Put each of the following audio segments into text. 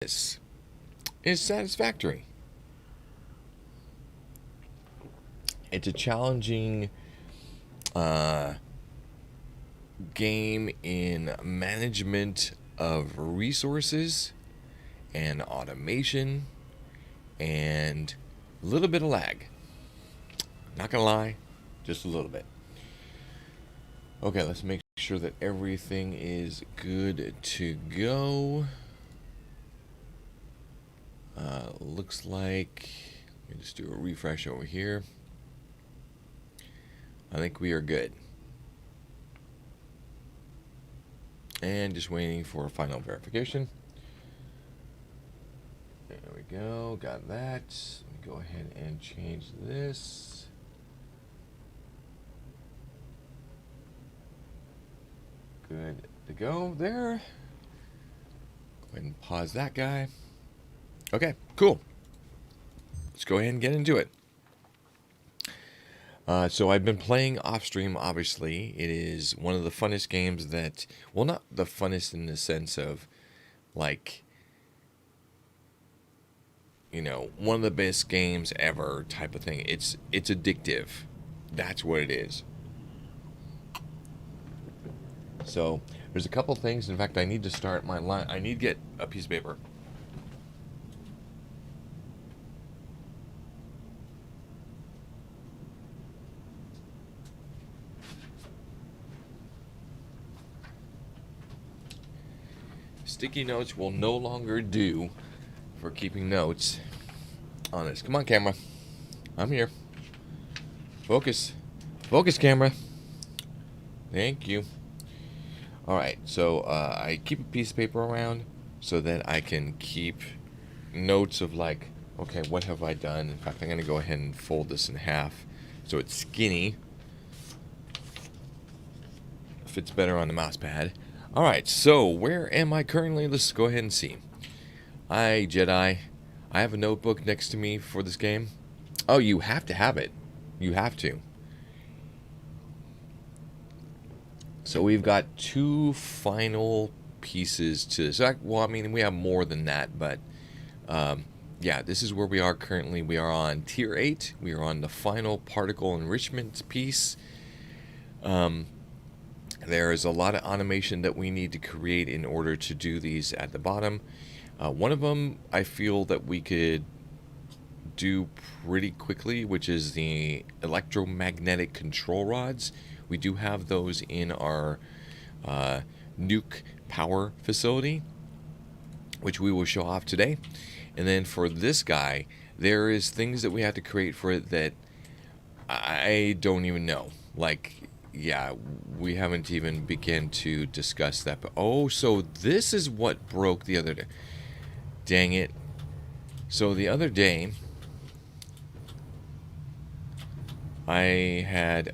this is satisfactory. It's a challenging game in management of resources and automation and a little bit of lag. Not gonna lie, just a little bit. Okay, let's make sure that everything is good to go. Looks like, let me just do a refresh over here. I think we are good. And just waiting for final verification. There we go, got that. Let me go ahead and change this. Good to go there. Go ahead and pause that guy. Okay, cool. Let's go ahead and get into it. So I've been playing off stream, obviously. It is one of the funnest games that, well, not the funnest in the sense of, like, you know, one of the best games ever type of thing. It's addictive. That's what it is. So there's a couple things. In fact, I need to start my line. I need to get a piece of paper. Sticky notes will no longer do for keeping notes on this. Come on, camera. I'm here. Focus. Focus, camera. Thank you. Alright, so I keep a piece of paper around so that I can keep notes of, like, okay, what have I done? In fact, I'm going to go ahead and fold this in half so it's skinny. Fits better on the mouse pad. Alright, so where am I currently? Let's go ahead and see. Hi, Jedi. I have a notebook next to me for this game. Oh, you have to have it. You have to. So we've got two final pieces to this. Well, I mean, we have more than that, but yeah, this is where we are currently. We are on Tier 8. We are on the final particle enrichment piece. There is a lot of automation that we need to create in order to do these at the bottom. One of them I feel that we could do pretty quickly, which is the electromagnetic control rods. We do have those in our nuke power facility, which we will show off today. And then for this guy, there is things that we have to create for it that I don't even know. Like, yeah, we haven't even begun to discuss that. But oh, so this is what broke the other day. Dang it. So the other day, I had,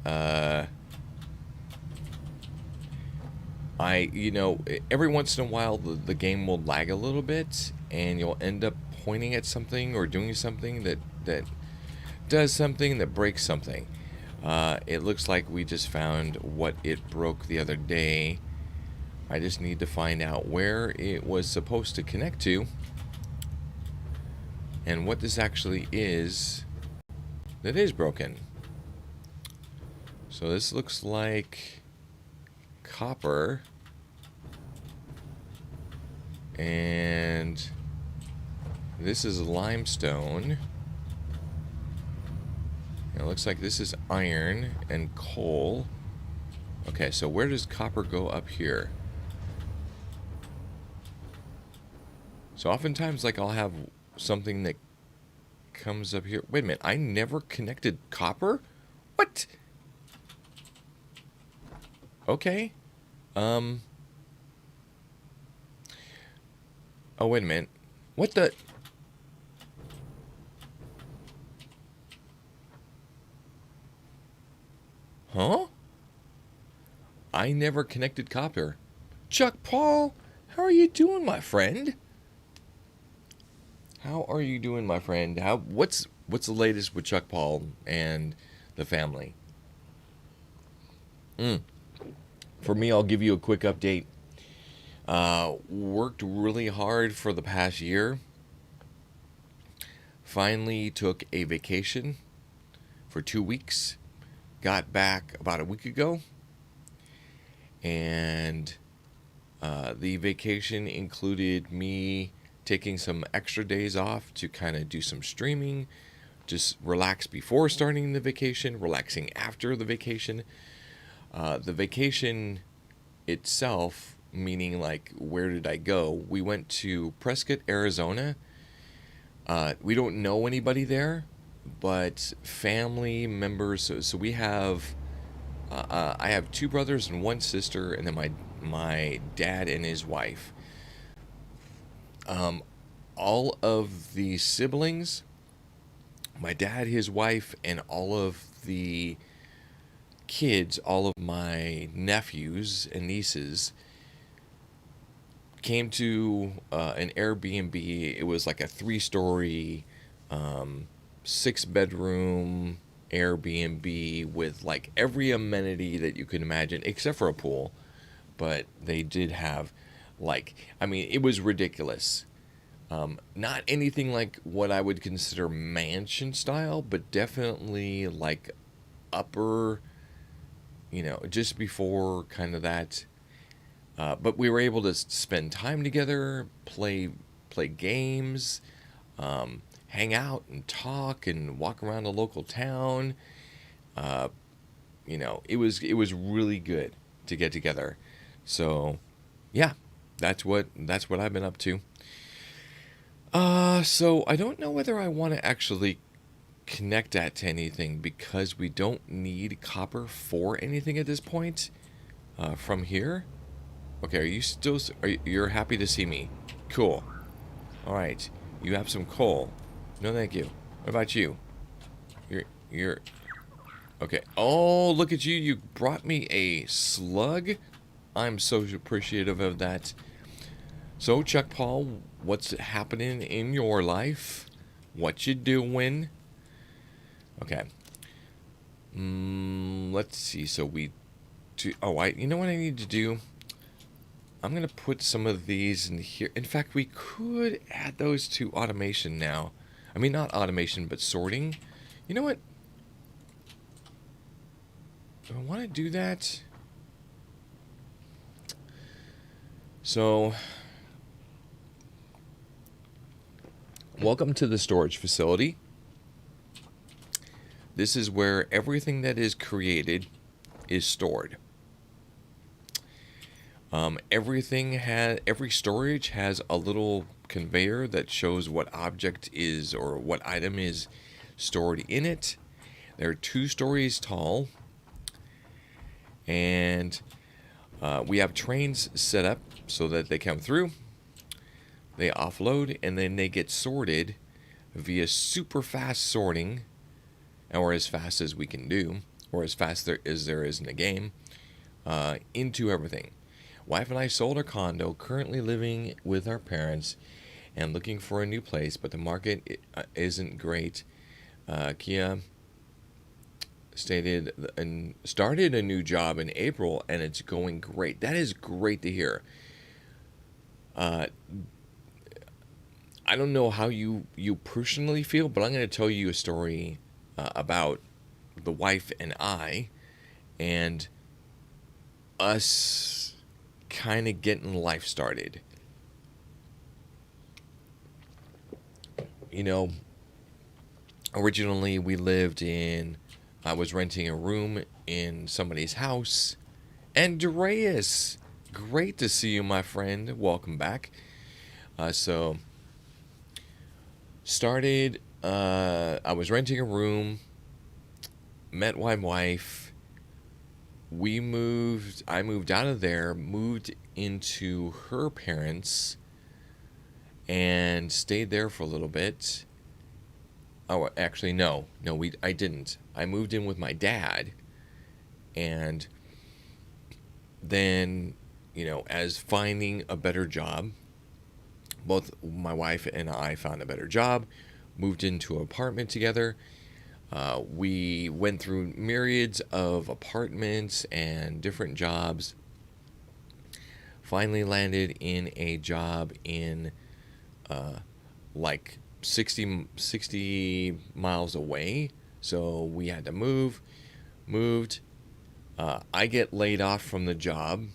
you know, every once in a while the game will lag a little bit and you'll end up pointing at something or doing something that does something that breaks something. It looks like we just found what it broke the other day. I just need to find out where it was supposed to connect to and what this actually is that is broken. So this looks like copper, and this is limestone. It looks like this is iron and coal. Okay, so where does copper go up here? So oftentimes, like, I'll have something that comes up here. Wait a minute, I never connected copper? What? Okay. Oh, wait a minute. What the? Huh? I never connected copper. Chuck Paul, how are you doing, my friend? How are you doing, my friend? What's the latest with Chuck Paul and the family? For me, I'll give you a quick update. Worked really hard for the past year. Finally took a vacation for 2 weeks. Got back about a week ago. And the vacation included me taking some extra days off to kind of do some streaming, just relax before starting the vacation, relaxing after the vacation. The vacation itself, meaning like where did I go? We went to Prescott, Arizona. We don't know anybody there, but family members. So we have. I have two brothers and one sister, and then my dad and his wife. Um, all of the siblings, my dad, his wife, and all of the kids, all of my nephews and nieces came to an Airbnb. It was like a 3-story, 6-bedroom Airbnb with like every amenity that you can imagine, except for a pool. But they did have, like, I mean, it was ridiculous. Not anything like what I would consider mansion style, but definitely like upper, just before kind of that. But we were able to spend time together, play games, hang out and talk and walk around the local town. Uh, it was really good to get together. So, yeah, that's what I've been up to. So I don't know whether I want to actually connect that to anything because we don't need copper for anything at this point. From here. Okay, are you still? You're happy to see me? Cool. All right. You have some coal. No, thank you. What about you? You're okay. Oh, look at you! You brought me a slug. I'm so appreciative of that. So, Chuck Paul, what's happening in your life? What you doing? Okay. Let's see. So we do. Oh, you know what I need to do? I'm gonna put some of these in here. In fact, we could add those to automation now. I mean, not automation, but sorting. You know what? Do I want to do that? So, welcome to the storage facility. This is where everything that is created is stored. Every storage has a little conveyor that shows what object is or what item is stored in it. They're 2 stories tall, and we have trains set up so that they come through, they offload, and then they get sorted via super fast sorting, or as fast as we can do, or as fast as there is in the game, into everything. Wife and I sold our condo, currently living with our parents and looking for a new place, but the market isn't great. Kia stated and started a new job in April, and it's going great. That is great to hear. I don't know how you personally feel, but I'm going to tell you a story about the wife and I, and us kind of getting life started. Originally I was renting a room in somebody's house. Andreas, great to see you, my friend. Welcome back. So, started, I was renting a room, met my wife. I moved out of there, moved into her parents, and stayed there for a little bit. Oh, actually, no, I didn't. I moved in with my dad, and then, as finding a better job, both my wife and I found a better job, moved into an apartment together. We went through myriads of apartments and different jobs. finally landed in a job in like 60 miles away. So we had to moved. I get laid off from the job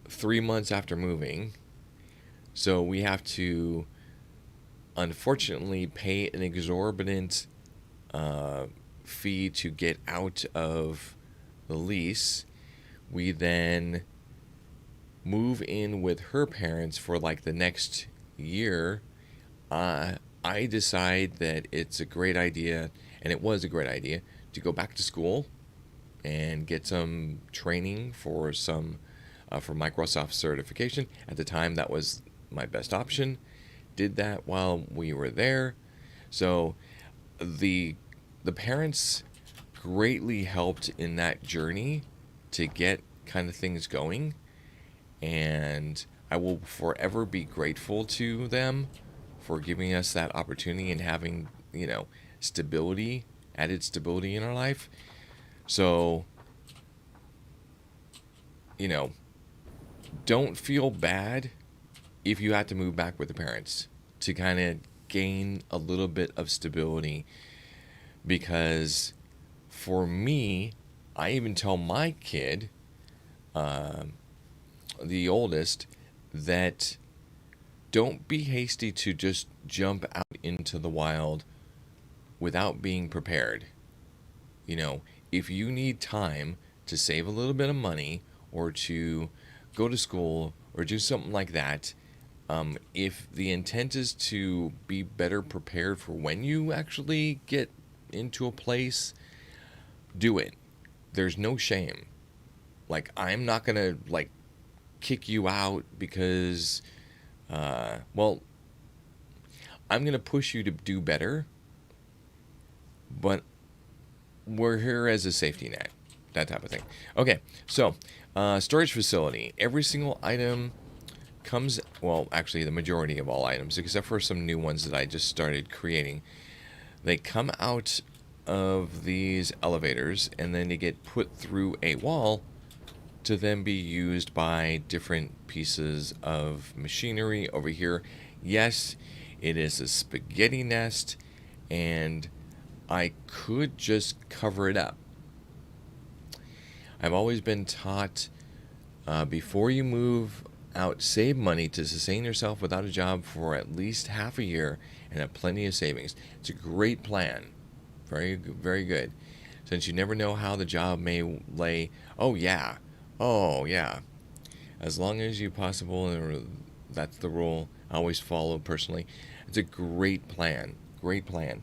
3 months after moving. So we have to, unfortunately, pay an exorbitant uh, fee to get out of the lease. We then move in with her parents for like the next year. I decide that it's a great idea, and it was a great idea, to go back to school and get some training for for Microsoft certification. At the time, that was my best option. Did that while we were there. So the the parents greatly helped in that journey to get kind of things going, and I will forever be grateful to them for giving us that opportunity and having, stability, added stability in our life. So, you know, don't feel bad if you have to move back with the parents to kind of gain a little bit of stability, because for me, I even tell my kid, uh, the oldest, that don't be hasty to just jump out into the wild without being prepared. You know, if you need time to save a little bit of money or to go to school or do something like that, if the intent is to be better prepared for when you actually get into a place, do it. There's no shame. Like, I'm not gonna like kick you out because, well, I'm gonna push you to do better, but we're here as a safety net, that type of thing. Okay, so storage facility. Every single item comes, well, actually, the majority of all items, except for some new ones that I just started creating, they come out of these elevators and then they get put through a wall to then be used by different pieces of machinery over here. Yes, it is a spaghetti nest, and I could just cover it up. I've always been taught, before you move out, save money to sustain yourself without a job for at least half a year and have plenty of savings. It's a great plan. Very, very good. Since you never know how the job may lay. Oh, yeah. Oh, yeah. As long as you possible, that's the rule I always follow personally. It's a great plan. Great plan.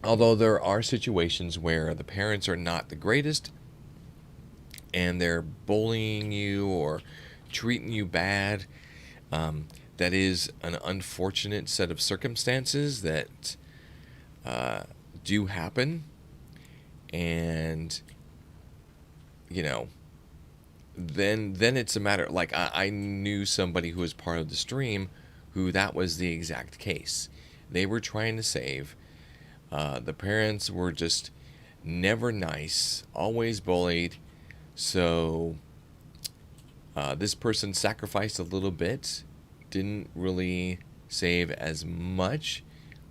Although there are situations where the parents are not the greatest and they're bullying you or treating you bad, that is an unfortunate set of circumstances that do happen. And, you know, then it's a matter, like, I knew somebody who was part of the stream who that was the exact case. They were trying to save. The parents were just never nice, always bullied. So this person sacrificed a little bit, didn't really save as much,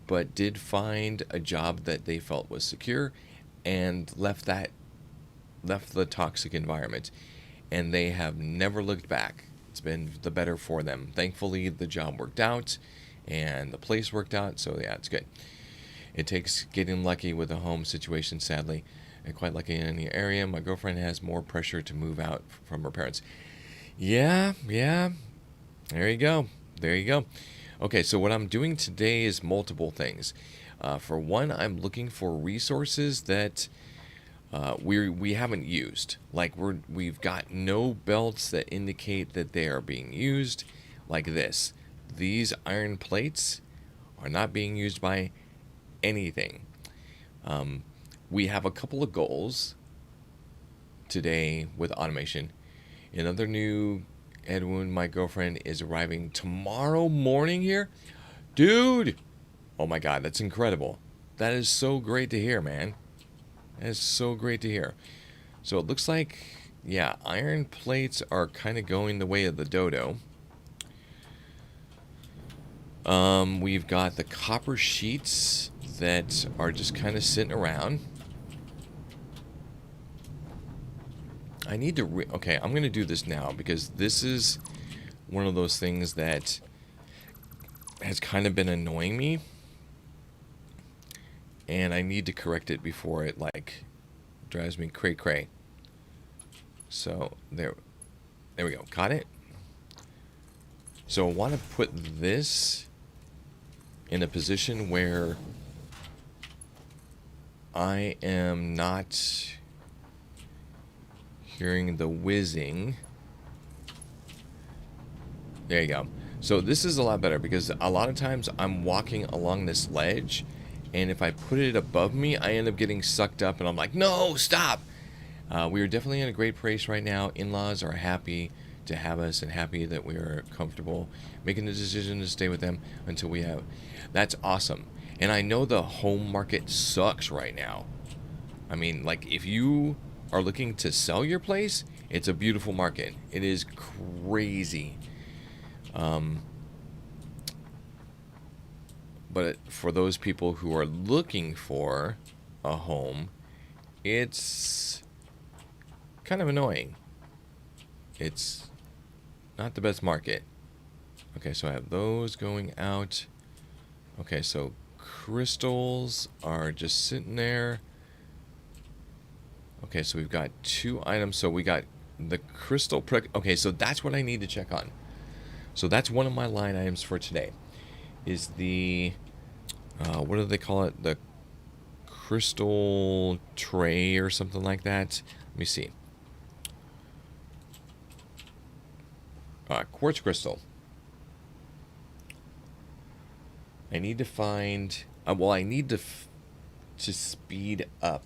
but did find a job that they felt was secure and left the toxic environment. And they have never looked back. It's been the better for them. Thankfully, the job worked out and the place worked out, so yeah, it's good. It takes getting lucky with a home situation, sadly. And quite lucky in the area. My girlfriend has more pressure to move out from her parents. Yeah. There you go. There you go. Okay, so what I'm doing today is multiple things. For one, I'm looking for resources that we haven't used. Like we've got no belts that indicate that they are being used. Like this. These iron plates are not being used by anything. We have a couple of goals today with automation. Another new Headwound, my girlfriend, is arriving tomorrow morning here. Dude! Oh my god, that's incredible. That is so great to hear, man. That is so great to hear. So it looks like, yeah, iron plates are kind of going the way of the dodo. We've got the copper sheets that are just kind of sitting around. I need to okay, I'm going to do this now because this is one of those things that has kind of been annoying me. And I need to correct it before it, like, drives me cray-cray. So, there we go. Got it? So, I want to put this in a position where I am not hearing the whizzing. There you go. So this is a lot better because a lot of times I'm walking along this ledge, and if I put it above me, I end up getting sucked up, and I'm like, no, stop. We are definitely in a great place right now. In-laws are happy to have us and happy that we are comfortable making the decision to stay with them until we have. That's awesome. And I know the home market sucks right now. I mean, like, if you are looking to sell your place, it's a beautiful market. It is crazy. But for those people who are looking for a home, it's kind of annoying. It's not the best market. Okay, so I have those going out. Okay, so crystals are just sitting there. Okay, so we've got 2 items. So we got the crystal. Okay, so that's what I need to check on. So that's one of my line items for today. Is the what do they call it? The crystal tray or something like that. Let me see. Quartz crystal. I need to find. Well, I need to speed up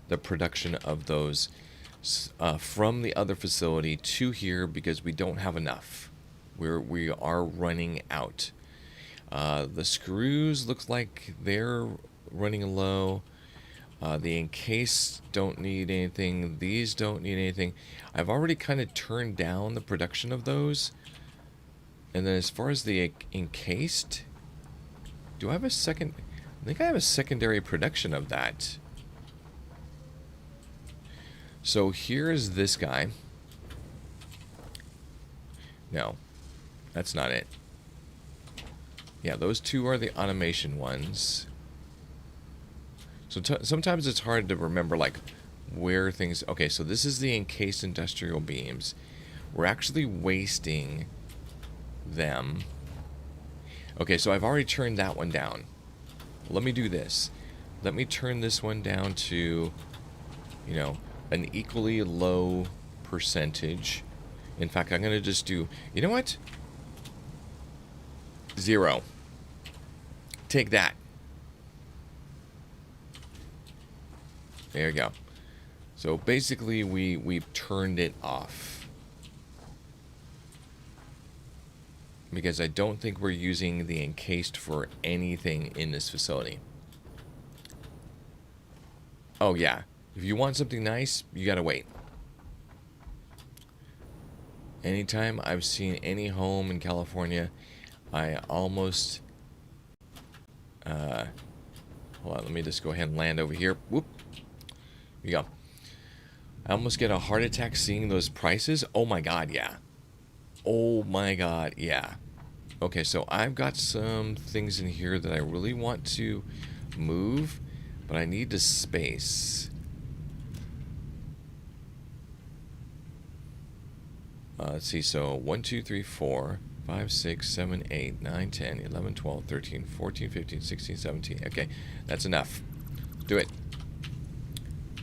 the production of those from the other facility to here because we don't have enough. We are running out. The screws looks like they're running low. The encased don't need anything. These don't need anything. I've already kind of turned down the production of those. And then as far as the encased, do I have a second? I think I have a secondary production of that. So here's this guy. No, that's not it. Yeah, those 2 are the automation ones. So sometimes it's hard to remember, like, where things... Okay, so this is the encased industrial beams. We're actually wasting them. Okay, so I've already turned that one down. Let me do this. Let me turn this one down to, you know, an equally low percentage. In fact, I'm going to just do... You know what? 0. Take that. There you go. So basically we've turned it off. Because I don't think we're using the encased for anything in this facility. Oh yeah. If you want something nice, you gotta wait. Anytime I've seen any home in California, I almost... hold on, let me just go ahead and land over here. Whoop. Here we go. I almost get a heart attack seeing those prices. Oh my god, yeah. Oh my god, yeah. Okay, so I've got some things in here that I really want to move, but I need the space. Let's see, so 1, 2, 3, 4, 5, 6, 7, 8, 9, 10, 11, 12, 13, 14, 15, 16, 17. Okay, that's enough. Do it.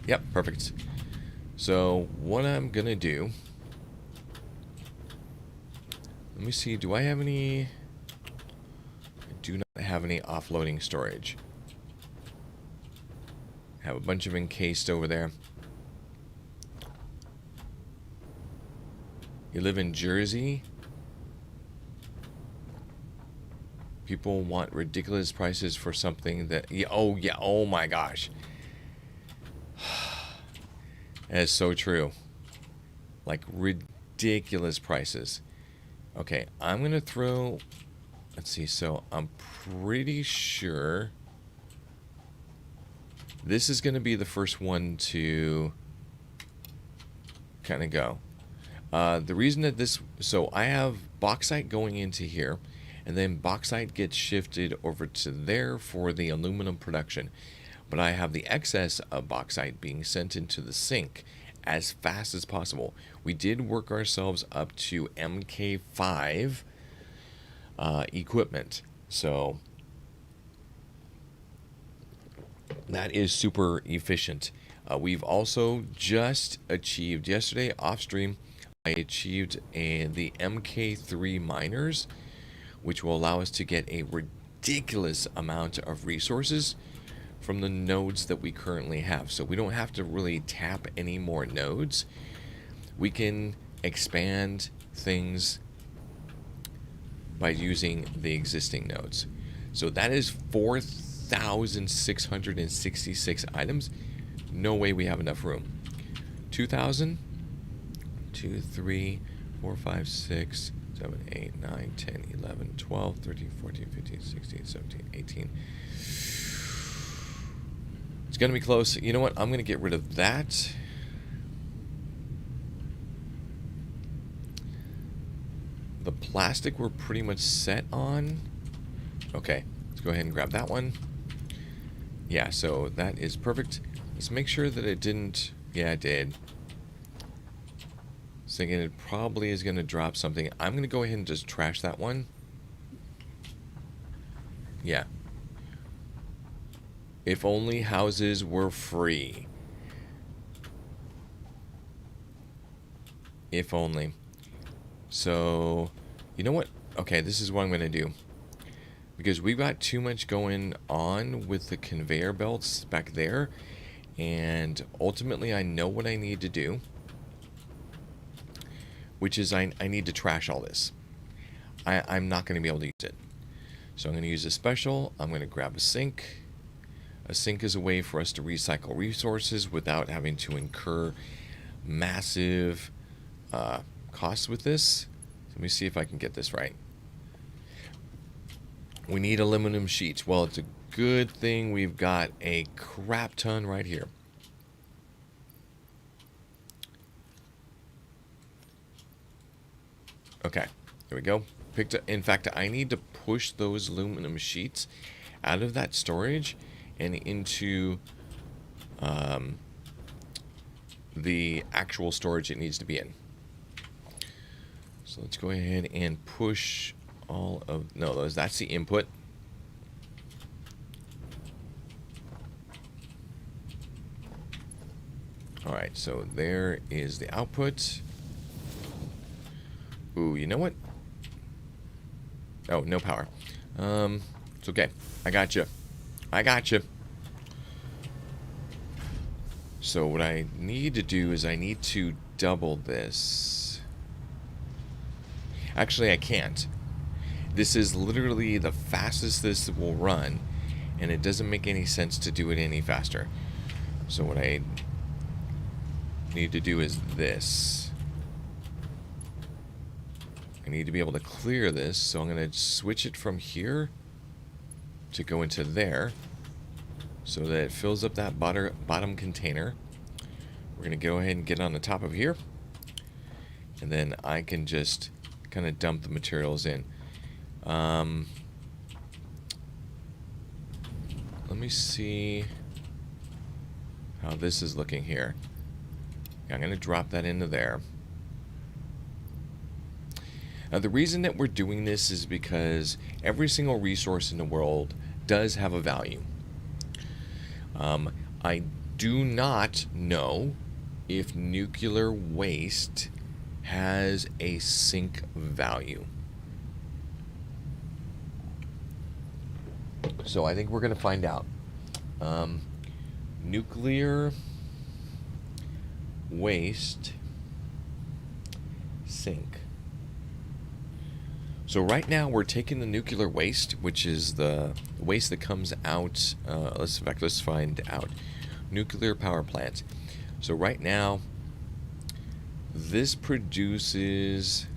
Yep, perfect. So what I'm gonna do, let me see, do I have any? I do not have any offloading storage. Have a bunch of encased over there. You live in Jersey? People want ridiculous prices for something that... Yeah, oh, yeah, oh my gosh. That is so true. Like ridiculous prices. Okay, I'm gonna throw. Let's see. So I'm pretty sure this is gonna be the first one to kind of go. The reason that this, so I have bauxite going into here, and then bauxite gets shifted over to there for the aluminum production. But I have the excess of bauxite being sent into the sink as fast as possible. We did work ourselves up to MK5 equipment, so that is super efficient. We've also just achieved yesterday off stream. I achieved the MK3 miners, which will allow us to get a ridiculous amount of resources from the nodes that we currently have. So we don't have to really tap any more nodes. We can expand things by using the existing nodes. So that is 4,666 items. No way we have enough room. 2,000, 2, 3, 4, 5, 6, 7, 8, 9, 10, 11, 12, 13, 14, 15, 16, 17, 18. It's going to be close. You know what? I'm going to get rid of that. The plastic we're pretty much set on. Okay, let's go ahead and grab that one. Yeah, so that is perfect. Let's make sure that it didn't... Yeah, it did. So thinking it probably is going to drop something. I'm going to go ahead and just trash that one. Yeah. If only houses were free. If only. So, you know what? Okay, this is what I'm going to do. Because we've got too much going on with the conveyor belts back there. And ultimately, I know what I need to do. Which is I need to trash all this. I'm not going to be able to use it. So I'm going to use a special. I'm going to grab a sink. A sink is a way for us to recycle resources without having to incur massive costs with this. Let me see if I can get this right. We need aluminum sheets. Well, it's a good thing we've got a crap ton right here. Okay, there we go. Picked up. In fact, I need to push those aluminum sheets out of that storage and into the actual storage it needs to be in. So let's go ahead and push all of... No, that's the input. Alright, so there is the output. Ooh, you know what? Oh, no power. It's okay. I got you. I got you. So what I need to do is I need to double this. Actually, I can't. This is literally the fastest this will run, and it doesn't make any sense to do it any faster. So what I need to do is this. I need to be able to clear this, so I'm going to switch it from here to go into there so that it fills up that bottom container. We're going to go ahead and get on the top of here, and then I can just kind of dump the materials in. Let me see how this is looking here. I'm going to drop that into there. Now, the reason that we're doing this is because every single resource in the world does have a value. I do not know if nuclear waste has a sink value. So I think we're going to find out. Nuclear waste sink. So right now we're taking the nuclear waste, which is the waste that comes out. Let's find out. Nuclear power plants. So right now, this produces...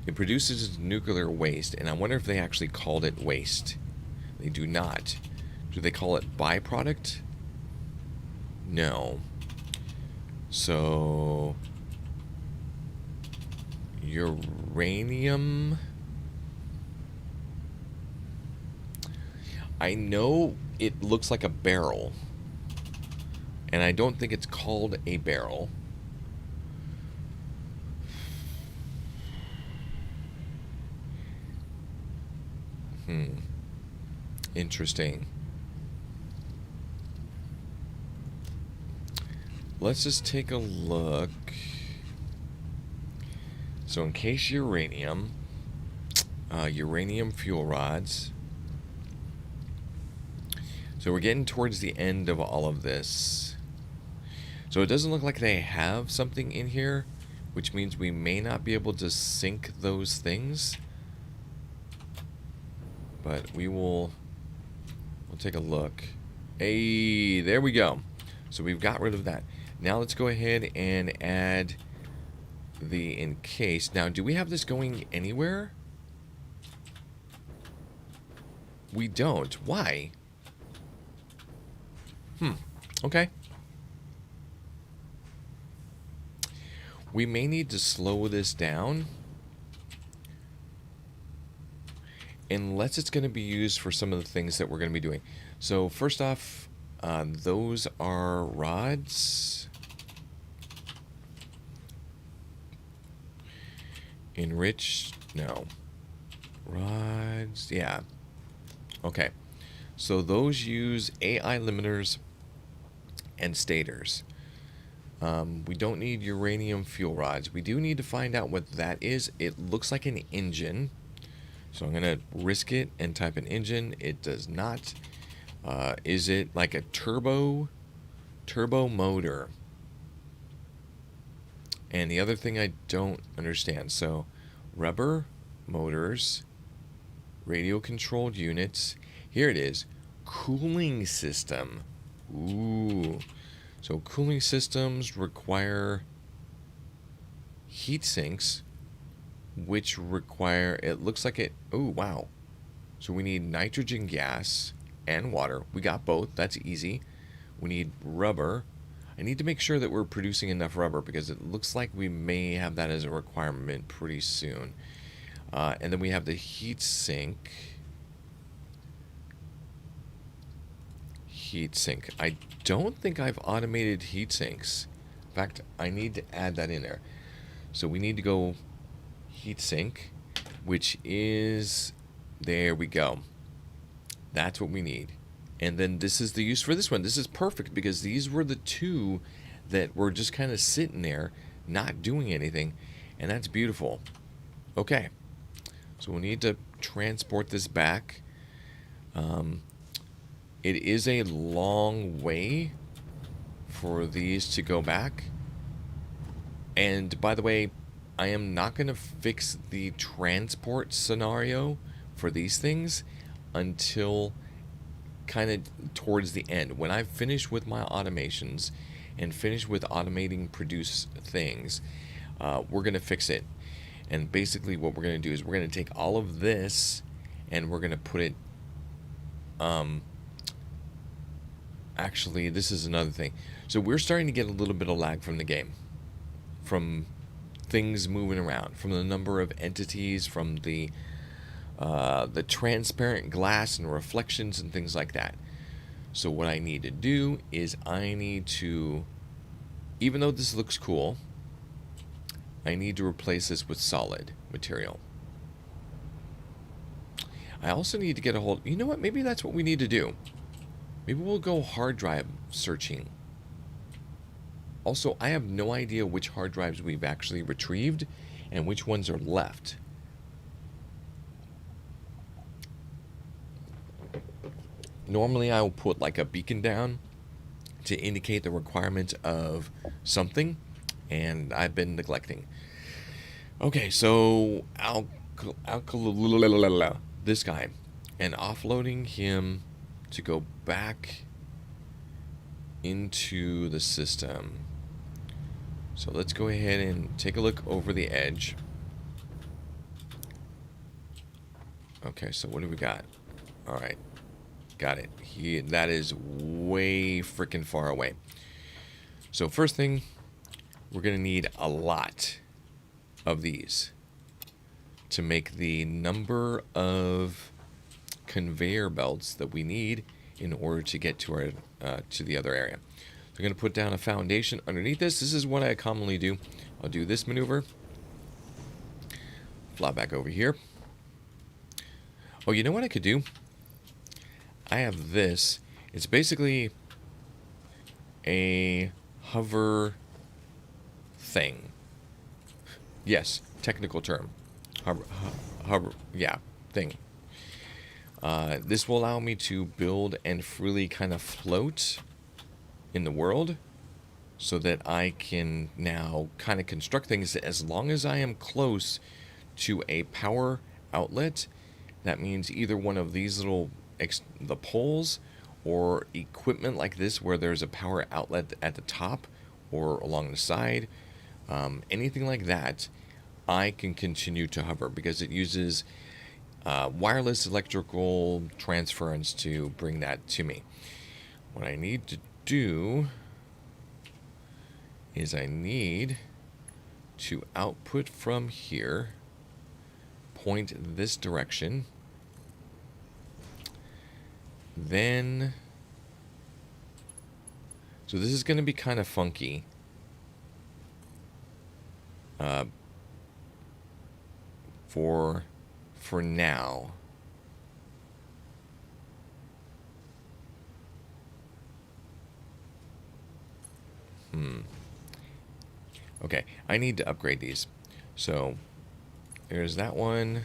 It produces nuclear waste, and I wonder if they actually called it waste. They do not. Do they call it byproduct? No. So... uranium... I know it looks like a barrel, and I don't think it's called a barrel. Interesting. Let's just take a look. So encased uranium, uranium fuel rods. So we're getting towards the end of all of this. So it doesn't look like they have something in here, which means we may not be able to sink those things. But we'll take a look. Hey, there we go. So we've got rid of that. Now let's go ahead and add the encased. Now, do we have this going anywhere? We don't. Why? Okay. We may need to slow this down. Unless it's going to be used for some of the things that we're going to be doing. So first off, those are rods. Enriched, no. Rods, yeah. Okay. So those use AI limiters and stators. We don't need uranium fuel rods. We do need to find out what that is. It looks like an engine. So I'm going to risk it and type an engine. It does not. Is it like a turbo motor? And the other thing I don't understand. So rubber motors, radio controlled units. Here it is. Cooling system. Ooh. So cooling systems require heat sinks, which require, it looks like it, oh wow. So we need nitrogen gas and water. We got both, that's easy. We need rubber. I need to make sure that we're producing enough rubber because it looks like we may have that as a requirement pretty soon. And then we have the heat sink. Heat sink. I don't think I've automated heat sinks. In fact, I need to add that in there. So we need to go heat sink, which is, there we go. That's what we need. And then this is the use for this one. This is perfect because these were the two that were just kind of sitting there, not doing anything. And that's beautiful. Okay. So we need to transport this back. It is a long way for these to go back. And by the way, I am not going to fix the transport scenario for these things until kind of towards the end. When I've finished with my automations and finished with automating produce things, we're going to fix it. And basically what we're going to do is we're going to take all of this and we're going to put it... Actually, this is another thing. So we're starting to get a little bit of lag from the game. From things moving around. From the number of entities, from the transparent glass and reflections and things like that. So what I need to do is I need to, even though this looks cool, I need to replace this with solid material. I also need to get a hold, you know what, maybe that's what we need to do. Maybe we'll go hard drive searching. Also, I have no idea which hard drives we've actually retrieved and which ones are left. Normally I will put like a beacon down to indicate the requirement of something, and I've been neglecting. Okay, so this guy, and offloading him to go back into the system. So let's go ahead and take a look over the edge. Okay, so what do we got? All right, got it. That is way freaking far away. So first thing, we're going to need a lot of these to make the number of conveyor belts that we need in order to get to our to the other area. So I'm going to put down a foundation underneath this. This is what I commonly do. I'll do this maneuver. Flop back over here. Oh, you know what I could do? I have this. It's basically a hover thing. Yes, technical term. Hover, yeah, thing. This will allow me to build and freely kind of float in the world so that I can now kind of construct things as long as I am close to a power outlet. That means either one of these little the poles or equipment like this where there's a power outlet at the top or along the side, anything like that, I can continue to hover because it uses wireless electrical transference to bring that to me. What I need to do is I need to output from here, point this direction, then, so this is going to be kind of funky. For now. Okay, I need to upgrade these. So there's that one.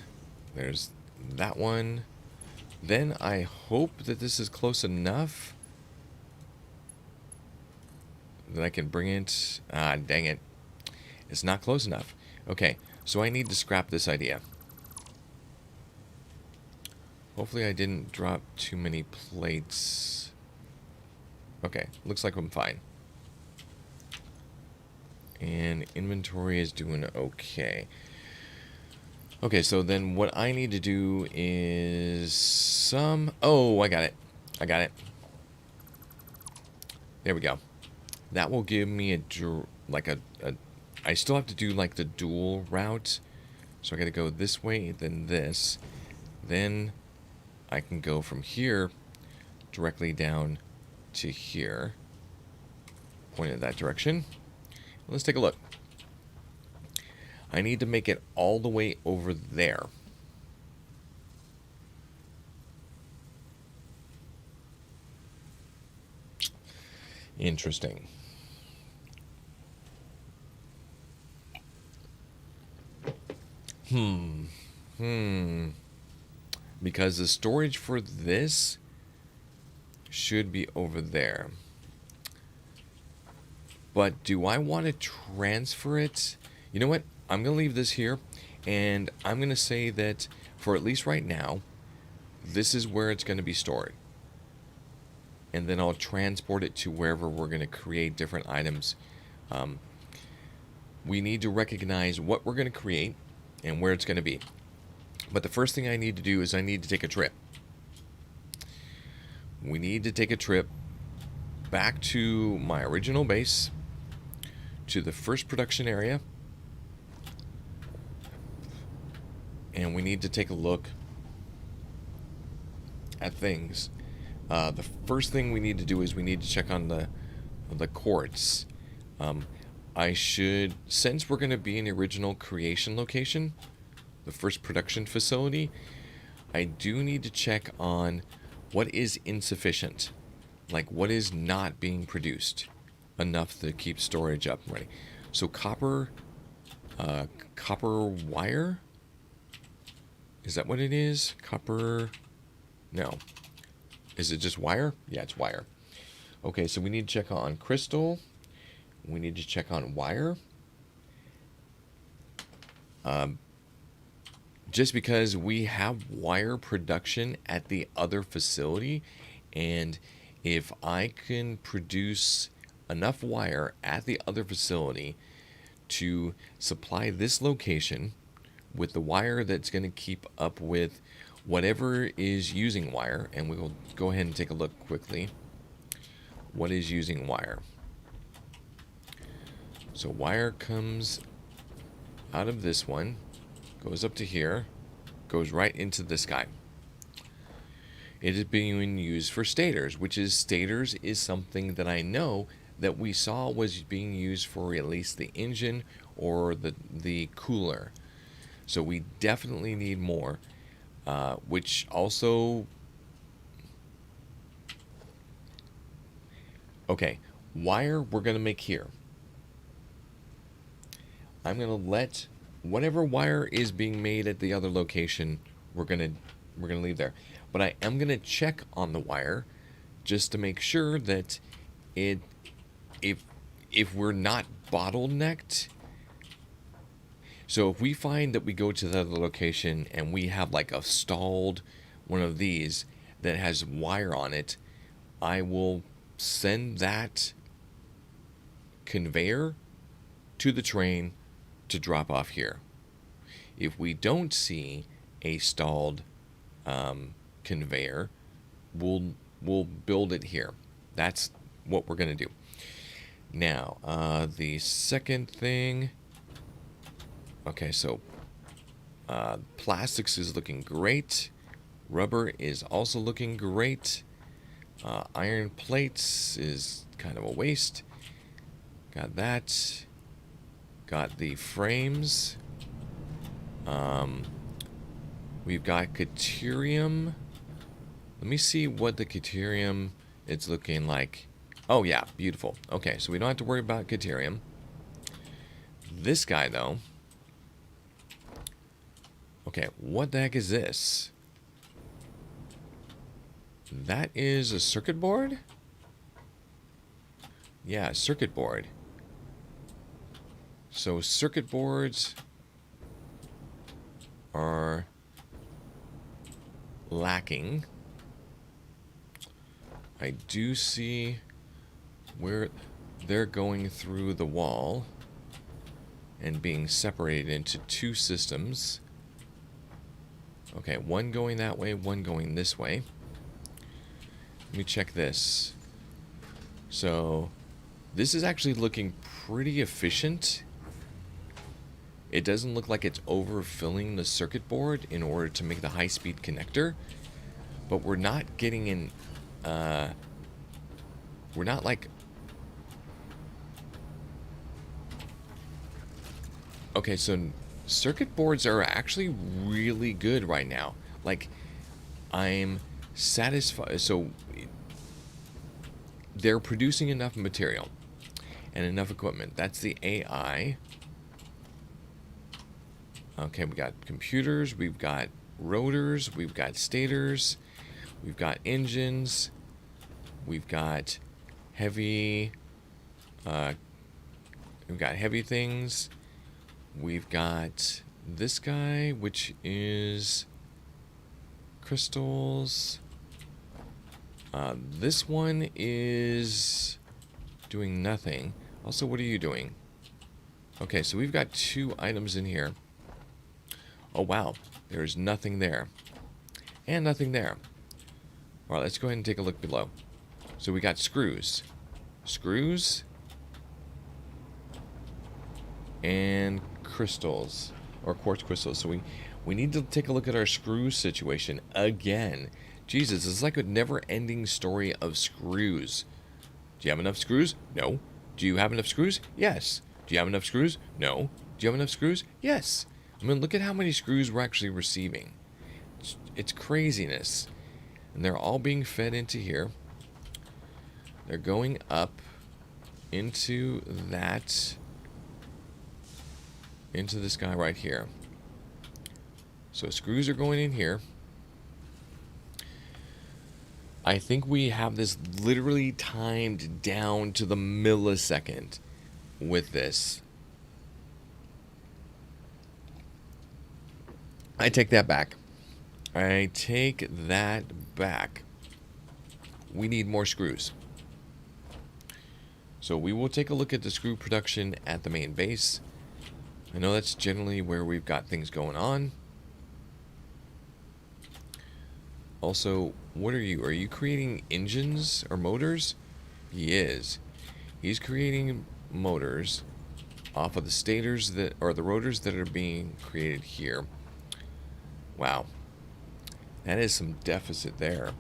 There's that one. Then I hope that this is close enough that I can bring it. Ah, dang it. It's not close enough. Okay, so I need to scrap this idea. Hopefully I didn't drop too many plates. Okay, looks like I'm fine. And inventory is doing okay. Okay, so then what I need to do is some... Oh, I got it. I got it. There we go. That will give me a I still have to do like the dual route. So I got to go this way, then this. Then I can go from here directly down to here. Point in that direction. Let's take a look. I need to make it all the way over there. Interesting. Because the storage for this should be over there. But do I want to transfer it? You know what? I'm going to leave this here. And I'm going to say that for at least right now, this is where it's going to be stored. And then I'll transport it to wherever we're going to create different items. We need to recognize what we're going to create and where it's going to be. But the first thing I need to do is I need to take a trip. We need to take a trip back to my original base, to the first production area, and we need to take a look at things. The first thing we need to do is we need to check on the quartz. I should, since we're going to be in the original creation location, the first production facility, I do need to check on what is insufficient, like what is not being produced enough to keep storage up and ready. So copper wire, is that what it is? Copper, no. Is it just wire? Yeah, it's wire. Okay, so we need to check on crystal. We need to check on wire. Just because we have wire production at the other facility, and if I can produce enough wire at the other facility to supply this location with the wire that's going to keep up with whatever is using wire, and we will go ahead and take a look quickly. What is using wire? So wire comes out of this one, goes up to here, goes right into this guy. It is being used for stators, which is stators is something that I know that we saw was being used for at least the engine or the cooler. So we definitely need more, which also... Okay, wire we're going to make here. I'm going to let whatever wire is being made at the other location, we're going to leave there. But I am going to check on the wire just to make sure that if we're not bottlenecked. So if we find that we go to the other location and we have like a stalled one of these that has wire on it, I will send that conveyor to the train to drop off here. If we don't see a stalled conveyor, we'll build it here. That's what we're going to do. Now, the second thing... Okay, so plastics is looking great. Rubber is also looking great. Iron plates is kind of a waste. Got that. Got the frames. We've got Caterium. Let me see what the Caterium it's looking like. Oh yeah, beautiful. Okay, so we don't have to worry about Caterium. This guy though. Okay, what the heck is this? That is a circuit board? Yeah, circuit board. So circuit boards are lacking. I do see where they're going through the wall and being separated into two systems. Okay, one going that way, one going this way. Let me check this. So, this is actually looking pretty efficient. It doesn't look like it's overfilling the circuit board in order to make the high-speed connector. But we're not getting in... we're not like... Okay, so... circuit boards are actually really good right now. Like, I'm satisfied. So, they're producing enough material and enough equipment. That's the AI. Okay, we got computers, we've got rotors, we've got stators, we've got engines, we've got heavy, things. We've got this guy, which is crystals. This one is doing nothing. Also, what are you doing? Okay, so we've got two items in here. Oh, wow. There's nothing there. And nothing there. All right, let's go ahead and take a look below. So we got screws. Screws. And crystals. Or quartz crystals. So we need to take a look at our screw situation again. Jesus, it's like a never-ending story of screws. Do you have enough screws? No. Do you have enough screws? Yes. Do you have enough screws? No. Do you have enough screws? Yes. I mean, look at how many screws we're actually receiving. It's craziness. And they're all being fed into here. They're going up into that... into this guy right here. So screws are going in here. I think we have this literally timed down to the millisecond with this. I take that back. I take that back. we need more screws. So we will take a look at the screw production at the main base. I know that's generally where we've got things going on. Also, what are you? Are you creating engines or motors? He is. He's creating motors off of the stators that are the rotors that are being created here. Wow. That is some deficit there.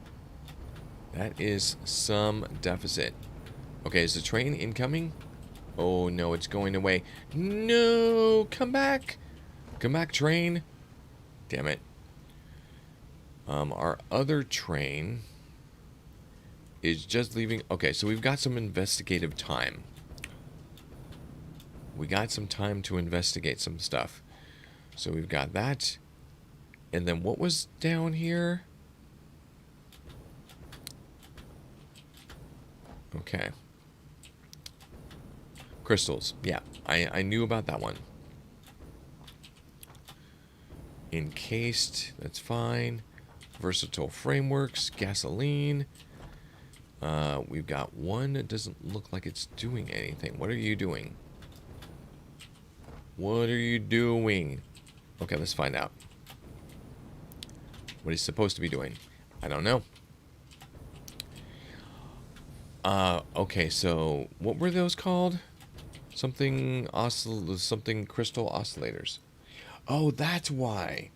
That is some deficit. Okay, is the train incoming? Oh no, it's going away. No, come back. Come back, train. Damn it. Our other train is just leaving. Okay, so we've got some investigative time. We got some time to investigate some stuff. So we've got that. And then what was down here? Okay. Crystals. Yeah, I knew about that one. Encased. That's fine. Versatile frameworks. Gasoline. We've got one that doesn't look like it's doing anything. What are you doing? What are you doing? Okay, let's find out. What he's supposed to be doing. I don't know. Okay, so what were those called? Something crystal oscillators. Oh, that's why.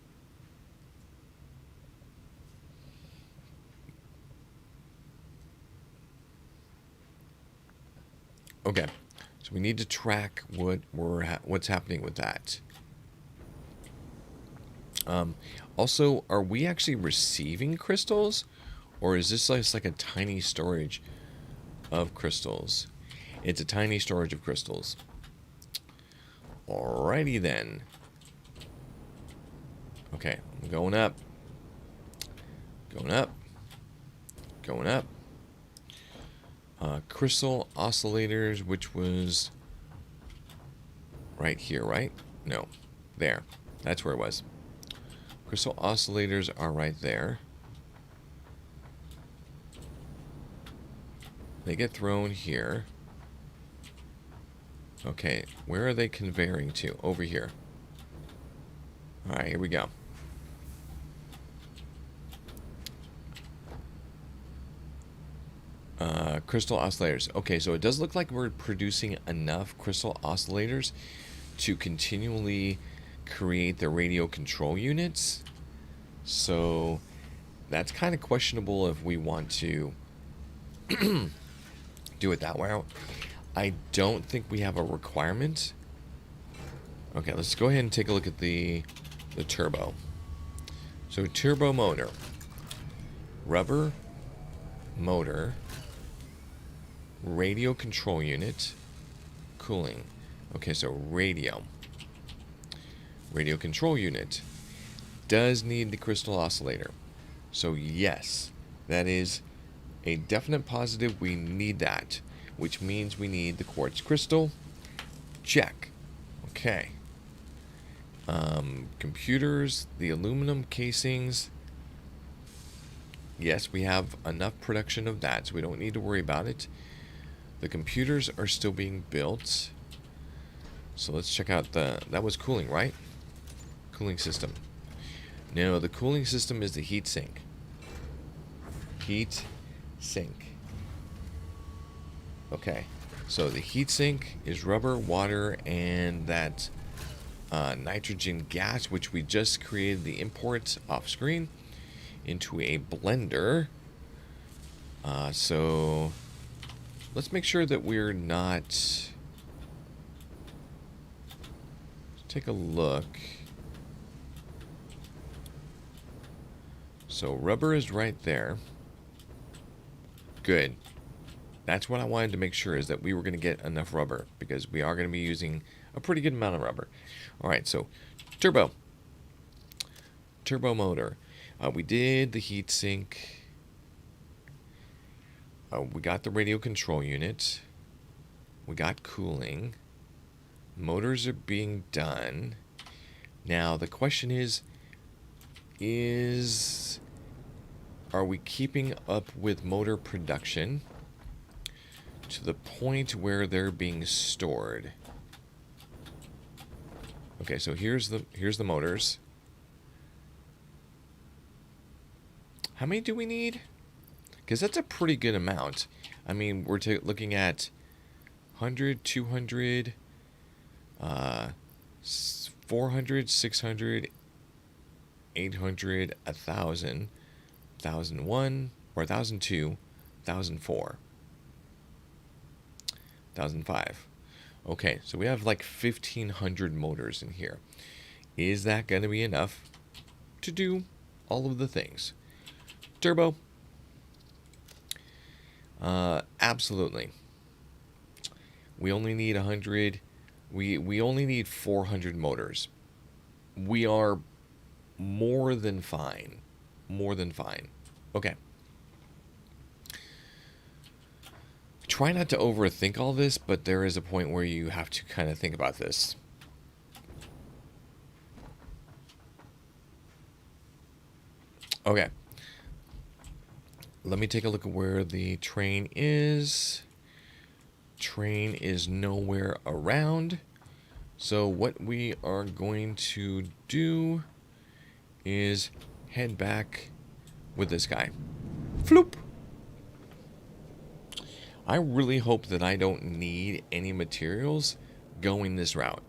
Okay, so we need to track what's happening with that. Also, are we actually receiving crystals, or is this like a tiny storage of crystals? It's a tiny storage of crystals. Alrighty then. Okay, I'm going up. Going up. Going up. Crystal oscillators, which was right here, right? No, there. That's where it was. Crystal oscillators are right there. They get thrown here. Okay, where are they conveying to? Over here. Alright, here we go. Crystal oscillators. Okay, so it does look like we're producing enough crystal oscillators to continually create the radio control units. So that's kind of questionable if we want to do it that way. I don't think we have a requirement. Okay, let's go ahead and take a look at the turbo. So turbo motor, rubber motor, radio control unit, cooling. Okay, so radio control unit does need the crystal oscillator. So yes, that is a definite positive. We need that, which means we need the quartz crystal. Check. Okay. Computers, the aluminum casings. Yes, we have enough production of that, so we don't need to worry about it. The computers are still being built. So let's check out that was cooling, right? Cooling system. No, the cooling system is the heat sink. Heat sink. Okay, so the heat sink is rubber, water, and that nitrogen gas, which we just created the import off screen into a blender. So let's make sure that we're not. Let's take a look. So rubber is right there. Good. That's what I wanted to make sure, is that we were going to get enough rubber, because we are going to be using a pretty good amount of rubber. Alright, so turbo motor. We did the heat sink. We got the radio control unit. We got cooling. Motors are being done. Now the question is are we keeping up with motor production to the point where they're being stored? Okay, so here's the motors. How many do we need? Because that's a pretty good amount. I mean, we're looking at 100, 200, 400, 600, 800, 1,000, 1,001, or 1,002, 1,004, 1,005. Okay, so we have like 1,500 motors in here. Is that going to be enough to do all of the things? Turbo. Absolutely. We only need 100. We only need 400 motors. We are more than fine. More than fine. Okay. Try not to overthink all this, but there is a point where you have to kind of think about this. Okay. Let me take a look at where the train is. Train is nowhere around. So what we are going to do is head back with this guy. Floop! I really hope that I don't need any materials going this route.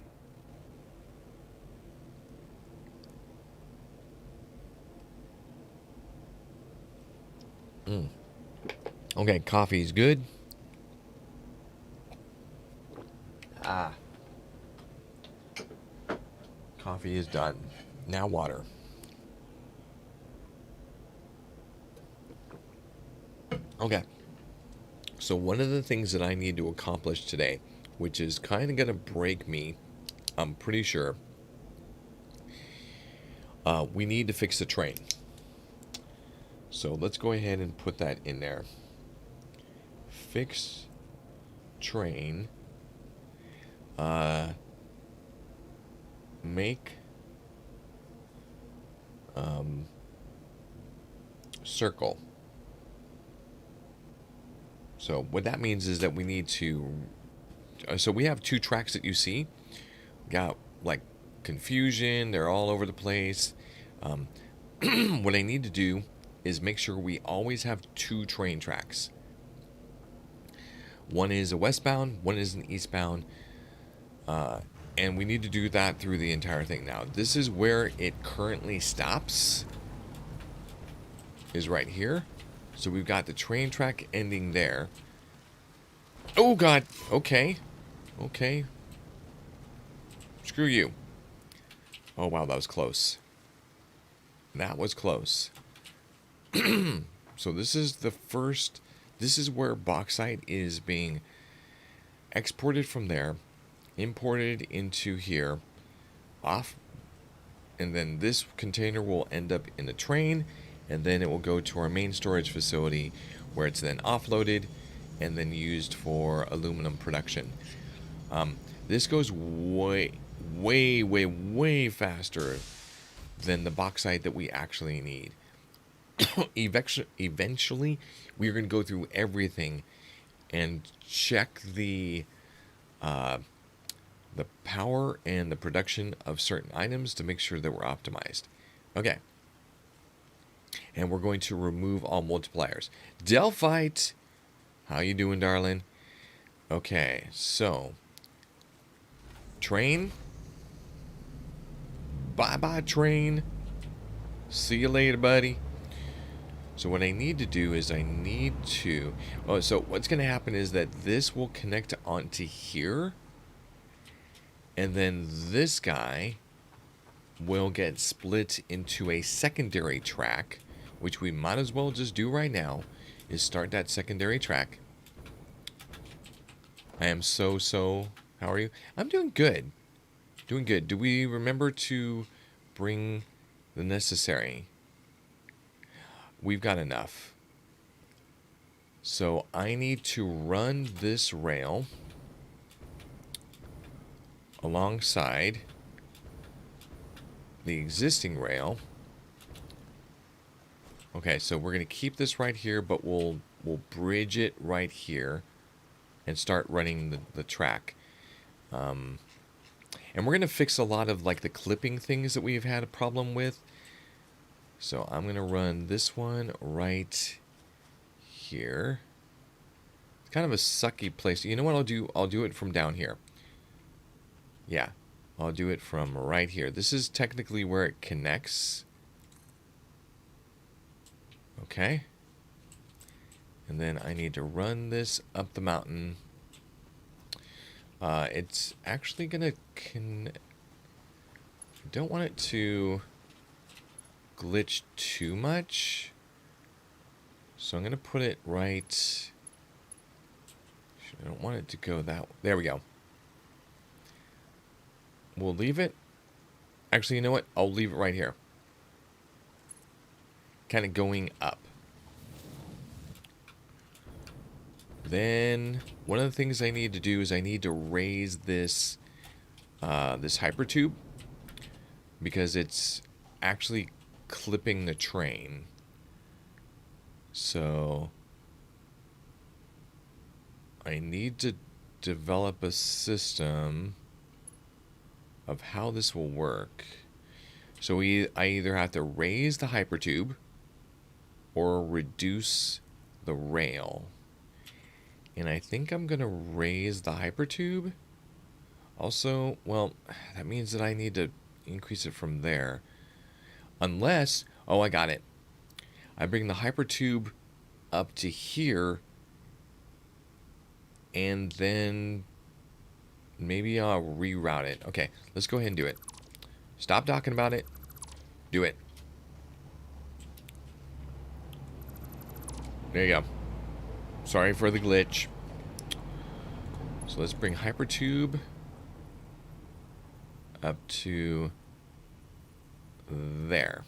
Okay, coffee's good. Coffee is done. Now water. Okay. So one of the things that I need to accomplish today, which is kind of going to break me, I'm pretty sure, we need to fix the train. So let's go ahead and put that in there. Fix train. Make circle. So what that means is that we need to... so we have two tracks that you see. We got like confusion. They're all over the place. What I need to do is make sure we always have two train tracks. One is a westbound, one is an eastbound. And we need to do that through the entire thing. Now, this is where it currently stops. Is right here. So we've got the train track ending there. Oh, God. Okay. Okay. Screw you. Oh, wow. That was close. That was close. So this is the first... This is where bauxite is being exported from there, imported into here, off, and then this container will end up in the train, and then it will go to our main storage facility where it's then offloaded and then used for aluminum production. This goes way, way, way, way faster than the bauxite that we actually need. Eventually, we're going to go through everything and check the power and the production of certain items to make sure that we're optimized. Okay. And we're going to remove all multipliers. Delphite, how you doing, darling? Okay, so train. Bye-bye, train. See you later, buddy. So what I need to do is I need to... Oh, so what's going to happen is that this will connect onto here. And then this guy will get split into a secondary track, which we might as well just do right now, is start that secondary track. I am so... How are you? I'm doing good. Doing good. Do we remember to bring the necessary? We've got enough. So I need to run this rail alongside the existing rail Okay, so we're going to keep this right here, but we'll bridge it right here and start running the track. And we're going to fix a lot of like the clipping things that we've had a problem with. So I'm going to run this one right here. It's kind of a sucky place. You know what I'll do? I'll do it from down here. Yeah, I'll do it from right here. This is technically where it connects. Okay. And then I need to run this up the mountain. It's actually going to... I don't want it to glitch too much. So I'm going to put it right... I don't want it to go that way. There we go. We'll leave it. Actually, you know what? I'll leave it right here. Kind of going up. Then one of the things I need to do is I need to raise this this hypertube because it's actually clipping the train. So I need to develop a system of how this will work. So I either have to raise the hypertube or reduce the rail. And I think I'm going to raise the hypertube. Also, well, that means that I need to increase it from there. Unless, oh, I got it. I bring the hypertube up to here. And then maybe I'll reroute it. Okay, let's go ahead and do it. Stop talking about it. Do it. There you go. Sorry for the glitch. So let's bring hypertube up to there.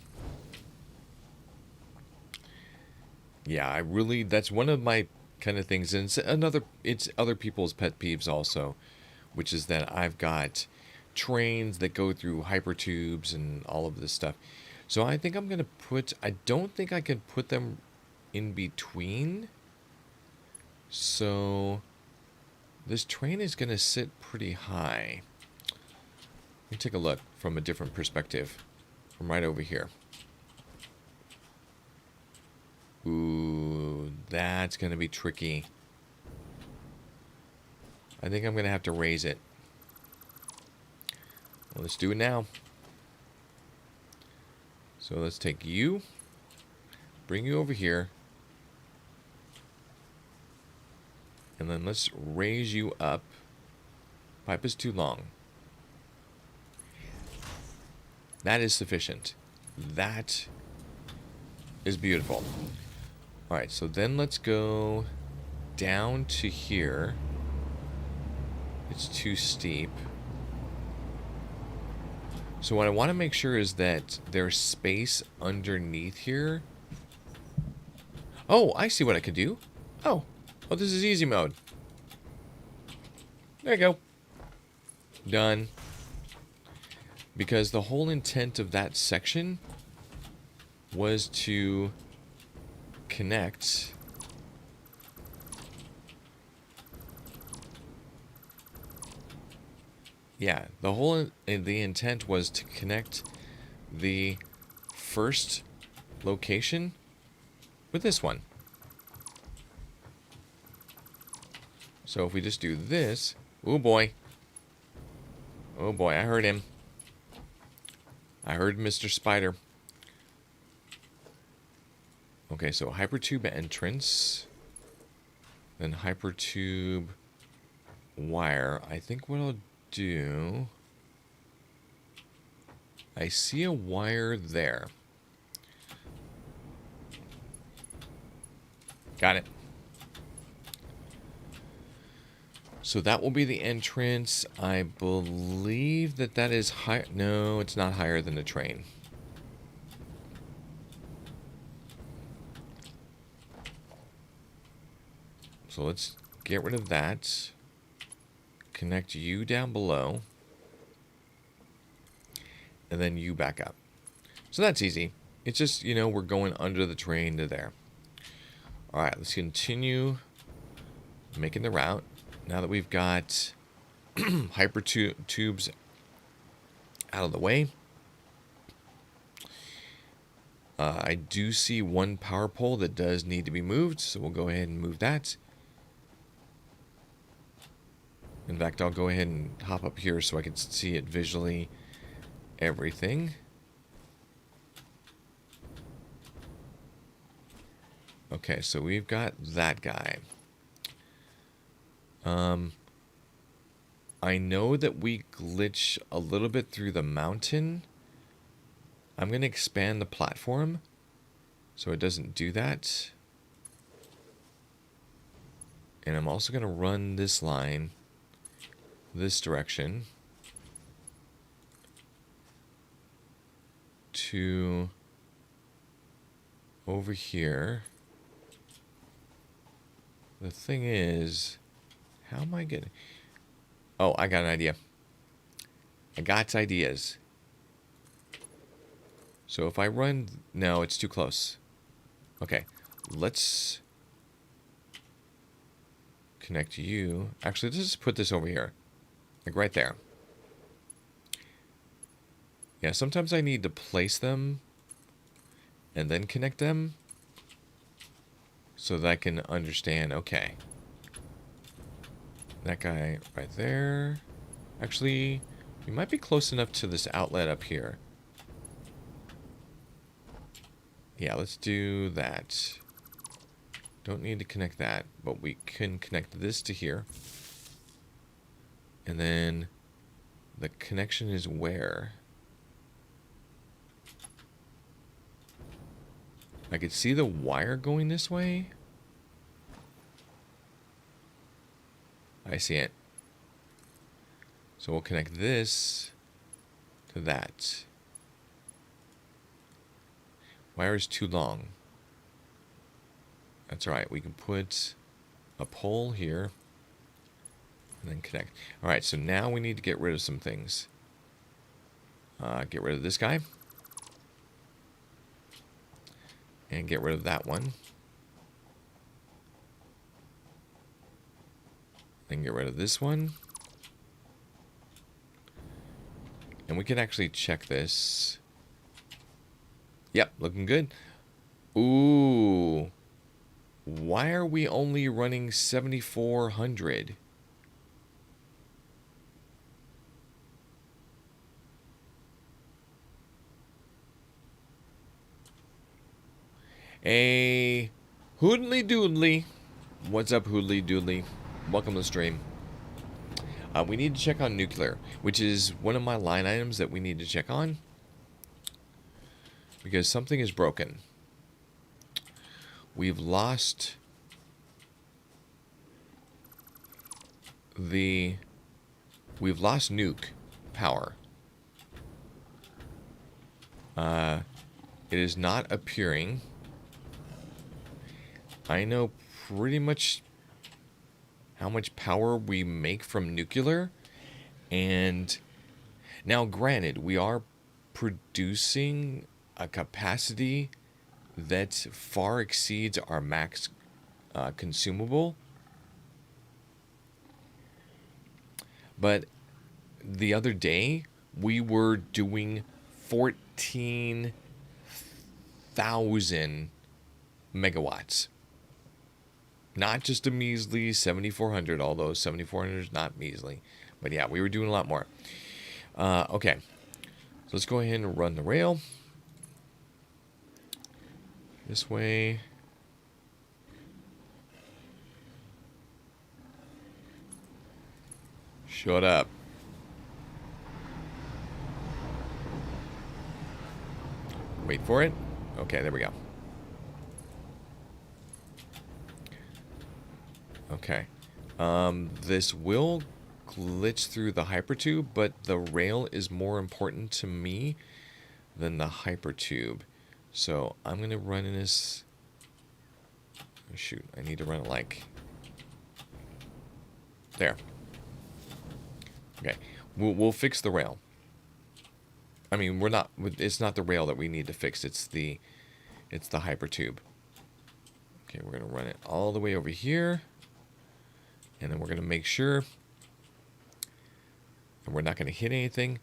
Yeah, that's one of my kind of things, and it's other people's pet peeves also, which is that I've got trains that go through hypertubes and all of this stuff. So I think I'm going to I don't think I can put them in between. So this train is going to sit pretty high. Let me take a look from a different perspective, from right over here. Ooh, that's going to be tricky. I think I'm going to have to raise it. Well, let's do it now. So let's take you, bring you over here, and then let's raise you up. Pipe is too long. That is sufficient. That is beautiful. All right, so then let's go down to here. It's too steep. So what I want to make sure is that there's space underneath here. Oh, I see what I could do. Oh, this is easy mode. There you go. Done. Because the whole intent of that section was to connect the intent was to connect the first location with this one. So if we just do this, oh boy, I heard him. I heard Mr. Spider. Okay, so hypertube entrance, then hypertube wire. I think what I'll do, I see a wire there. Got it. So that will be the entrance. I believe that is high. No, it's not higher than the train. So let's get rid of that. Connect you down below. And then you back up. So that's easy. It's just, you know, we're going under the train to there. All right, let's continue making the route. Now that we've got hyper tubes out of the way, I do see one power pole that does need to be moved, so we'll go ahead and move that. In fact, I'll go ahead and hop up here so I can see it visually, everything. Okay, so we've got that guy. I know that we glitch a little bit through the mountain. I'm going to expand the platform so it doesn't do that. And I'm also going to run this line this direction to over here. The thing is, how am I getting... Oh, I got an idea. I got ideas. So if I run... No, it's too close. Okay, let's connect you. Actually, let's just put this over here. Like right there. Yeah, sometimes I need to place them and then connect them so that I can understand. Okay. That guy right there. Actually, we might be close enough to this outlet up here. Yeah, let's do that. Don't need to connect that, but we can connect this to here. And then the connection is where? I could see the wire going this way. I see it. So we'll connect this to that. Wire is too long. That's all right. We can put a pole here and then connect. All right, so now we need to get rid of some things. Get rid of this guy. And get rid of that one. Then get rid of this one. And we can actually check this. Yep, looking good. Ooh. Why are we only running 7,400? Hey, Hoodly Doodly. What's up, Hoodly Doodly? Welcome to the stream. We need to check on nuclear, which is one of my line items that we need to check on. Because something is broken. We've lost nuke power. It is not appearing. I know pretty much how much power we make from nuclear, and now granted, we are producing a capacity that far exceeds our max consumable. But the other day, we were doing 14,000 megawatts. Not just a measly 7,400, although 7,400 is not measly. But yeah, we were doing a lot more. Okay, so let's go ahead and run the rail. This way. Shut up. Wait for it. Okay, there we go. Okay. This will glitch through the hypertube, but the rail is more important to me than the hypertube. So I'm going to run in this... Oh, shoot, I need to run it like... There. Okay, we'll fix the rail. I mean, we're not. It's not the rail that we need to fix. It's the hypertube. Okay, we're gonna run it all the way over here, and then we're gonna make sure that we're not gonna hit anything.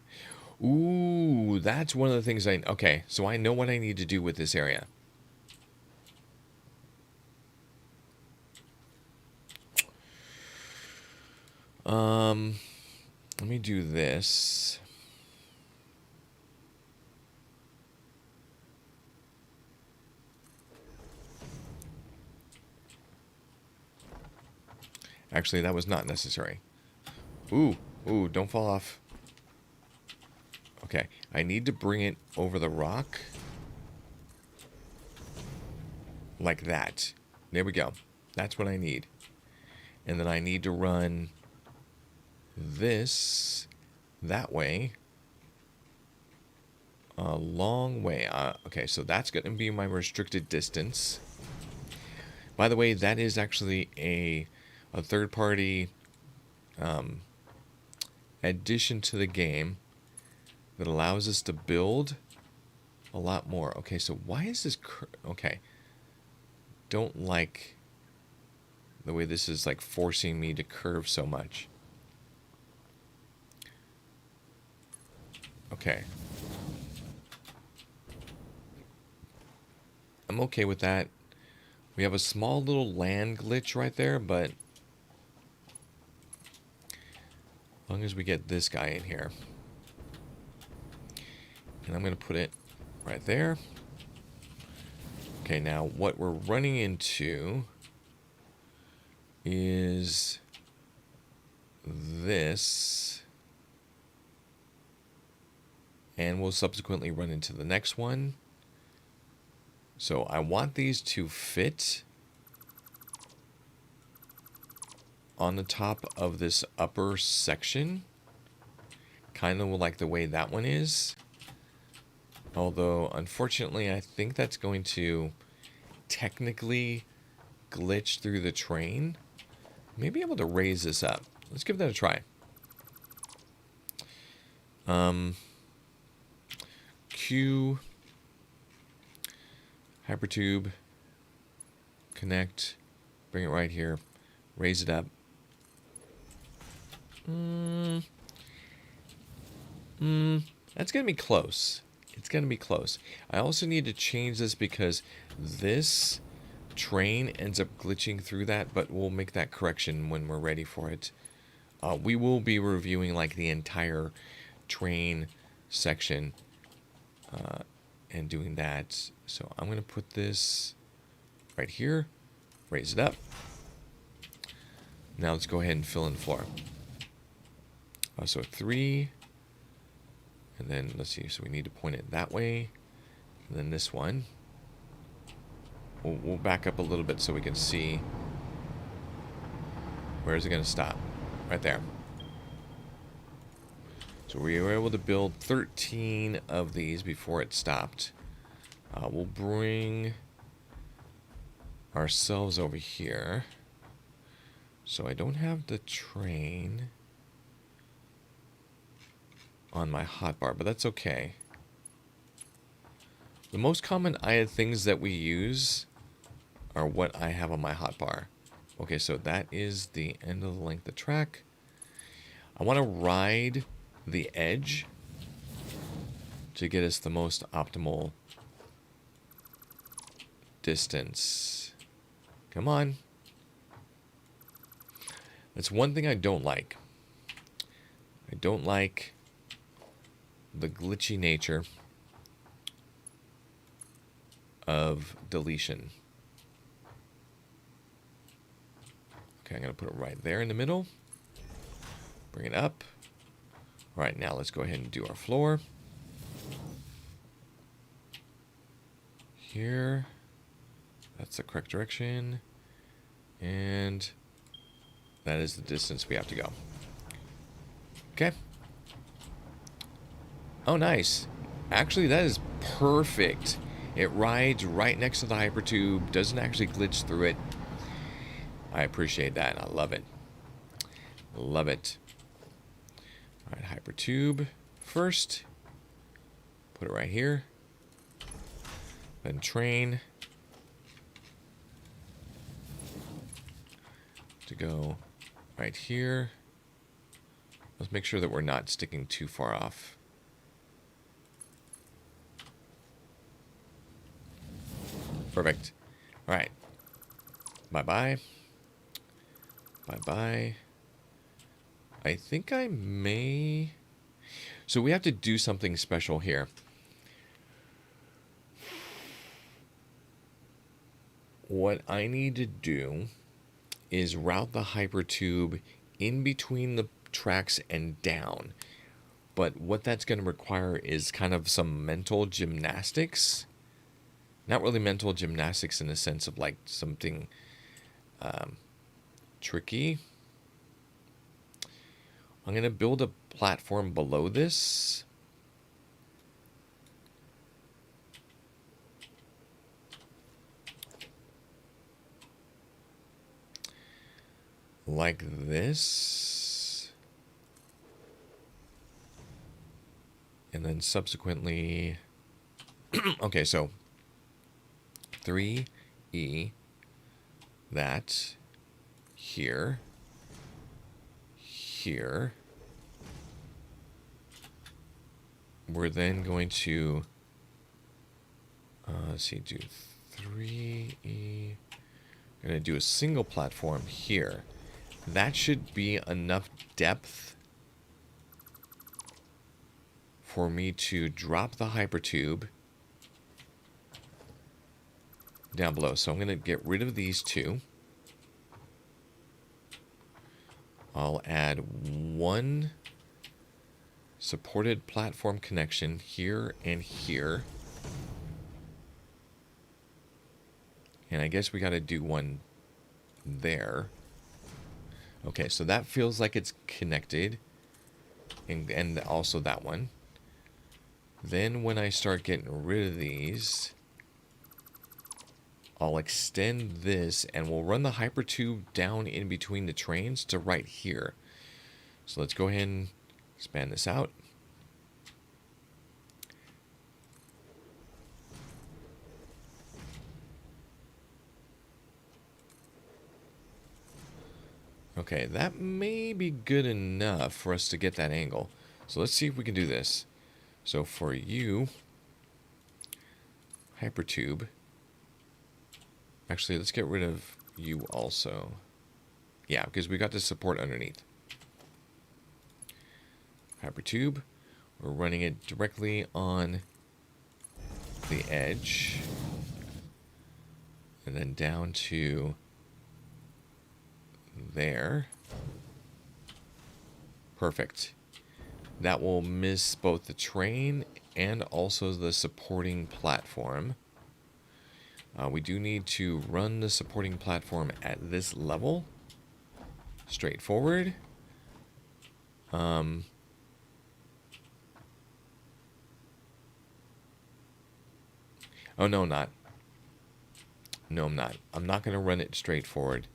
Ooh, that's one of the things I. Okay, so I know what I need to do with this area. Let me do this. Actually, that was not necessary. Ooh, don't fall off. Okay, I need to bring it over the rock. Like that. There we go. That's what I need. And then I need to run this that way. A long way. Okay, so that's going to be my restricted distance. By the way, that is actually a third-party addition to the game that allows us to build a lot more. Okay, so why is this... Okay. Don't like the way this is like forcing me to curve so much. Okay. I'm okay with that. We have a small little land glitch right there, but as long as we get this guy in here. And I'm going to put it right there. Okay, now what we're running into is this. And we'll subsequently run into the next one. So I want these to fit on the top of this upper section. Kind of like the way that one is. Although, unfortunately, I think that's going to technically glitch through the train. Maybe able to raise this up. Let's give that a try. Q, hypertube, connect, bring it right here, raise it up. That's going to be close. It's going to be close. I also need to change this because this train ends up glitching through that, but we'll make that correction when we're ready for it. We will be reviewing like the entire train section and doing that. So I'm going to put this right here, raise it up. Now let's go ahead and fill in the floor. So 3, and then let's see, so we need to point it that way, and then this one. We'll back up a little bit so we can see. Where is it going to stop? Right there. So we were able to build 13 of these before it stopped. We'll bring ourselves over here. So I don't have the train on my hotbar, but that's okay. The most common things that we use are what I have on my hotbar. Okay, so that is the end of the length of track. I want to ride the edge to get us the most optimal distance. Come on. That's one thing I don't like. I don't like the glitchy nature of deletion. Okay, I'm going to put it right there in the middle. Bring it up. All right, now let's go ahead and do our floor. Here. That's the correct direction. And that is the distance we have to go. Okay. Oh, nice. Actually, that is perfect. It rides right next to the hypertube. Doesn't actually glitch through it. I appreciate that. I love it. Love it. All right, hypertube first. Put it right here. Then train to go right here. Let's make sure that we're not sticking too far off. Perfect. All right. Bye-bye. Bye-bye. I think I may... So we have to do something special here. What I need to do is route the hypertube in between the tracks and down. But what that's going to require is kind of some mental gymnastics. Not really mental gymnastics in the sense of like something tricky. I'm going to build a platform below this. Like this. And then subsequently... okay, so 3E, that, here, here. We're then going to, let's see, do 3E. I'm going to do a single platform here. That should be enough depth for me to drop the hypertube down below. So I'm going to get rid of these two. I'll add one supported platform connection here and here. And I guess we got to do one there. Okay, so that feels like it's connected. And also that one. Then when I start getting rid of these, I'll extend this and we'll run the hypertube down in between the trains to right here. So let's go ahead and expand this out. Okay, that may be good enough for us to get that angle. So let's see if we can do this. So for you, hypertube. Actually, let's get rid of you also. Yeah, because we got the support underneath. Hypertube. We're running it directly on the edge. And then down to there. Perfect. That will miss both the train and also the supporting platform. We do need to run the supporting platform at this level. Straightforward. Oh, no, not. No, I'm not. I'm not going to run it straight forward.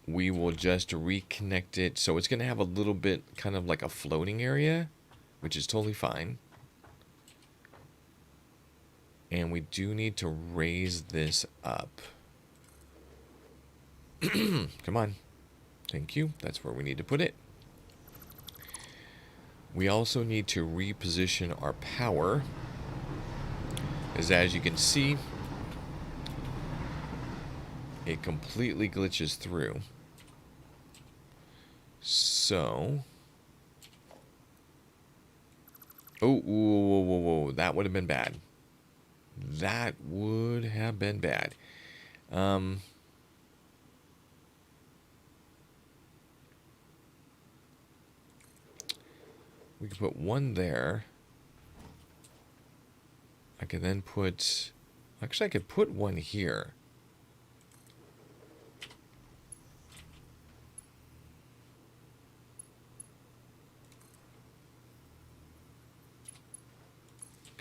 We will just reconnect it. So it's going to have a little bit kind of like a floating area, which is totally fine. And we do need to raise this up. Come on. Thank you. That's where we need to put it. We also need to reposition our power. As you can see, it completely glitches through. So... oh, whoa, whoa, whoa. That would have been bad. That would have been bad. We could put one there. I could then put... actually, I could put one here.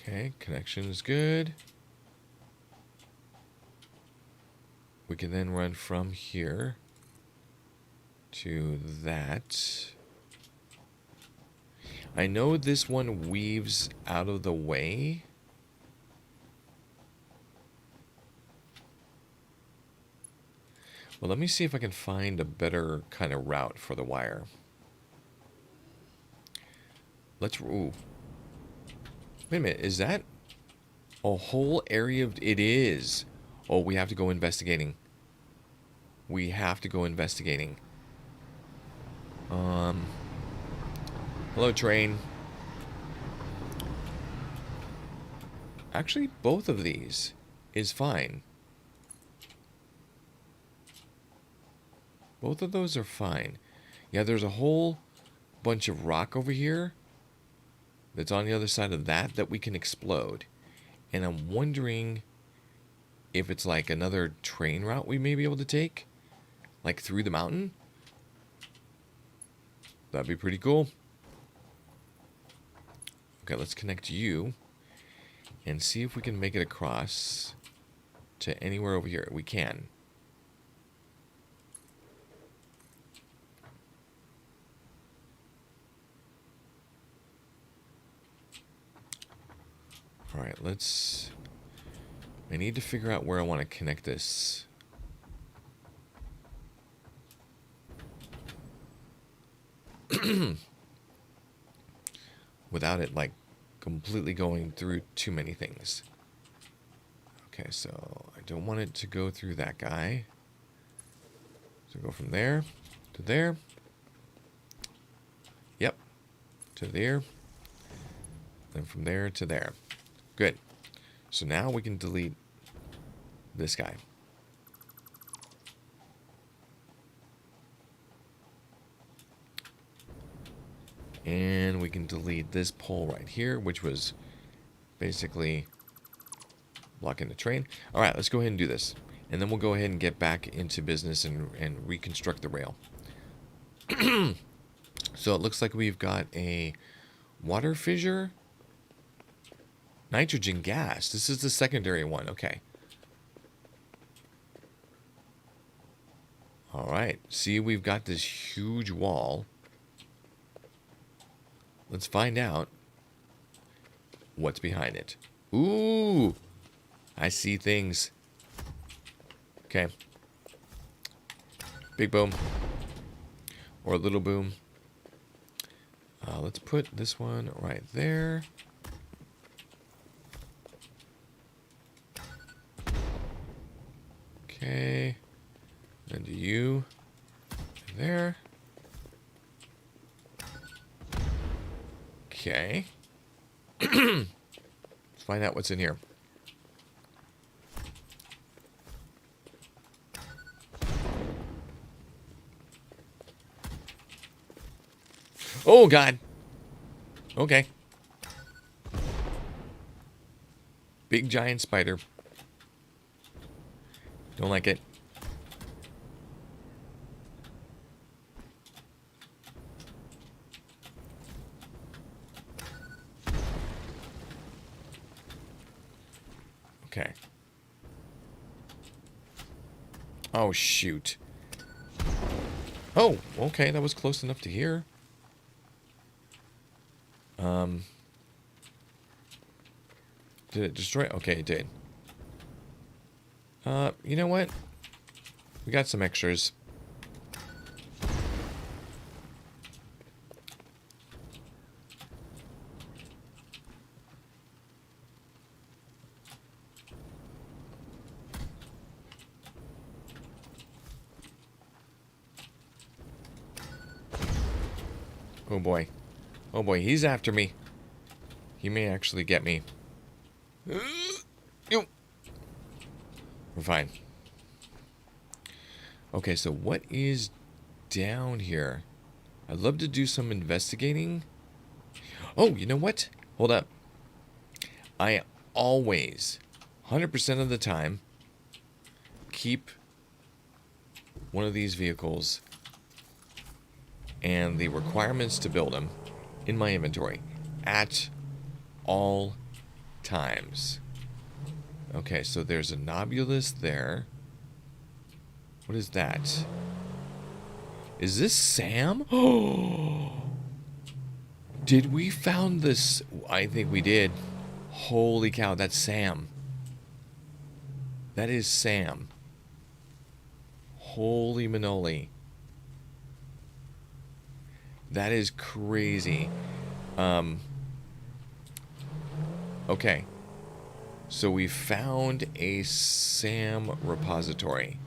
Okay, connection is good. We can then run from here to that. I know this one weaves out of the way. Well, let me see if I can find a better kind of route for the wire. Let's... Ooh. Wait a minute. Is that a whole area of... It is. Oh, we have to go investigating. We have to go investigating. Hello, train. Actually, both of these is fine. Both of those are fine. Yeah, there's a whole bunch of rock over here that's on the other side of that we can explode. And I'm wondering if it's like another train route we may be able to take. Like through the mountain. That'd be pretty cool. Okay, let's connect you. And see if we can make it across to anywhere over here. We can. Alright, let's... I need to figure out where I want to connect this. Without it, like, completely going through too many things. Okay, so I don't want it to go through that guy. So go from there to there. Yep. To there. Then from there to there. Good. So now we can delete this guy. And we can delete this pole right here, which was basically blocking the train. All right, let's go ahead and do this. And then we'll go ahead and get back into business and reconstruct the rail. So it looks like we've got a water fissure. Nitrogen gas. This is the secondary one. Okay. All right. See, we've got this huge wall. Let's find out what's behind it. Ooh, I see things. Okay. Big boom. Or a little boom. Let's put this one right there. Okay. Then do you there. Okay. Let's find out what's in here. Oh, God. Okay. Big giant spider. Don't like it. Okay. Oh, shoot. Oh, okay. That was close enough to hear. Did it destroy? Okay, it did. You know what? We got some extras. Oh boy. Oh boy, he's after me. He may actually get me. We're fine. Okay, so what is down here? I'd love to do some investigating. Oh, you know what? Hold up. I always, 100% of the time, keep one of these vehicles and the requirements to build them in my inventory at all times. Okay, so there's a Nobulus there. What is that? Is this Sam? Oh! Did we found this? I think we did. Holy cow, that's Sam. That is Sam. Holy manoli. That is crazy. Okay. So we found a SAM repository.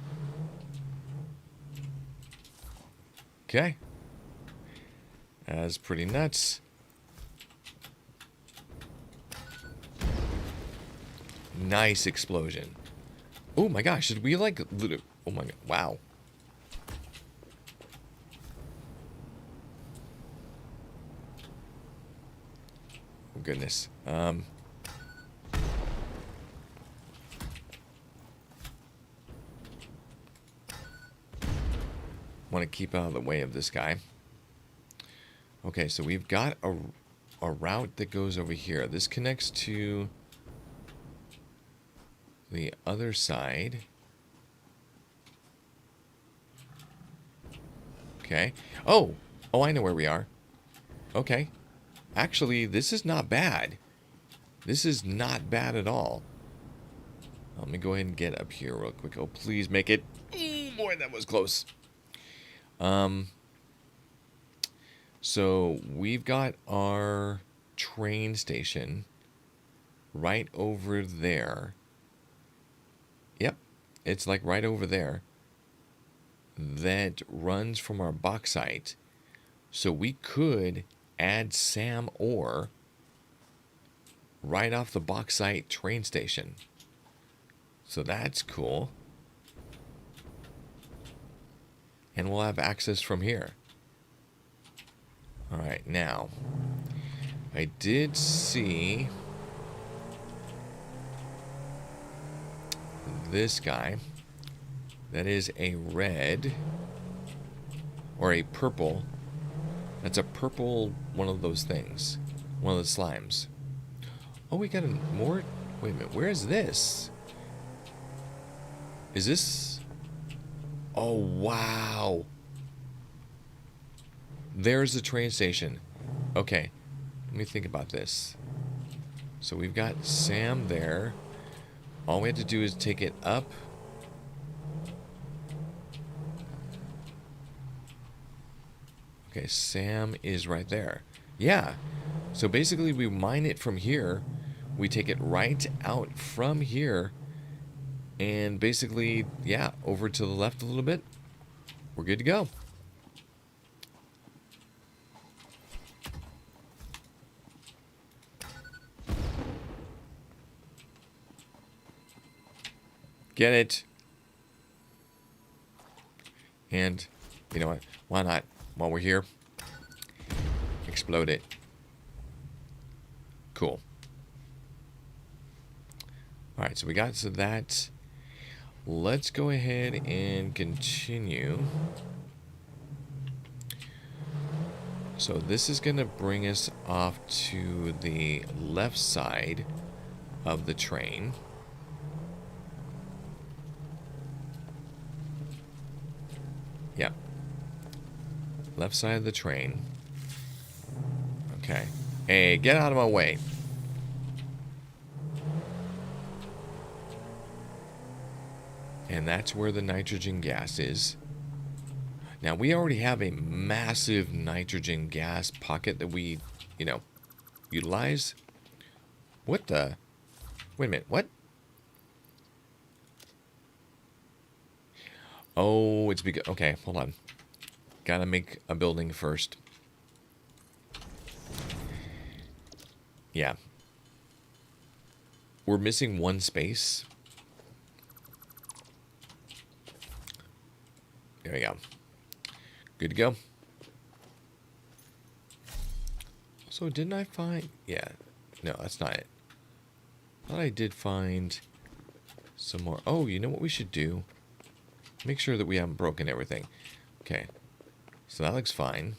Okay. That's pretty nuts. Nice explosion. Oh my gosh, did we like... Oh my god, wow. Oh goodness. Want to keep out of the way of this guy. Okay, so we've got a route that goes over here. This connects to the other side. Okay. Oh, I know where we are. Okay. Actually, this is not bad. This is not bad at all. Let me go ahead and get up here real quick. Oh, please make it. Oh, boy, that was close. So we've got our train station right over there. Yep, it's like right over there. That runs from our bauxite. So we could add SAM ore right off the bauxite train station. So that's cool. And we'll have access from here. Alright, now, I did see this guy. That is a red, or a purple. That's a purple one of those things. One of the slimes. Oh, we got a more... Wait a minute, where is this? Is this... Oh, wow. There's the train station. Okay, let me think about this. So we've got Sam there. All we have to do is take it up. Okay, Sam is right there. Yeah. So basically we mine it from here. We take it right out from here. And basically, yeah, over to the left a little bit. We're good to go. Get it. And, you know what? Why not? While we're here, explode it. Cool. Alright, so we got to that. Let's go ahead and continue. So this is going to bring us off to the left side of the train. Yep. Left side of the train. Okay. Hey, get out of my way. And that's where the nitrogen gas is. Now, we already have a massive nitrogen gas pocket that we, you know, utilize. What the? Wait a minute, what? Oh, it's because... Okay, hold on. Gotta make a building first. Yeah. We're missing one space. There we go. Good to go. So didn't I find... Yeah. No, that's not it. I thought I did find some more. Oh, you know what we should do? Make sure that we haven't broken everything. Okay. So that looks fine.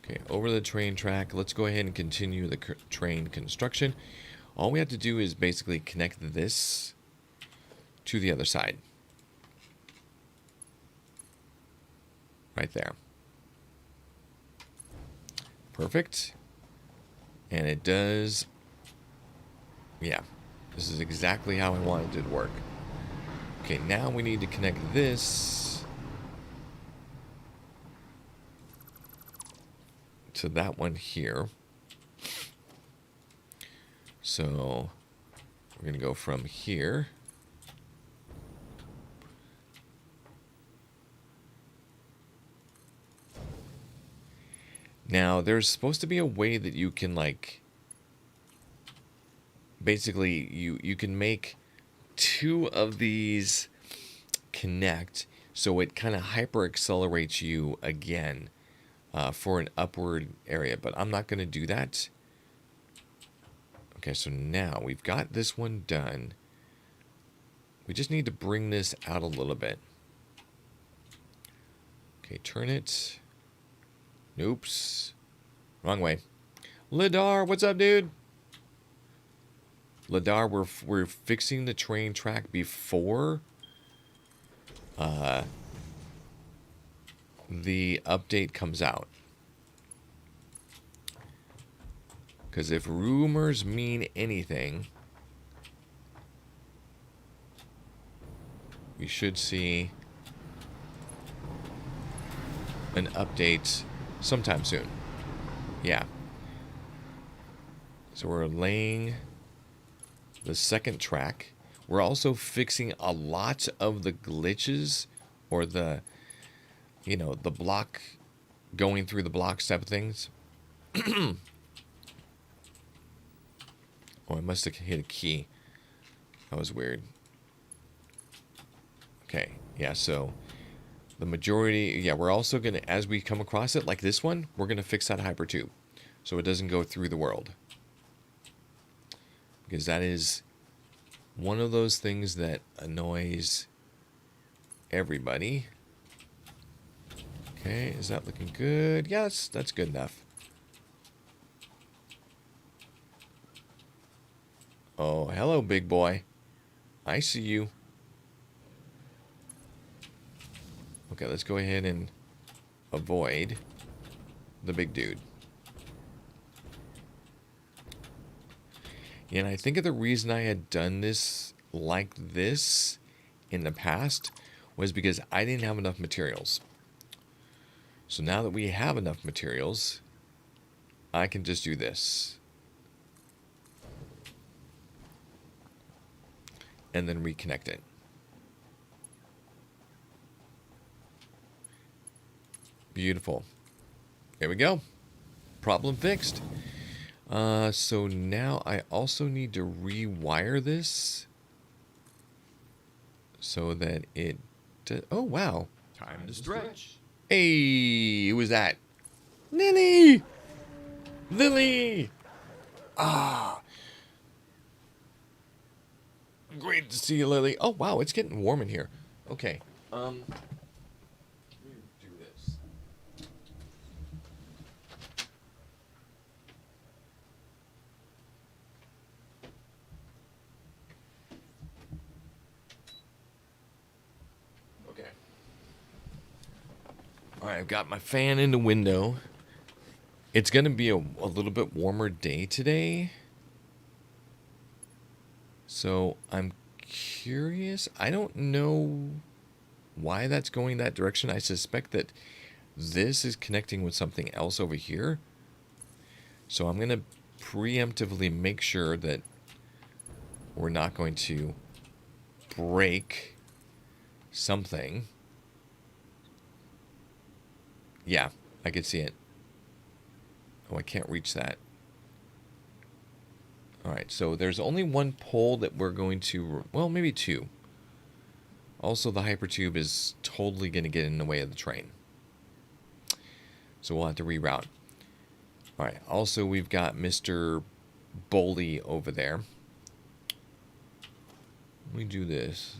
Okay, over the train track. Let's go ahead and continue the train construction. All we have to do is basically connect this to the other side. Right there. Perfect. And it does. Yeah. This is exactly how I wanted it to work. Okay, now we need to connect this to that one here. So we're going to go from here. Now, there's supposed to be a way that you can, like, basically, you can make two of these connect, so it kind of hyper accelerates you again for an upward area, but I'm not going to do that. Okay, so now we've got this one done. We just need to bring this out a little bit. Okay, turn it. Oops. Wrong way. Lidar, what's up, dude? Lidar, we're fixing the train track before the update comes out. Because if rumors mean anything, we should see an update sometime soon. Yeah. So we're laying the second track. We're also fixing a lot of the glitches or the, you know, the block going through the blocks type of things. Oh, I must have hit a key. That was weird. Okay, yeah, so the majority, yeah, we're also going to, as we come across it, like this one, we're going to fix that hypertube so it doesn't go through the world. Because that is one of those things that annoys everybody. Okay, is that looking good? Yes, that's good enough. Oh, hello, big boy. I see you. Okay, let's go ahead and avoid the big dude. And I think of the reason I had done this like this in the past was because I didn't have enough materials. So now that we have enough materials, I can just do this. And then reconnect it. Beautiful. There we go. Problem fixed. So now I also need to rewire this so that it does. Oh, wow. Time to stretch. Hey, who was that? Lily! Lily! Ah. Great to see you, Lily. Oh, wow, it's getting warm in here. Okay. Let me do this. Okay. All right, I've got my fan in the window. It's going to be a little bit warmer day today. So I'm curious. I don't know why that's going that direction. I suspect that this is connecting with something else over here. So I'm going to preemptively make sure that we're not going to break something. Yeah, I could see it. Oh, I can't reach that. All right, so there's only one pole that we're going to, well, maybe two. Also, the hypertube is totally going to get in the way of the train. So we'll have to reroute. All right, also we've got Mr. Boley over there. Let me do this.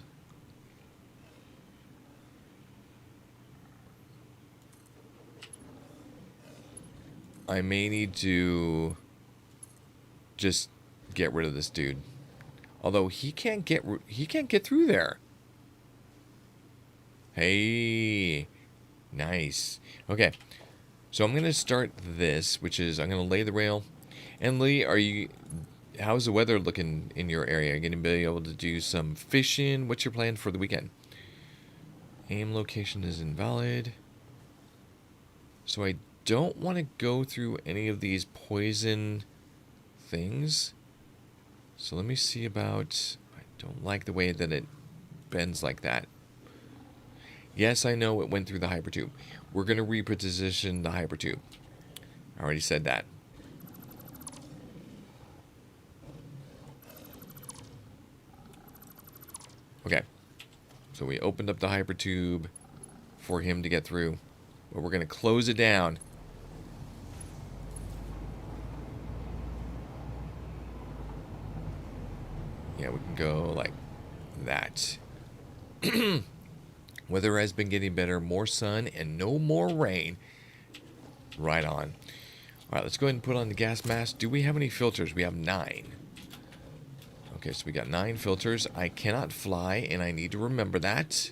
I may need to just get rid of this dude. Although he can't get through there. Hey, nice. Okay, So I'm going to start this, which is I'm going to lay the rail. And Lee, how's the weather looking in your area? Are you going to be able to do some fishing? What's your plan for the weekend? Aim location is invalid. So I don't want to go through any of these poison things. So let me see about... I don't like the way that it bends like that. Yes, I know it went through the hypertube. We're going to reposition the hypertube. I already said that. Okay. So we opened up the hypertube for him to get through. But we're going to close it down. Yeah, we can go like that. Weather has been getting better. More sun and no more rain. Right on. All right, let's go ahead and put on the gas mask. Do we have any filters? We have 9. Okay, so we got 9 filters. I cannot fly, and I need to remember that.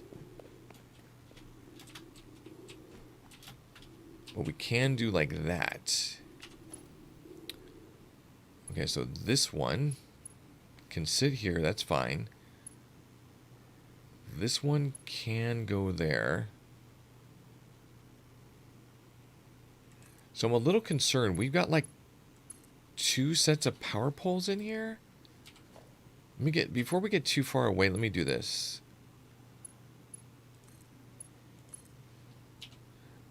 But we can do like that. Okay, so this one can sit here. That's fine. This one can go there. So I'm a little concerned. We've got like 2 sets of power poles in here. Before we get too far away, let me do this.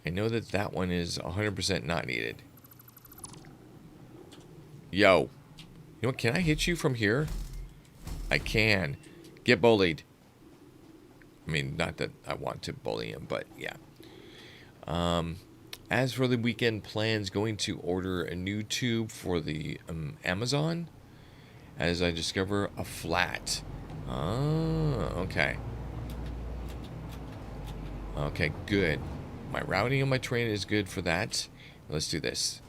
I know that that one is 100% not needed. Yo. You know what? Can I hit you from here? I can. Get bullied. I mean, not that I want to bully him, but yeah. As for the weekend plans, going to order a new tube for the Amazon. As I discover a flat. Oh, okay. Okay, good. My routing on my train is good for that. Let's do this.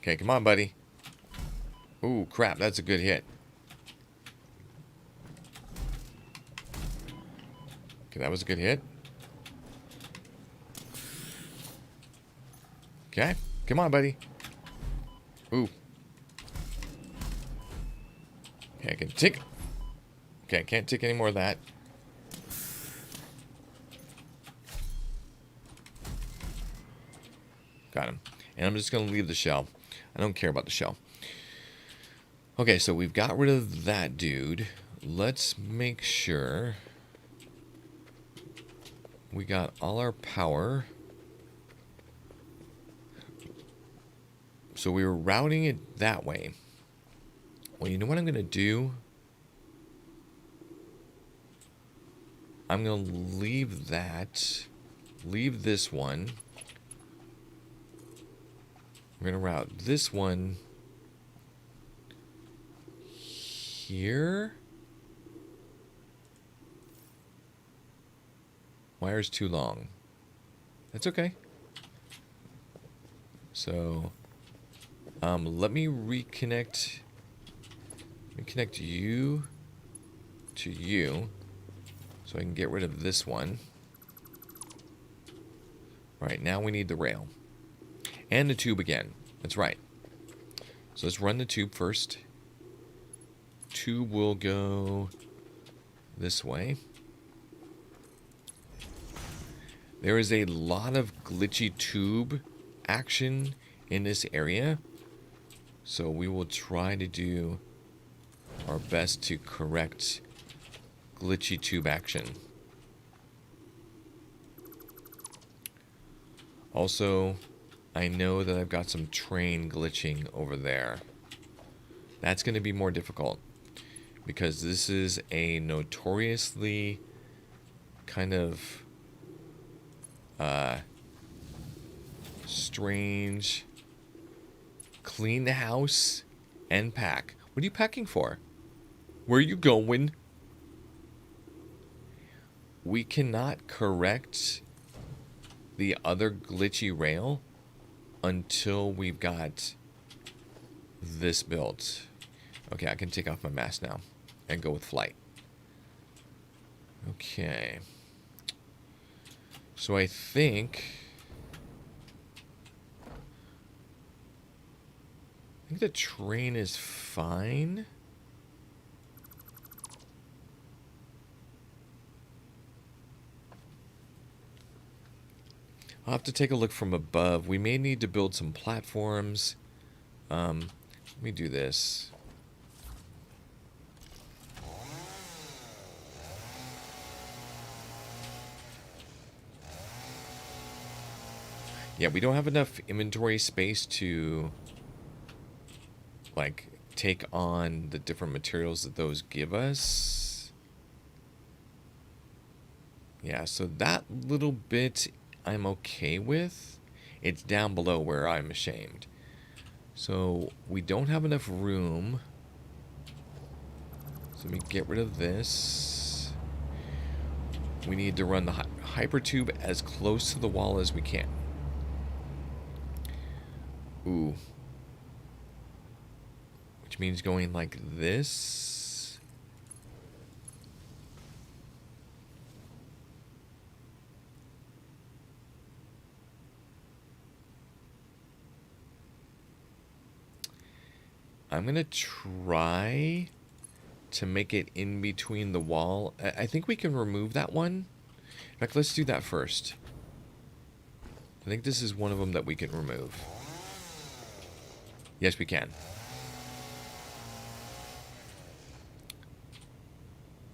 Okay, come on, buddy. Ooh, crap, that's a good hit. Okay, that was a good hit. Okay, come on, buddy. Ooh. Okay, I can tick. Okay, I can't tick any more of that. Got him. And I'm just going to leave the shell. I don't care about the shell. Okay, so we've got rid of that dude. Let's make sure we got all our power. So we were routing it that way. Well, you know what I'm going to do? I'm going to leave that. Leave this one. We're going to route this one here. Wire's too long. That's okay. So, let me reconnect. Let me connect you to you, so I can get rid of this one. All right, now we need the rail. And the tube again. That's right. So let's run the tube first. Tube will go this way. There is a lot of glitchy tube action in this area. So we will try to do our best to correct glitchy tube action. Also, I know that I've got some train glitching over there. That's going to be more difficult because this is a notoriously kind of strange clean the house and pack. What are you packing for? Where are you going? We cannot correct the other glitchy rail until we've got this built. Okay, I can take off my mask now and go with flight. Okay. So I think the train is fine. I'll have to take a look from above. We may need to build some platforms. Let me do this. Yeah, we don't have enough inventory space to, like, take on the different materials that those give us. Yeah, so that little bit I'm okay with. It's down below where I'm ashamed. So we don't have enough room. So let me get rid of this. We need to run the hypertube as close to the wall as we can. Ooh. Which means going like this. I'm going to try to make it in between the wall. I think we can remove that one. In fact, let's do that first. I think this is one of them that we can remove. Yes, we can.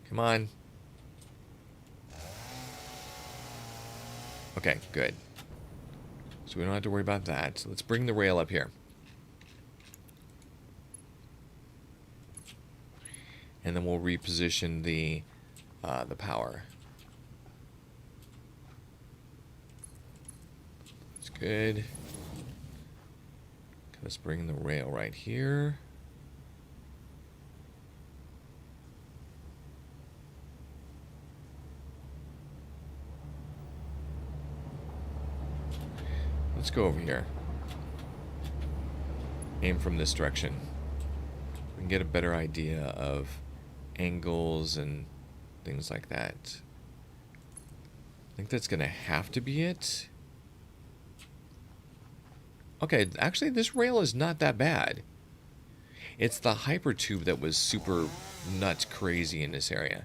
Come on. Okay, good. So we don't have to worry about that. So let's bring the rail up here. And then we'll reposition the power. That's good. Let's bring the rail right here. Let's go over here. Aim from this direction. We can get a better idea of angles and things like that. I think that's going to have to be it. Okay, actually this rail is not that bad. It's the hypertube that was super nuts crazy in this area.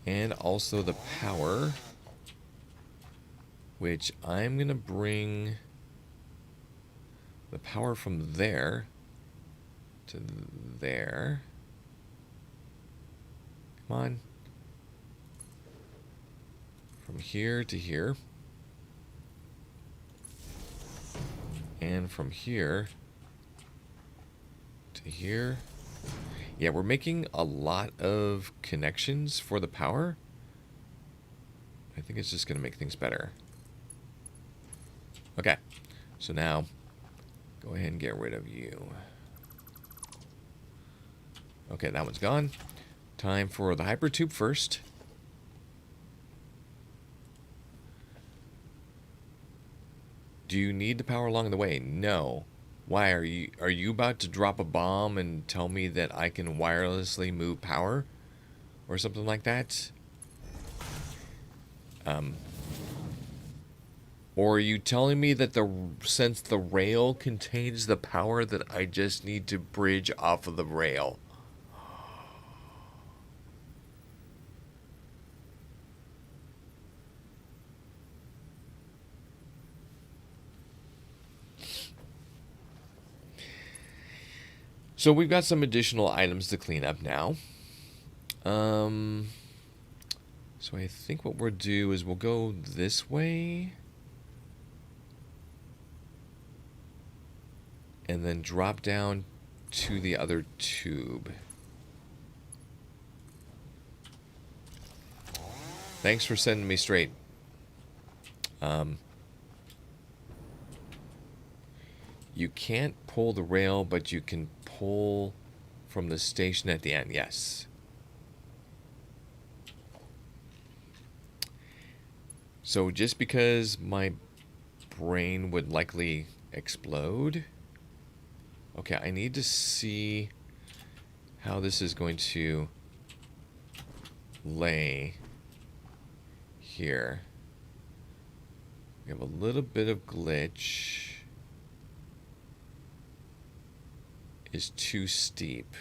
And also the power, which I'm going to bring the power from there to there. Come on. From here to here. And from here to here. Yeah, we're making a lot of connections for the power. I think it's just going to make things better. Okay, so now go ahead and get rid of you. Okay, that one's gone. Time for the hypertube first. Do you need the power along the way? No. Why are you about to drop a bomb and tell me that I can wirelessly move power or something like that? Or are you telling me that since the rail contains the power that I just need to bridge off of the rail? So we've got some additional items to clean up now. So I think what we'll do is we'll go this way. And then drop down to the other tube. Thanks for sending me straight. You can't pull the rail, but you can pull from the station at the end. Yes. So just because my brain would likely explode. Okay, I need to see how this is going to lay here. We have a little bit of glitch. Is too steep.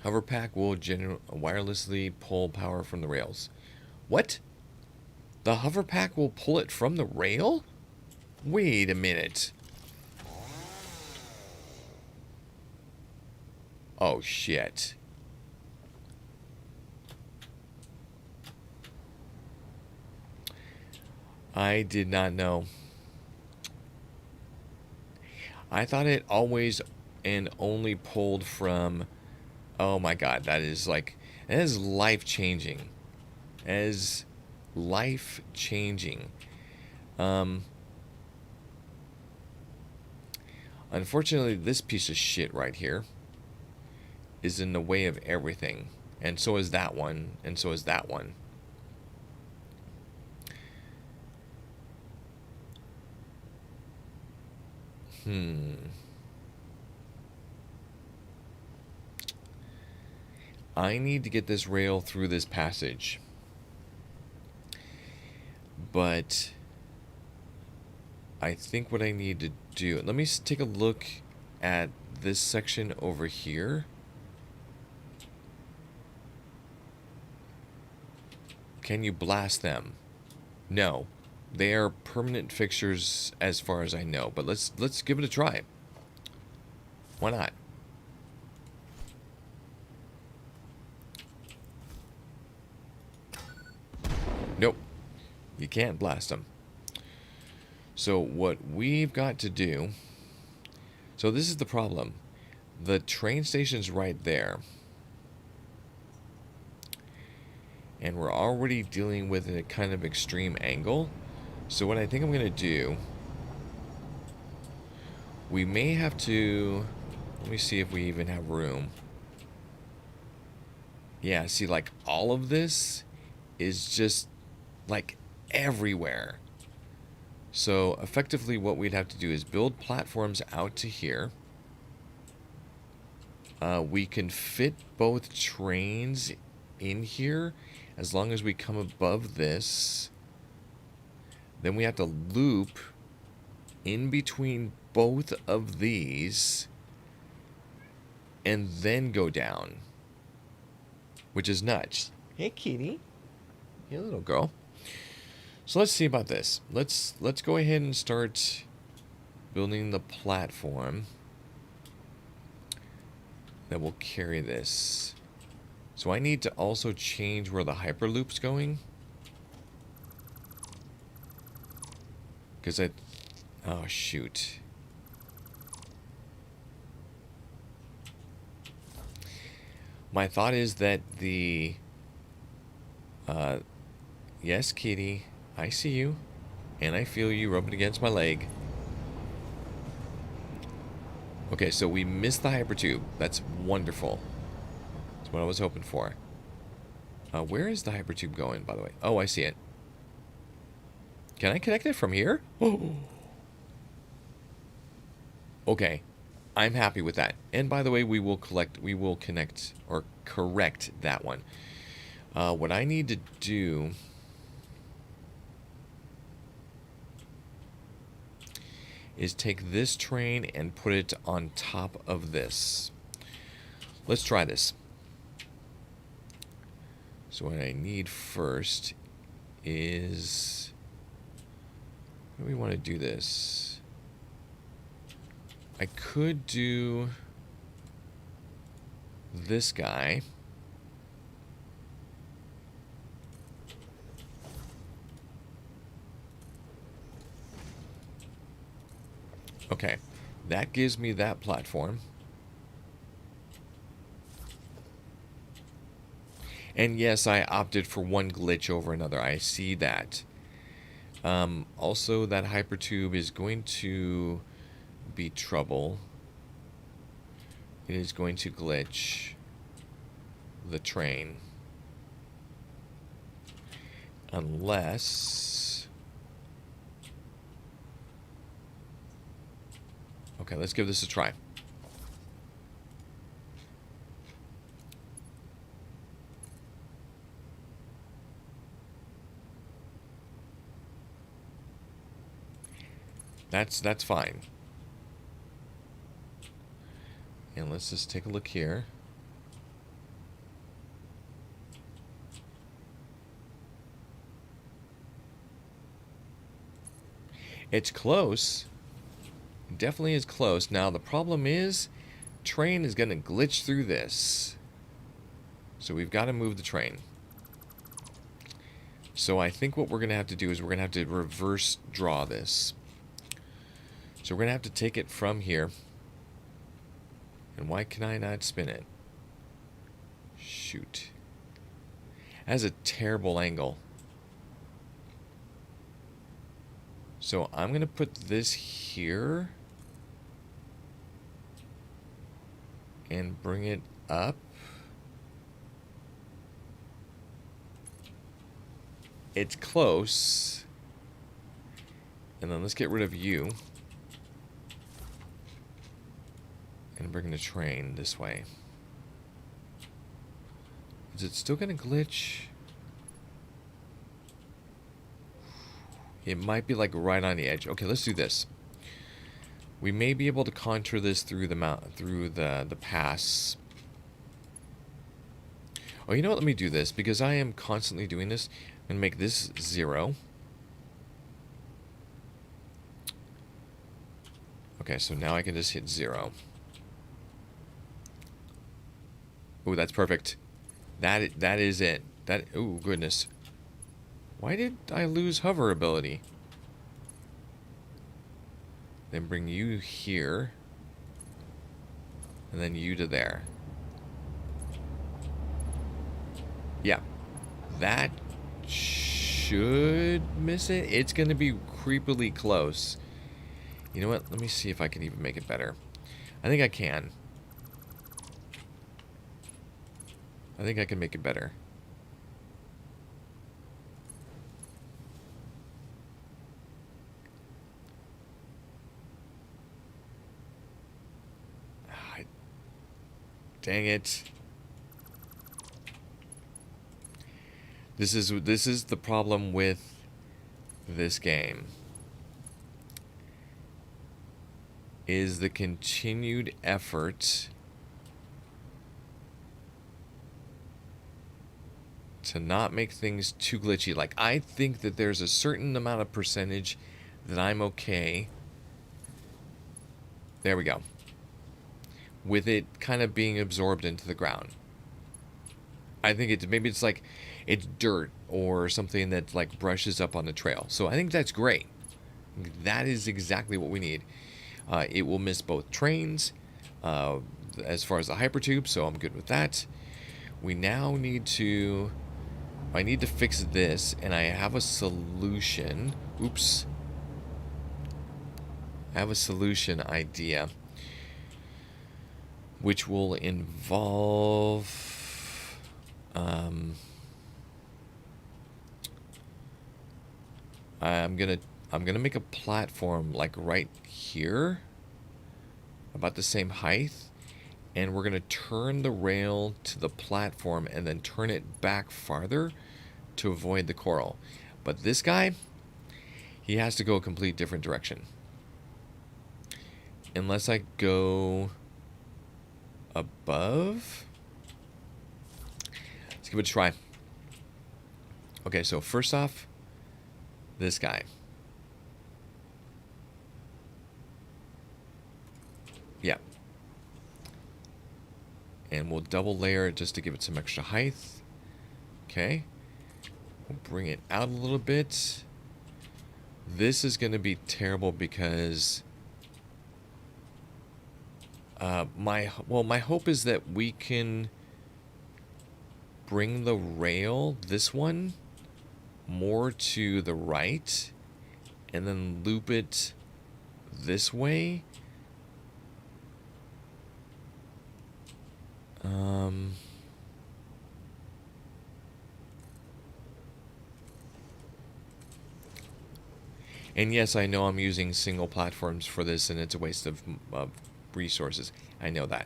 Hover pack will wirelessly pull power from the rails. What? The hover pack will pull it from the rail? Wait a minute. Oh, shit. I did not know. I thought it always and only pulled from... Oh my god, that is like... That is life-changing. That is life-changing. Unfortunately, this piece of shit right here is in the way of everything. And so is that one, and so is that one. I need to get this rail through this passage. But I think what I need to do... Let me take a look at this section over here. Can you blast them? No. They are permanent fixtures as far as I know, but let's give it a try. Why not? Nope. You can't blast them. So what we've got to do... So this is the problem. The train station's right there. And we're already dealing with a kind of extreme angle. So what I think I'm going to do... We may have to... Let me see if we even have room. Yeah, see, like, all of this is just, like, everywhere. So, effectively, what we'd have to do is build platforms out to here. We can fit both trains in here as long as we come above this. Then we have to loop in between both of these and then go down, which is nuts. Hey, kitty. Hey, little girl. So let's see about this. Let's go ahead and start building the platform that will carry this. So I need to also change where the Hyperloop's going. Because oh, shoot. My thought is that the... yes, kitty. I see you. And I feel you rubbing against my leg. Okay, so we missed the Hypertube. That's wonderful. That's what I was hoping for. Where is the Hypertube going, by the way? Oh, I see it. Can I connect it from here? Oh. Okay. I'm happy with that. And by the way, we will connect or correct that one. What I need to do is take this train and put it on top of this. Let's try this. So what I need first is... How do we want to do this? I could do this guy. Okay, that gives me that platform. And yes, I opted for one glitch over another. I see that. Also, that Hypertube is going to be trouble. It is going to glitch the train. Unless... Okay, let's give this a try. That's fine. And let's just take a look here. It's close. Definitely is close. Now the problem is, train is going to glitch through this. So we've got to move the train. So I think what we're going to have to do is we're going to have to reverse draw this. So we're going to have to take it from here. And why can I not spin it? Shoot. That's a terrible angle. So I'm going to put this here. And bring it up. It's close. And then let's get rid of you. And bring the train this way. Is it still going to glitch? It might be like right on the edge. Okay, let's do this. We may be able to contour this through the pass. Oh, you know what? Let me do this because I am constantly doing this. I'm going to make this 0. Okay, so now I can just hit 0. Ooh, that's perfect. That is it. Ooh, goodness. Why did I lose hover ability? Then bring you here. And then you to there. Yeah. That should miss it. It's going to be creepily close. You know what? Let me see if I can even make it better. I think I can. I think I can make it better. Dang it. This is the problem with this game. Is the continued effort to not make things too glitchy. Like, I think that there's a certain amount of percentage that I'm okay. There we go. With it kind of being absorbed into the ground. I think maybe it's like it's dirt or something that like brushes up on the trail. So I think that's great. That is exactly what we need. It will miss both trains as far as the hypertube, so I'm good with that. We now need to... I need to fix this, and I have a solution. Oops. I have a solution idea, which will involve... I'm gonna make a platform like right here, about the same height, and we're gonna turn the rail to the platform and then turn it back farther to avoid the coral. But this guy, he has to go a complete different direction. Unless I go above. Let's give it a try. Okay, so first off, this guy. Yeah. And we'll double layer it just to give it some extra height. Okay. We'll bring it out a little bit. This is going to be terrible because my hope is that we can bring the rail, this one, more to the right and then loop it this way. And yes, I know I'm using single platforms for this and it's a waste of resources. I know that.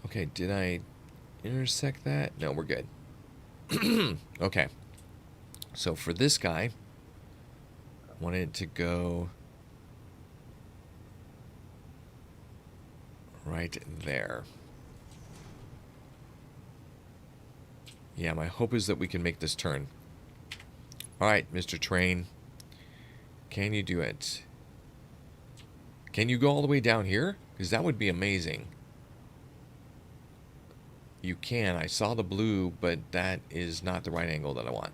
Okay, did I intersect that? No, we're good. Okay. So for this guy, Want it to go right there. Yeah, my hope is that we can make this turn. Alright, Mr. Train. Can you do it? Can you go all the way down here? Because that would be amazing. You can. I saw the blue, but that is not the right angle that I want.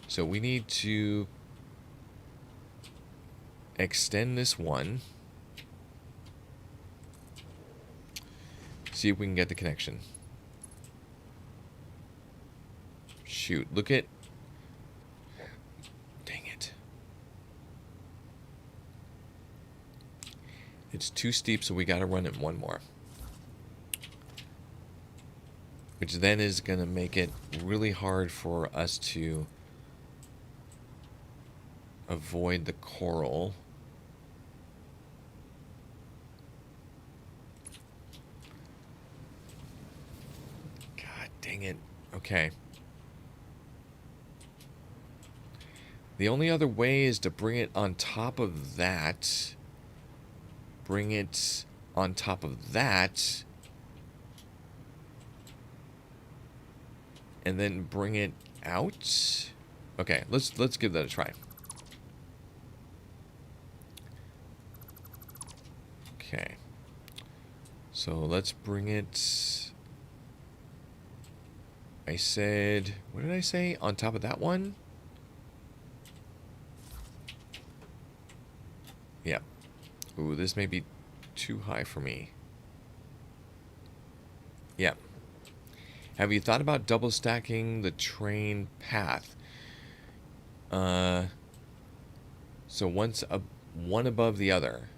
So we need to extend this one. See if we can get the connection. Shoot, look at... Dang it. It's too steep, so we gotta run it one more. Which then is gonna make it really hard for us to avoid the coral. God dang it. Okay. The only other way is to bring it on top of that. Bring it on top of that. And then bring it out. Okay, let's give that a try. Okay. So let's bring it. I said, what did I say? On top of that one? Yeah. Ooh, this may be too high for me. Yeah. Have you thought about double stacking the train path? So one above the other.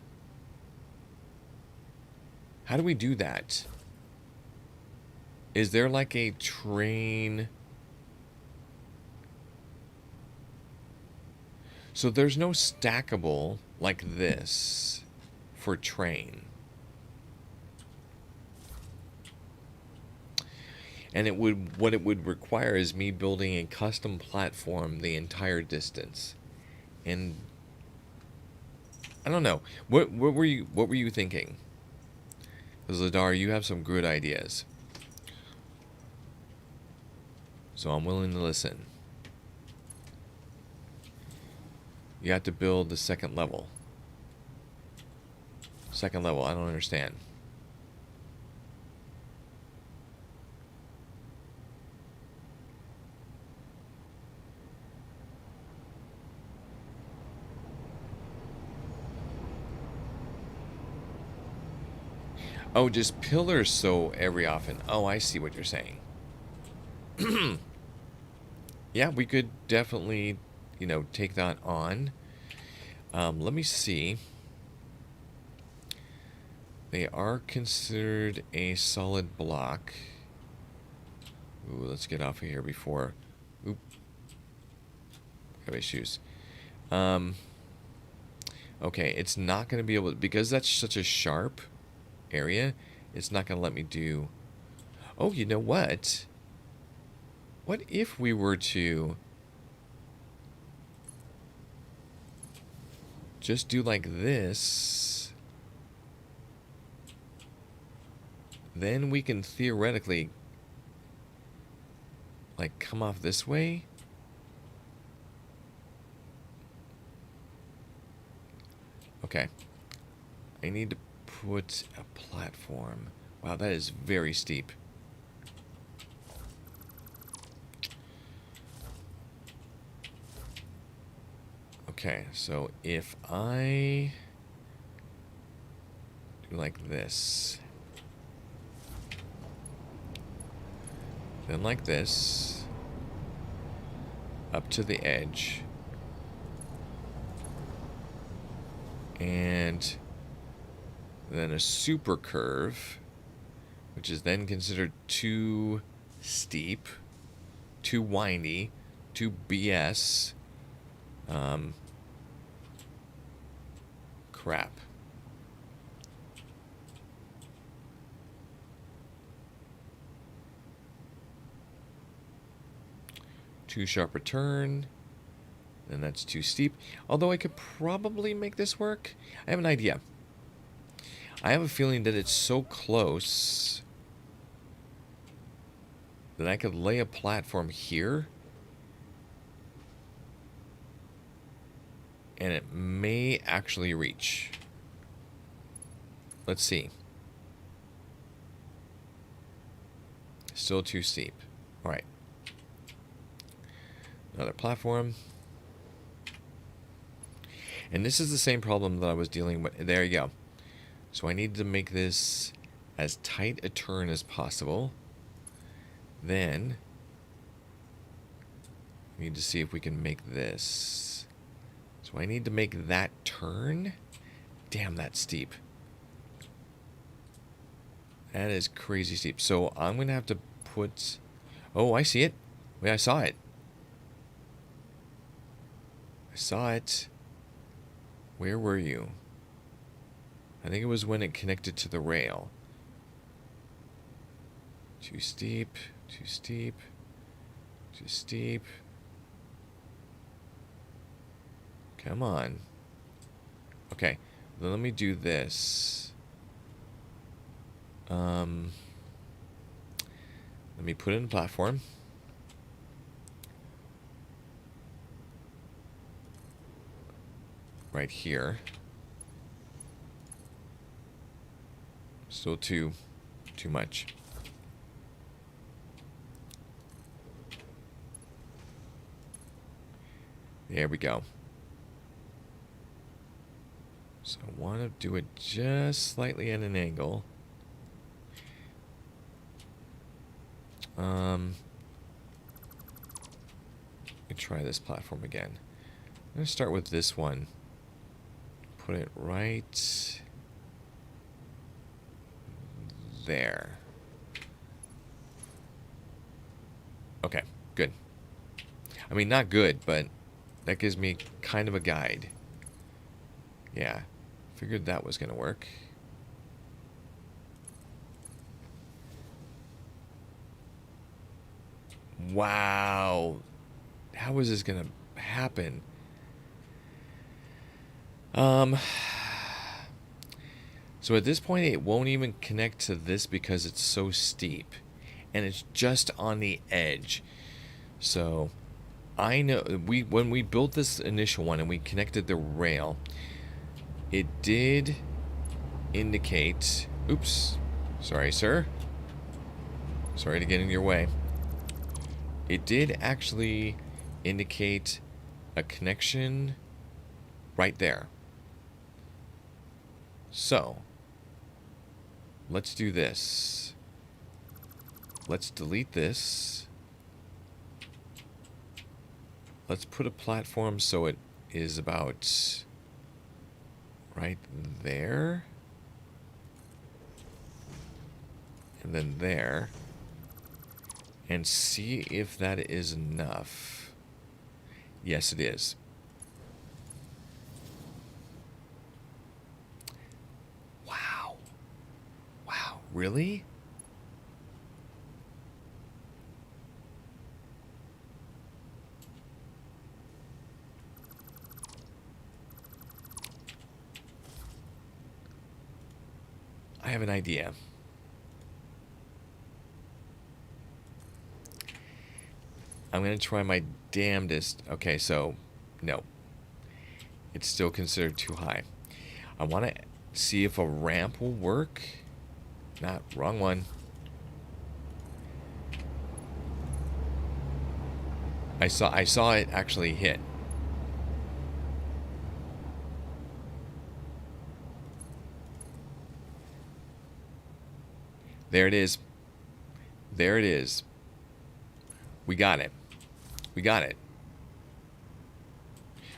How do we do that? Is there like a train? So there's no stackable like this for train. And what it would require is me building a custom platform the entire distance. And I don't know. What were you thinking? Because Ladar, you have some good ideas. So I'm willing to listen. You have to build the second level. Second level, I don't understand. Oh, just pillars so every often. Oh, I see what you're saying. Yeah, we could definitely, you know, take that on. Let me see. They are considered a solid block. Ooh, let's get off of here before... Oop. Have issues. Okay, it's not going to be able to... Because that's such a sharp area, it's not going to let me do... Oh, you know what? What if we were to... just do like this... Then we can theoretically... like, come off this way? Okay. I need to put a platform. Wow, that is very steep. Okay, so if I do like this, then like this, up to the edge, and then a super curve, which is then considered too steep, too windy, too BS. Crap. Too sharp a turn. And that's too steep. Although I could probably make this work. I have an idea. I have a feeling that it's so close that I could lay a platform here. And it may actually reach. Let's see. Still too steep. Alright. Another platform. And this is the same problem that I was dealing with. There you go. So I need to make this as tight a turn as possible. Then we need to see if we can make this. So I need to make that turn. Damn, that's steep. That is crazy steep. So I'm going to have to put... Oh, I see it. Wait, I saw it. I saw it. Where were you? I think it was when it connected to the rail. Too steep. Too steep. Too steep. Come on. Okay. Then let me do this. Let me put in a platform. Right here. Still too much. There we go. So I want to do it just slightly at an angle. Let me try this platform again. I'm going to start with this one. Put it right there. Okay, good. I mean, not good, but that gives me kind of a guide. Yeah, figured that was going to work. Wow. How is this going to happen? So at this point, it won't even connect to this because it's so steep. And it's just on the edge. So I know when we built this initial one and we connected the rail, it did indicate... Oops. Sorry, sir. Sorry to get in your way. It did actually indicate a connection right there. So, let's do this. Let's delete this. Let's put a platform so it is about right there. And then there. And see if that is enough. Yes, it is. Wow. Wow, really? I have an idea. I'm going to try my damnedest. Okay, so, no. It's still considered too high. I want to see if a ramp will work. Not, wrong one. I saw it actually hit. There it is. There it is. We got it. We got it.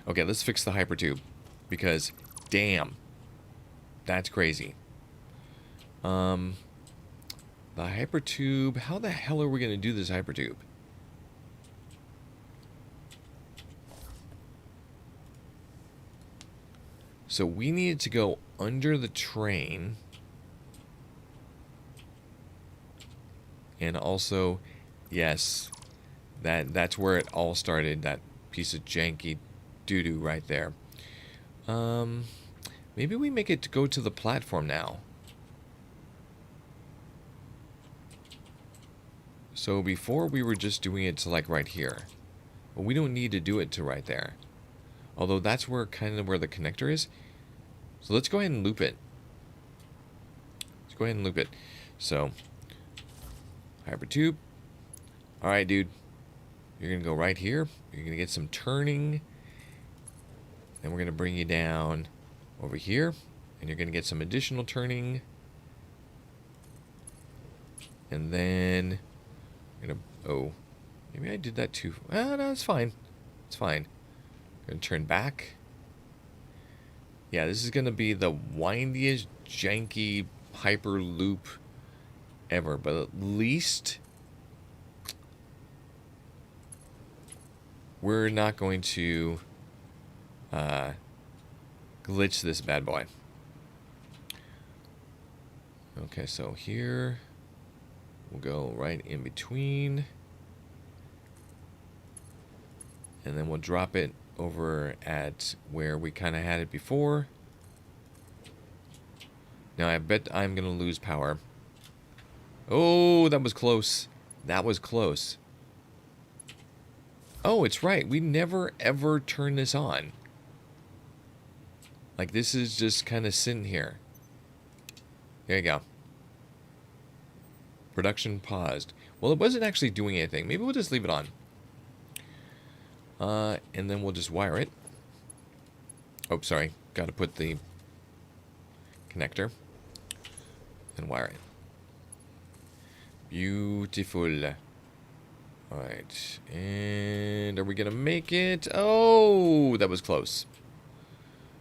Okay, let's fix the hypertube. Because, damn. That's crazy. The hypertube... How the hell are we going to do this hypertube? So we needed to go under the train. And also, yes... That's where it all started, that piece of janky doo-doo right there. Maybe we make it go to the platform now. So before we were just doing it to like right here. But we don't need to do it to right there. Although that's where kind of where the connector is. So let's go ahead and loop it. Let's go ahead and loop it. So, hypertube. Alright, dude. You're going to go right here. You're going to get some turning. Then we're going to bring you down over here. And you're going to get some additional turning. And then... oh, maybe I did that too. Oh, no, it's fine. It's fine. Going to turn back. Yeah, this is going to be the windiest, janky hyper loop ever. But at least we're not going to glitch this bad boy. Okay, so here we'll go right in between. And then we'll drop it over at where we kind of had it before. Now I bet I'm going to lose power. Oh, that was close. That was close. Oh, it's right. We never ever turn this on. Like this is just kind of sitting here. There you go. Production paused. Well, it wasn't actually doing anything. Maybe we'll just leave it on. And then we'll just wire it. Oh, sorry. Got to put the connector and wire it. Beautiful. Alright. And are we going to make it? Oh, that was close.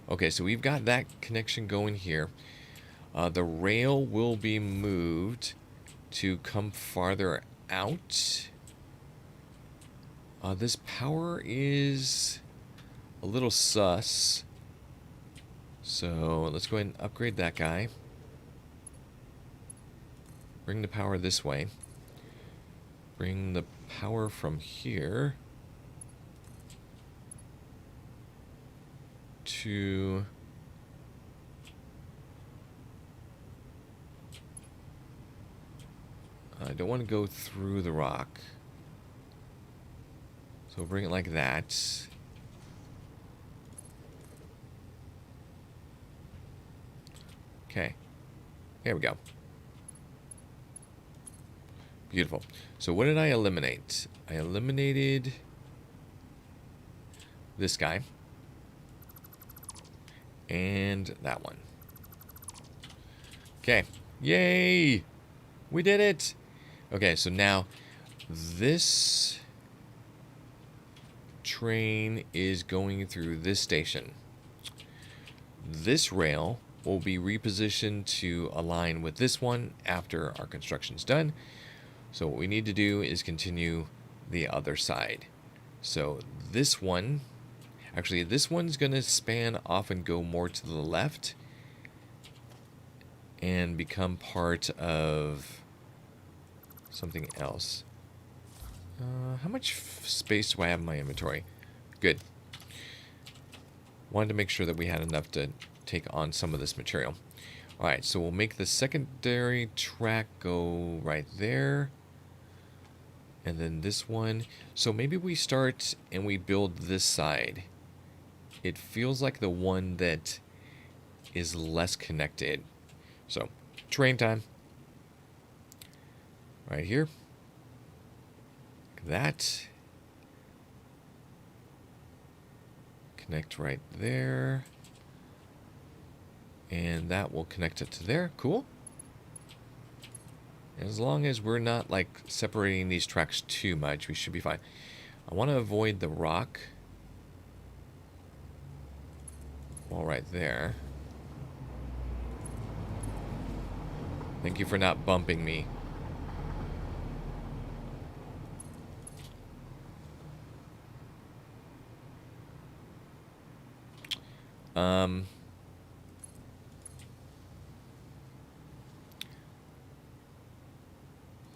Okay, so we've got that connection going here. The rail will be moved to come farther out. This power is a little sus. So let's go ahead and upgrade that guy. Bring the power this way. Bring the power from here to... I don't want to go through the rock. So we'll bring it like that. Okay. There we go. Beautiful. So what did I eliminate? I eliminated this guy. And that one. Okay. Yay! We did it! Okay, so now this train is going through this station. This rail will be repositioned to align with this one after our construction's done. So what we need to do is continue the other side. So this one, actually this one's going to span off and go more to the left and become part of something else. How much space do I have in my inventory? Good. Wanted to make sure that we had enough to take on some of this material. Alright, so we'll make the secondary track go right there. And then this one. So maybe we start and we build this side. It feels like the one that is less connected. So, train time. Right here. Like that. Connect right there. And that will connect it to there. Cool. As long as we're not like separating these tracks too much, we should be fine. I want to avoid the rock. All right there. Thank you for not bumping me.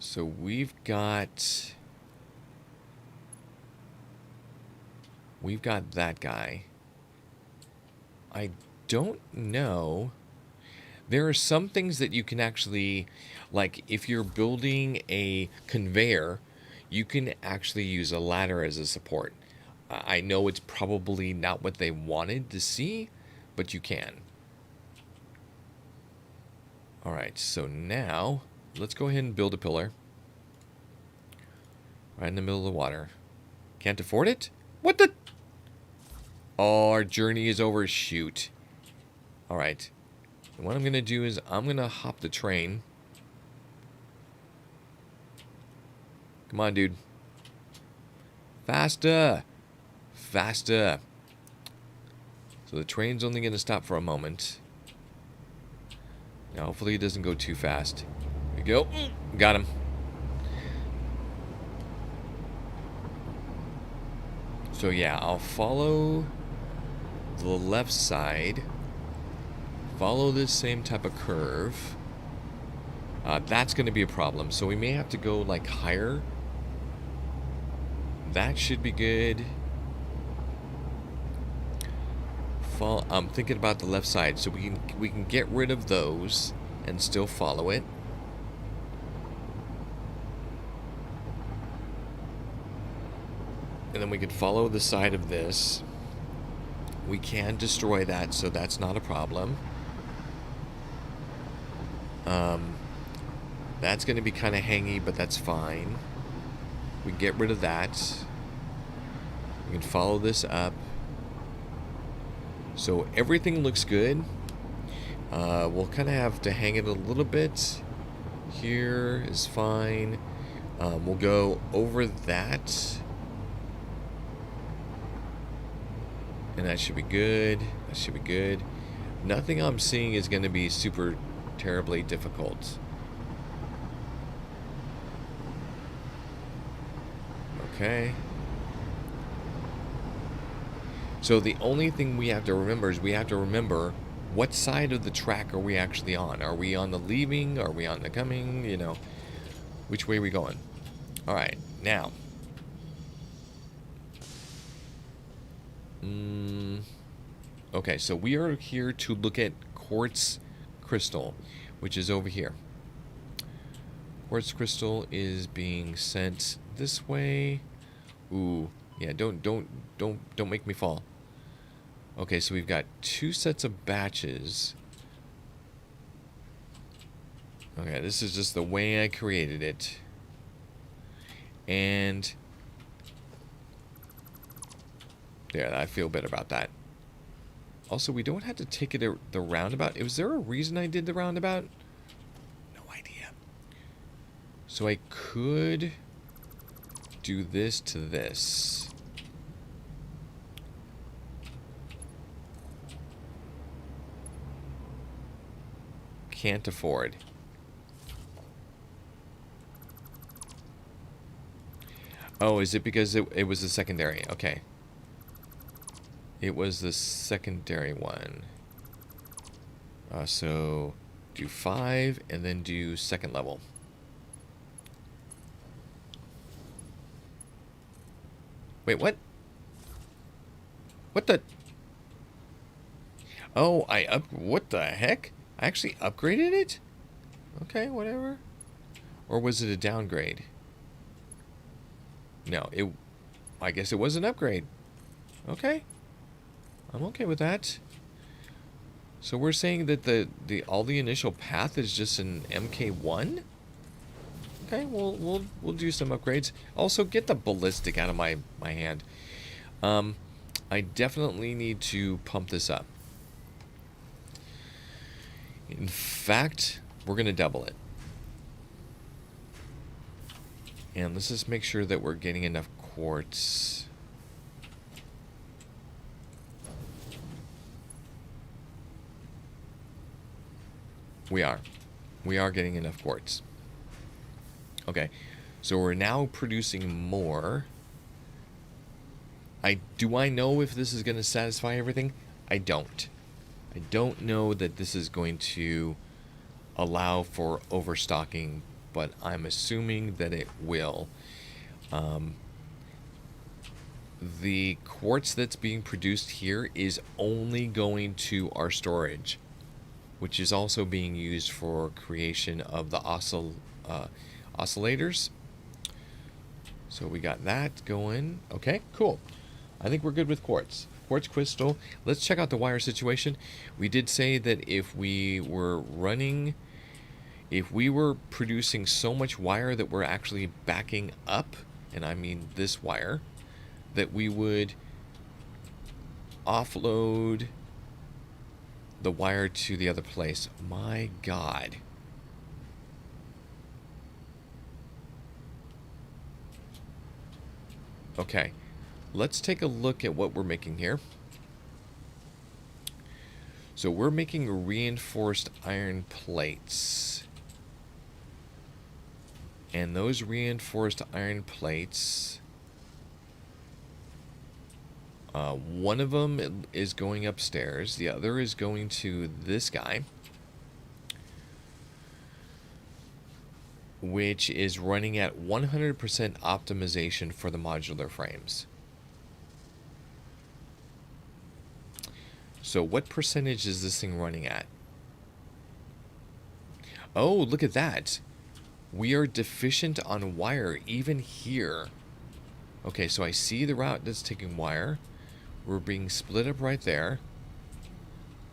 So we've got we've got that guy. I don't know. There are some things that you can actually, like if you're building a conveyor, you can actually use a ladder as a support. I know it's probably not what they wanted to see, but you can. All right, so now let's go ahead and build a pillar. Right in the middle of the water. Can't afford it? What the? Oh, our journey is over. Shoot. All right. And what I'm going to do is I'm going to hop the train. Come on, dude. Faster. Faster. So the train's only going to stop for a moment. Now, hopefully it doesn't go too fast. Here we go. Got him. So yeah, I'll follow the left side. Follow this same type of curve. That's going to be a problem. So we may have to go like higher. That should be good. I'm thinking about the left side, so we can get rid of those and still follow it. And then we could follow the side of this. We can destroy that, so that's not a problem. That's going to be kind of hangy, but that's fine. We can get rid of that. We can follow this up. So everything looks good. We'll kind of have to hang it a little bit. Here is fine. We'll go over that. And that should be good. That should be good. Nothing I'm seeing is going to be super terribly difficult. Okay. So the only thing we have to remember is we have to remember what side of the track are we actually on. Are we on the leaving? Are we on the coming? You know, which way are we going? All right, now. Okay, so we are here to look at quartz crystal, which is over here. Quartz crystal is being sent this way. Ooh, yeah, don't make me fall. Okay, so we've got 2 sets of batches. Okay, this is just the way I created it. And there, I feel better about that. Also, we don't have to take it the roundabout. Was there a reason I did the roundabout? No idea. So I could do this to this. Can't afford. Oh, is it because it was the secondary? Okay. It was the secondary one. So do 5 and then do second level. Wait, what? What the? Oh, what the heck? I actually upgraded it? Okay, whatever. Or was it a downgrade? No, I guess it was an upgrade. Okay. I'm okay with that. So we're saying that all the initial path is just an MK1? Okay, we'll do some upgrades. Also, get the ballistic out of my hand. I definitely need to pump this up. In fact, we're going to double it. And let's just make sure that we're getting enough quartz. We are getting enough quartz. Okay, so we're now producing more. Do I know if this is going to satisfy everything? I don't. I don't know that this is going to allow for overstocking, but I'm assuming that it will. the quartz that's being produced here is only going to our storage, which is also being used for creation of the oscillators. So we got that going. Okay, cool. I think we're good with quartz. Quartz crystal. Let's check out the wire situation. We did say that if we were producing so much wire that we're actually backing up, and I mean this wire, that we would offload the wire to the other place. My God. Okay, let's take a look at what we're making here. So we're making reinforced iron plates. And those reinforced iron plates, one of them is going upstairs. The other is going to this guy, which is running at 100% optimization for the modular frames. So what percentage is this thing running at? Oh, look at that. We are deficient on wire even here. Okay, so I see the route that's taking wire. We're being split up right there.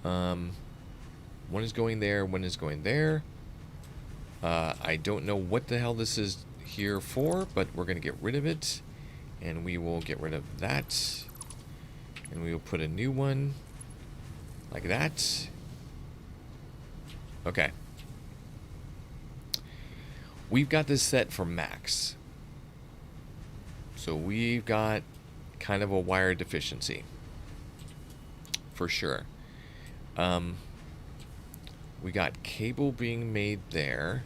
One is going there, one is going there. I don't know what the hell this is here for, but we're going to get rid of it. And we will get rid of that. And we will put a new one like that. Okay. We've got this set for max. So we've got kind of a wire deficiency. For sure. We got cable being made there.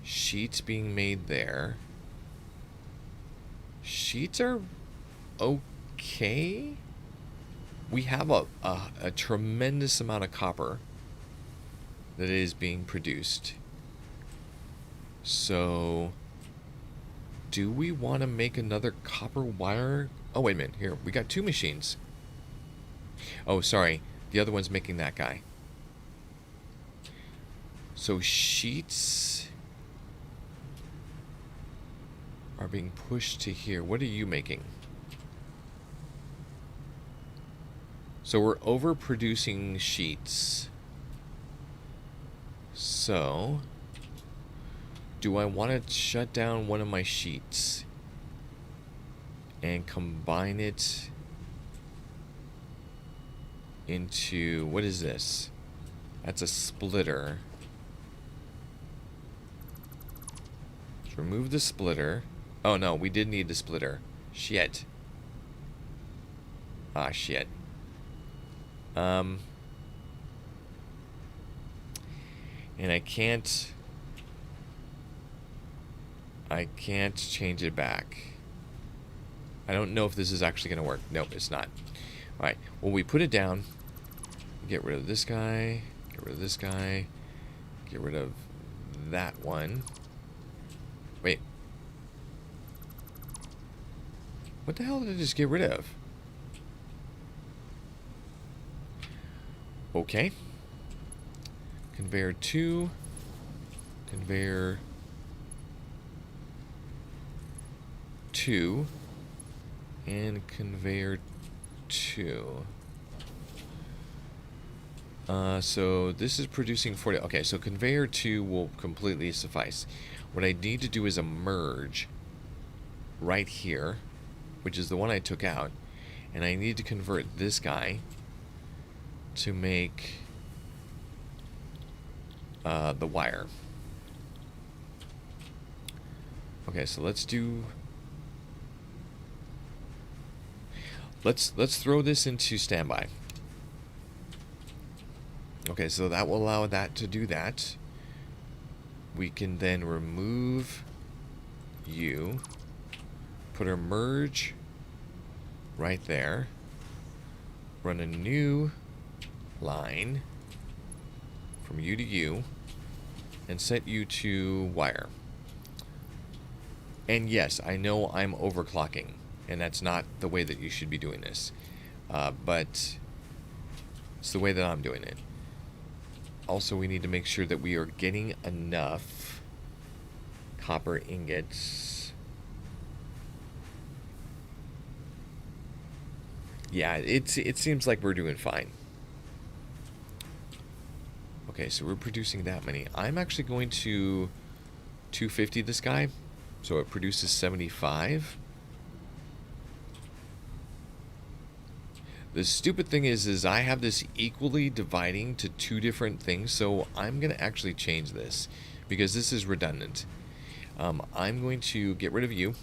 Sheets being made there. Sheets are okay. We have a tremendous amount of copper that is being produced. So, do we want to make another copper wire? Oh, wait a minute. Here, we got two machines. Oh, sorry. The other one's making that guy. So, sheets are being pushed to here. What are you making? So, we're overproducing sheets. So, do I want to shut down one of my sheets and combine it into, what is this? That's a splitter. Let's remove the splitter. Oh no, we did need the splitter. Shit. Ah, shit. And I can't change it back. I don't know if this is actually going to work. Nope, it's not. Alright, well, we put it down. Get rid of this guy. Get rid of this guy. Get rid of that one. Wait. What the hell did I just get rid of? Okay. Conveyor 2. Conveyor 2. And conveyor 2. So this is producing 40. Okay, so conveyor 2 will completely suffice. What I need to do is a merge right here, which is the one I took out, and I need to convert this guy to make the wire. Okay, so let's throw this into standby. Okay, so that will allow that to do that. We can then remove you, put our merge right there, run a new line from you to you, and set you to wire. And yes, I know I'm overclocking. And that's not the way that you should be doing this. But it's the way that I'm doing it. Also, we need to make sure that we are getting enough copper ingots. Yeah, it seems like we're doing fine. Okay, so we're producing that many. I'm actually going to 250 this guy, so it produces 75. The stupid thing is I have this equally dividing to two different things, so I'm going to actually change this because this is redundant. I'm going to get rid of you.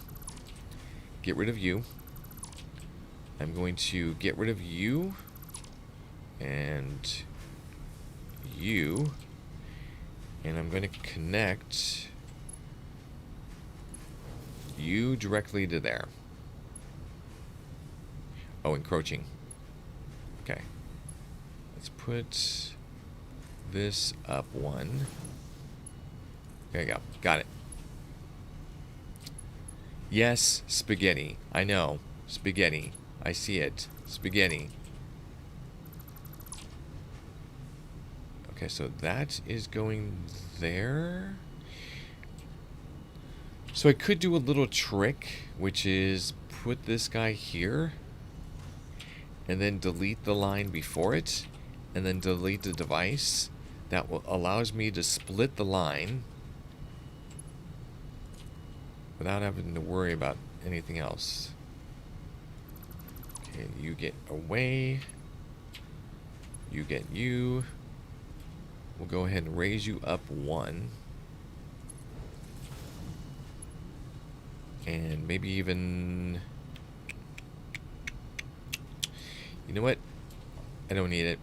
Get rid of you. I'm going to get rid of you. And you. And I'm going to connect you directly to there. Oh, encroaching. Okay. Let's put this up one. There you go. Got it. Yes, spaghetti. I know. Spaghetti. I see it. Spaghetti. Okay, so that is going there. So I could do a little trick, which is put this guy here. And then delete the line before it, and then delete the device. That allows me to split the line without having to worry about anything else. Okay, you get away. You get you. We'll go ahead and raise you up one. And maybe even... You know what? I don't need it.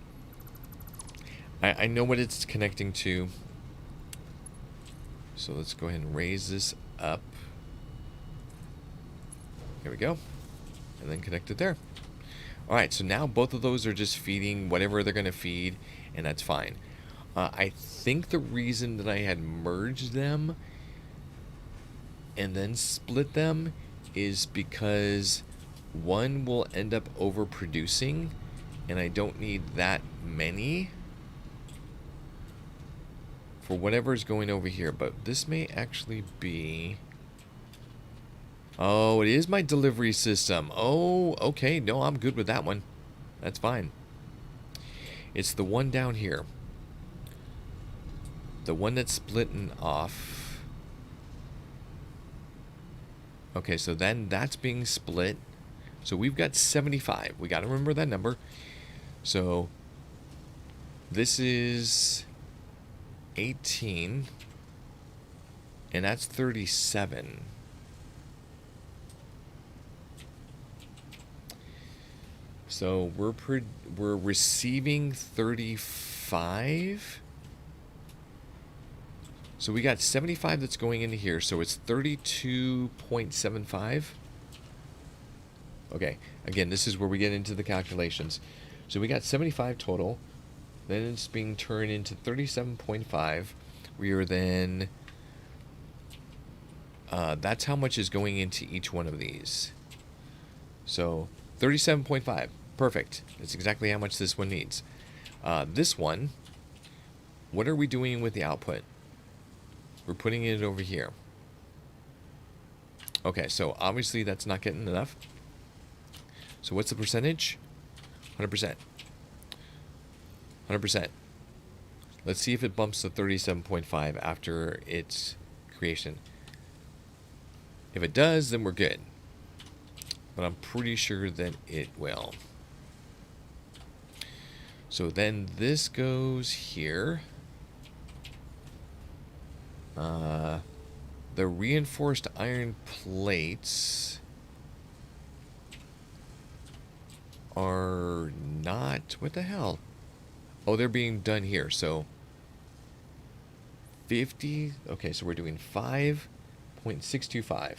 I know what it's connecting to. So let's go ahead and raise this up. There we go. And then connect it there. Alright, so now both of those are just feeding whatever they're going to feed, and that's fine. I think the reason that I had merged them and then split them is because one will end up overproducing, and I don't need that many for whatever's going over here. But this may actually be... Oh, it is my delivery system. Oh, okay. No, I'm good with that one. That's fine. It's the one down here. The one that's splitting off. Okay, so then that's being split. So we've got 75. We got to remember that number. So this is 18. And that's 37. So we're receiving 35. So we got 75 that's going into here. So it's 32.75. Okay, again, this is where we get into the calculations. So we got 75 total. Then it's being turned into 37.5. We are then... that's how much is going into each one of these. So 37.5. Perfect. That's exactly how much this one needs. This one, what are we doing with the output? We're putting it over here. Okay, so obviously that's not getting enough. So what's the percentage? 100%. 100%. Let's see if it bumps to 37.5 after its creation. If it does, then we're good. But I'm pretty sure that it will. So then this goes here. The reinforced iron plates are not... What the hell? Oh, they're being done here. So 50... Okay, so we're doing 5.625.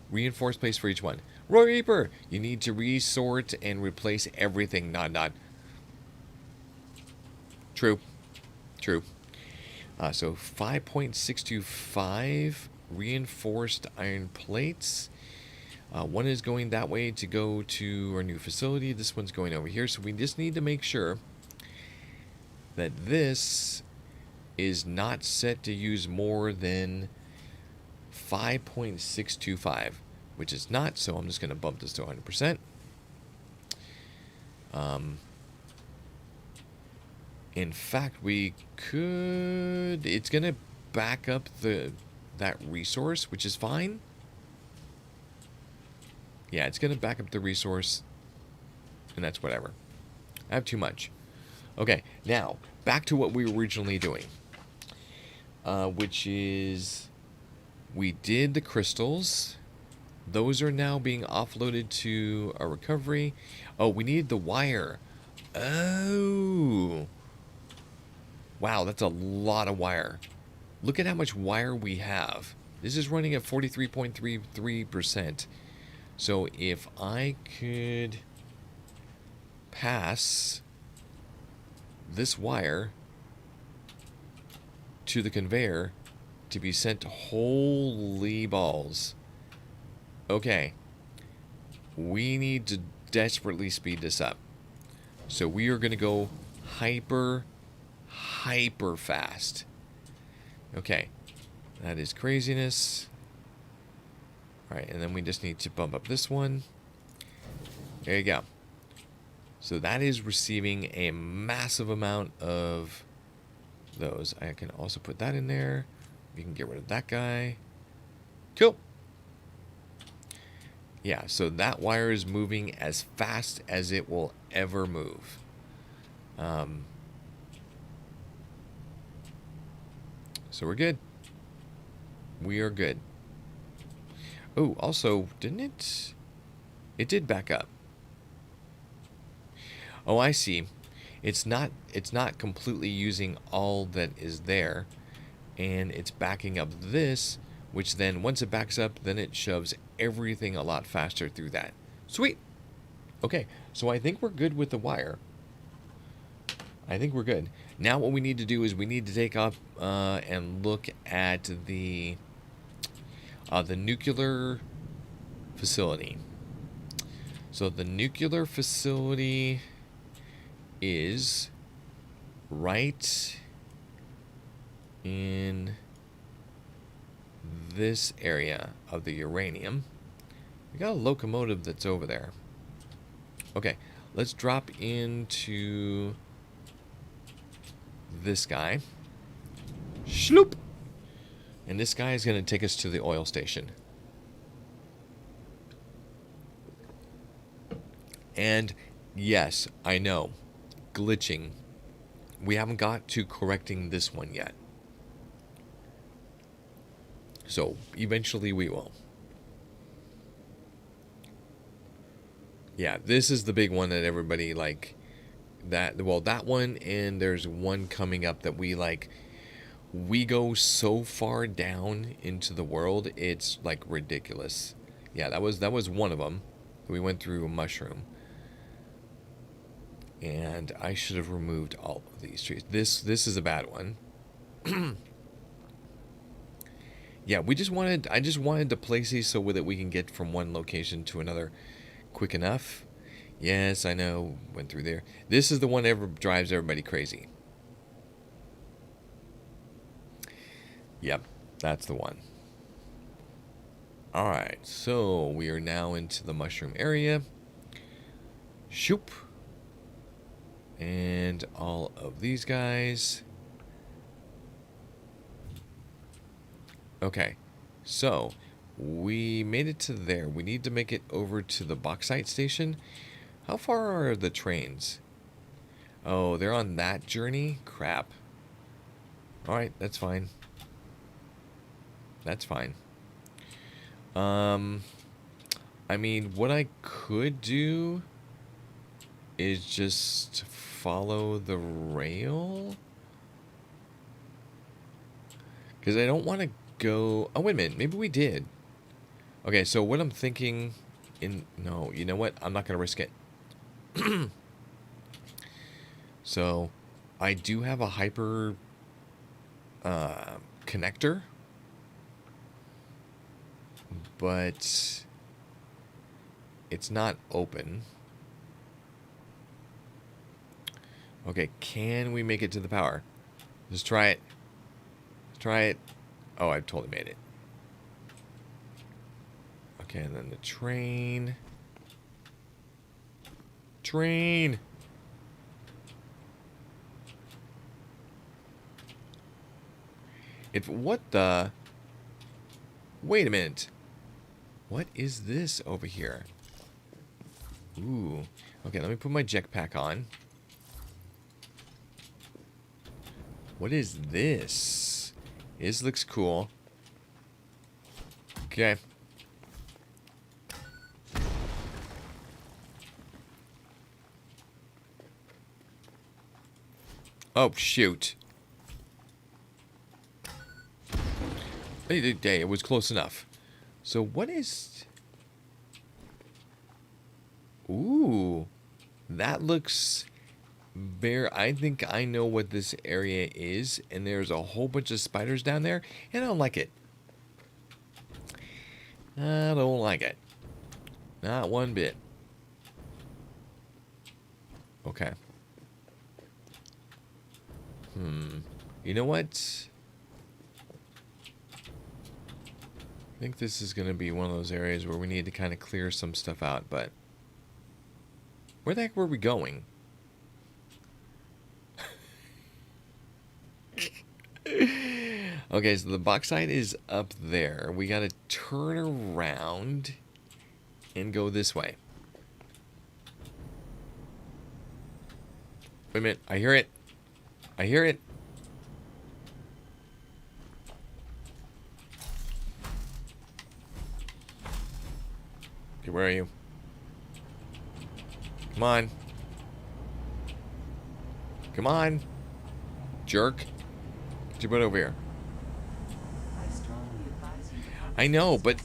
Reinforced plates for each one. Roy Reaper, you need to resort and replace everything. Nod. True. So 5.625 reinforced iron plates. One is going that way to go to our new facility. This one's going over here. So we just need to make sure that this is not set to use more than 5.625, which is not. So I'm just going to bump this to 100%. In fact, we could. It's going to back up that resource, which is fine. Yeah, it's going to back up the resource, and that's whatever. I have too much. Okay, now, back to what we were originally doing. Which is, we did the crystals. Those are now being offloaded to a recovery. Oh, we need the wire. Oh. Wow, that's a lot of wire. Look at how much wire we have. This is running at 43.33%. So if I could pass this wire to the conveyor to be sent, holy balls. Okay. We need to desperately speed this up. So we are going to go hyper fast. Okay. That is craziness. Alright, and then we just need to bump up this one. There you go. So that is receiving a massive amount of those. I can also put that in there. We can get rid of that guy. Cool. Yeah, so that wire is moving as fast as it will ever move. So we're good. We are good. Oh, also, didn't it? It did back up. Oh, I see. It's not completely using all that is there, and it's backing up this, which then once it backs up, then it shoves everything a lot faster through that. Sweet. Okay, so I think we're good with the wire. I think we're good. Now what we need to do is we need to take up and look at the nuclear facility. So the nuclear facility is right in this area of the uranium. We got a locomotive that's over there. Okay, let's drop into this guy. Shloop! And this guy is going to take us to the oil station. And yes, I know, glitching. We haven't got to correcting this one yet. So eventually we will. Yeah, this is the big one that everybody like. That one, and there's one coming up that we like. We go so far down into the world, it's like ridiculous. Yeah, that was one of them. We went through a mushroom. And I should have removed all of these trees. This is a bad one. Yeah, I just wanted to place these so that we can get from one location to another quick enough. Yes, I know, went through there. This is the one that drives everybody crazy. Yep, that's the one. Alright, so we are now into the mushroom area. Shoop. And all of these guys. Okay, so we made it to there. We need to make it over to the bauxite station. How far are the trains? Oh, they're on that journey? Crap. Alright, that's fine. That's fine. I mean, what I could do is just follow the rail. Because I don't want to go... Oh, wait a minute. Maybe we did. Okay, so what I'm thinking... No, you know what? I'm not going to risk it. So, I do have a hyper connector. But It's not open. Okay, can we make it to the power? Let's try it. Let's try it. Oh, I totally made it. Okay, and then the train. Train! What the? Wait a minute. What is this over here? Ooh. Okay, let me put my jetpack on. What is this? This looks cool. Okay. Oh, shoot. Hey, it was close enough. So what is... Ooh. That looks... I think I know what this area is, and there's a whole bunch of spiders down there, and I don't like it. I don't like it. Not one bit. Okay. You know what? I think this is going to be one of those areas where we need to kind of clear some stuff out, but... Where the heck were we going? Okay, so the bauxite is up there. We got to turn around and go this way. Wait a minute. I hear it. I hear it. Okay, where are you? Come on. Come on. Jerk. Get your butt over here. I know, but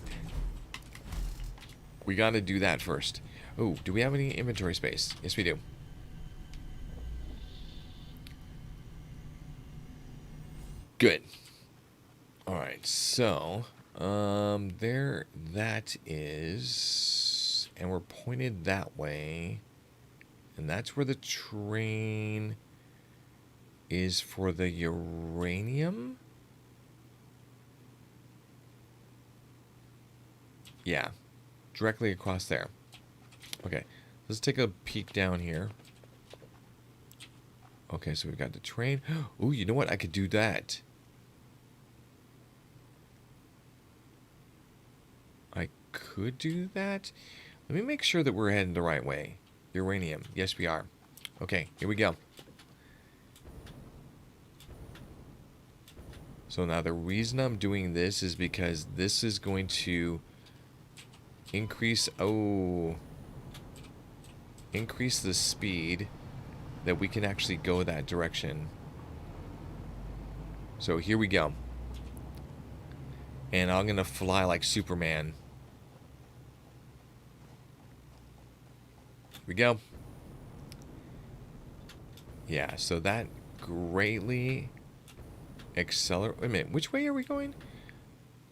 we got to do that first. Oh, do we have any inventory space? Yes, we do. Good. All right, so there that is, and we're pointed that way, and that's where the train is for the uranium. Yeah, directly across there. Okay, let's take a peek down here. Okay, so we've got the train. Ooh, you know what? I could do that. I could do that. Let me make sure that we're heading the right way. Uranium. Yes, we are. Okay, here we go. So now the reason I'm doing this is because this is going to increase the speed that we can actually go that direction. So here we go. And I'm gonna fly like Superman. Here we go. Yeah, so that greatly accelerate. Wait a minute, which way are we going?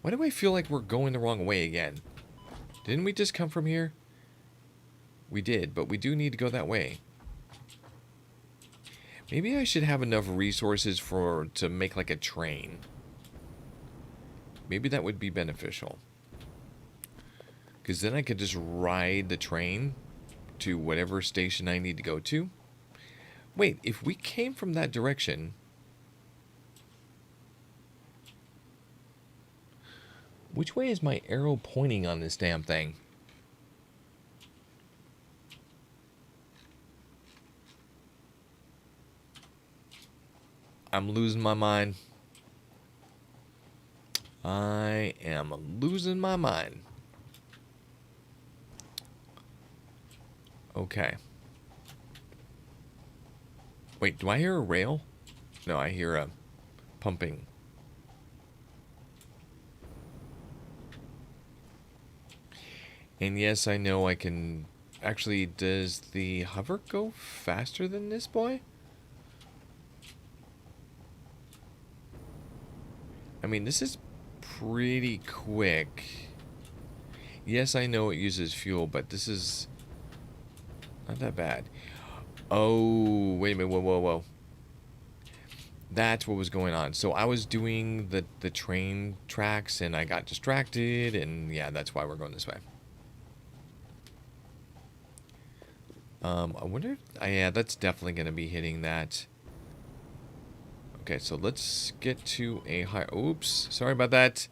Why do I feel like we're going the wrong way again? Didn't we just come from here? We did, but we do need to go that way. Maybe I should have enough resources to make like a train. Maybe that would be beneficial. Because then I could just ride the train to whatever station I need to go to. Wait, if we came from that direction... Which way is my arrow pointing on this damn thing? I'm losing my mind. I am losing my mind. Okay. Wait, do I hear a rail? No, I hear a pumping. And yes, I know I can... Actually, does the hover go faster than this boy? I mean, this is pretty quick. Yes, I know it uses fuel, but this is not that bad. Oh, wait a minute. Whoa, whoa, whoa. That's what was going on. So I was doing the train tracks, and I got distracted, and yeah, that's why we're going this way. I wonder... yeah, that's definitely going to be hitting that. Okay, so let's get to a high... Oops, sorry about that.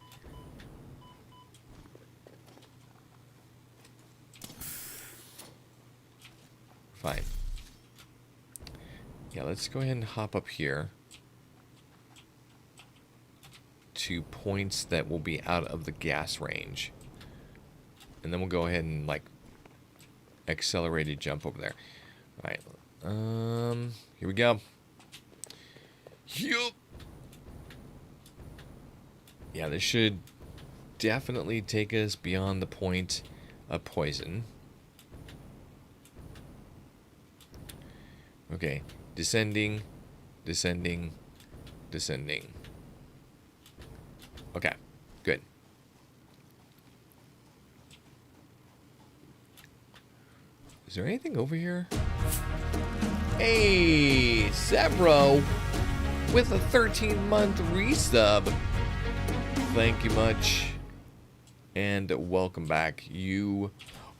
Fine. Yeah, let's go ahead and hop up here to points that will be out of the gas range. And then we'll go ahead and, like, accelerated jump over there. All right. Here we go. Yup. Yeah, this should definitely take us beyond the point of poison. Okay. Descending, descending, descending. Okay, good. Is there anything over here? Hey, Severo with a 13-month resub. Thank you much. And welcome back. You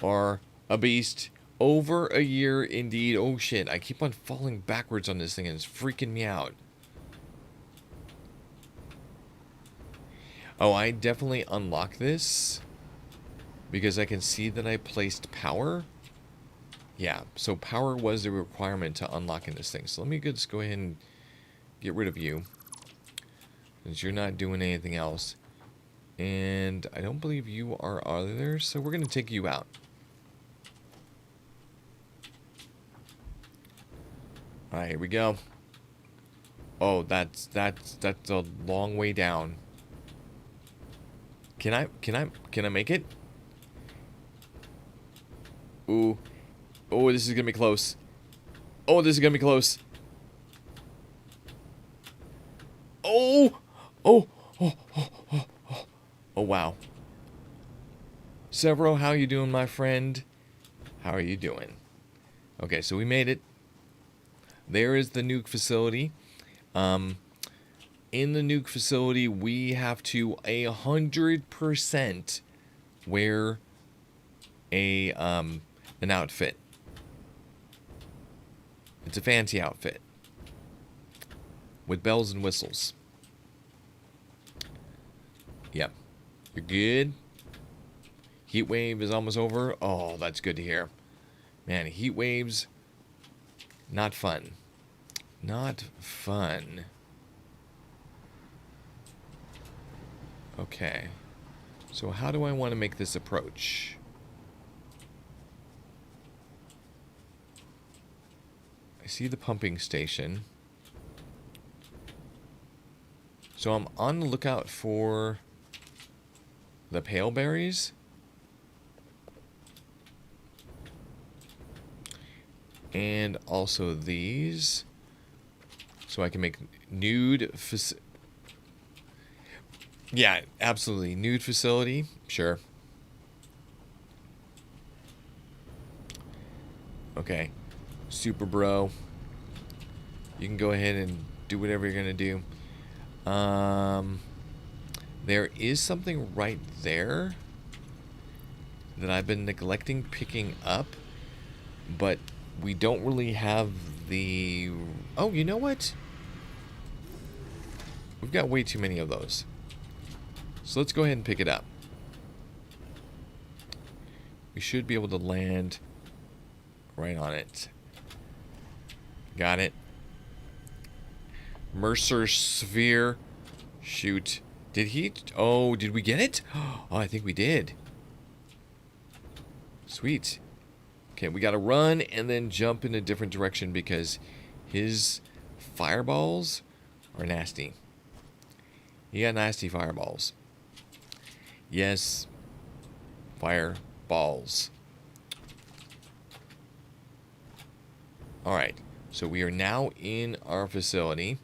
are a beast. Over a year indeed. Oh shit, I keep on falling backwards on this thing and it's freaking me out. Oh, I definitely unlocked this because I can see that I placed power. Yeah, so power was the requirement to unlocking this thing. So let me just go ahead and get rid of you, since you're not doing anything else. And I don't believe you are either, so we're going to take you out. Alright, here we go. Oh, that's a long way down. Can I make it? Ooh. Oh, this is gonna be close. Oh, this is gonna be close. Oh! Oh! Oh! Oh! Oh! Oh! Oh, wow. Severo, how you doing, my friend? How are you doing? Okay, so we made it. There is the nuke facility. In the nuke facility, we have to 100% wear an outfit. It's a fancy outfit with bells and whistles. Yep, you're good. Heat wave is almost over. Oh, that's good to hear. Man, heat waves, not fun. Not fun. Okay. So how do I want to make this approach? I see the pumping station. So I'm on the lookout for the pale berries. And also these. So I can make nude... Yeah, absolutely. Nude facility. Sure. Okay. Super bro. You can go ahead and do whatever you're going to do. There is something right there that I've been neglecting picking up. But we don't really have the... Oh, you know what? We've got way too many of those. So let's go ahead and pick it up. We should be able to land right on it. Got it. Mercer Sphere. Shoot. Did he... Oh, did we get it? Oh, I think we did. Sweet. Okay, we gotta run and then jump in a different direction because his fireballs are nasty. He got nasty fireballs. Yes. Fireballs. Alright, so we are now in our facility.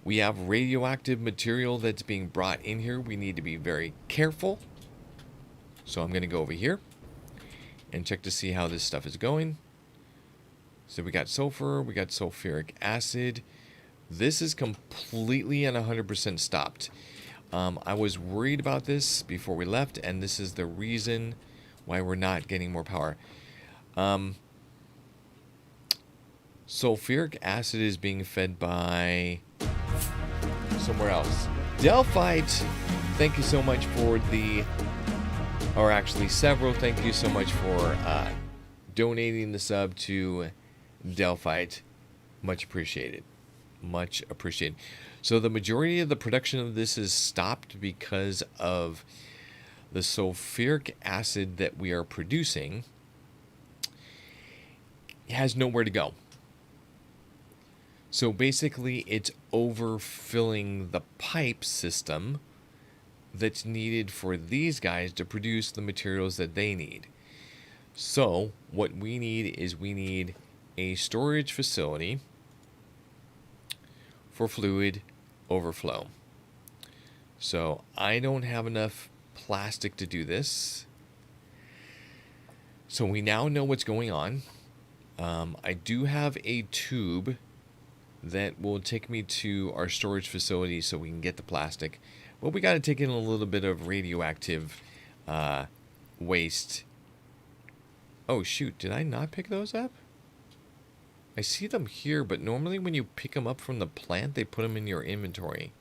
We have radioactive material that's being brought in here. We need to be very careful. So I'm going to go over here and check to see how this stuff is going. So we got sulfur, we got sulfuric acid. This is completely and 100% stopped. I was worried about this before we left, and this is the reason why we're not getting more power. Sulfuric acid is being fed by somewhere else. Delphite, thank you so much for the, or actually several, thank you so much for donating the sub to Delphite. Much appreciated. Much appreciated. So the majority of the production of this is stopped because of the sulfuric acid that we are producing has nowhere to go. So basically it's overfilling the pipe system that's needed for these guys to produce the materials that they need. So what we need is we need a storage facility for fluid overflow. So I don't have enough plastic to do this. So we now know what's going on. I do have a tube that will take me to our storage facility so we can get the plastic. But we got to take in a little bit of radioactive waste. Oh shoot, did I not pick those up? I see them here, but normally when you pick them up from the plant, they put them in your inventory.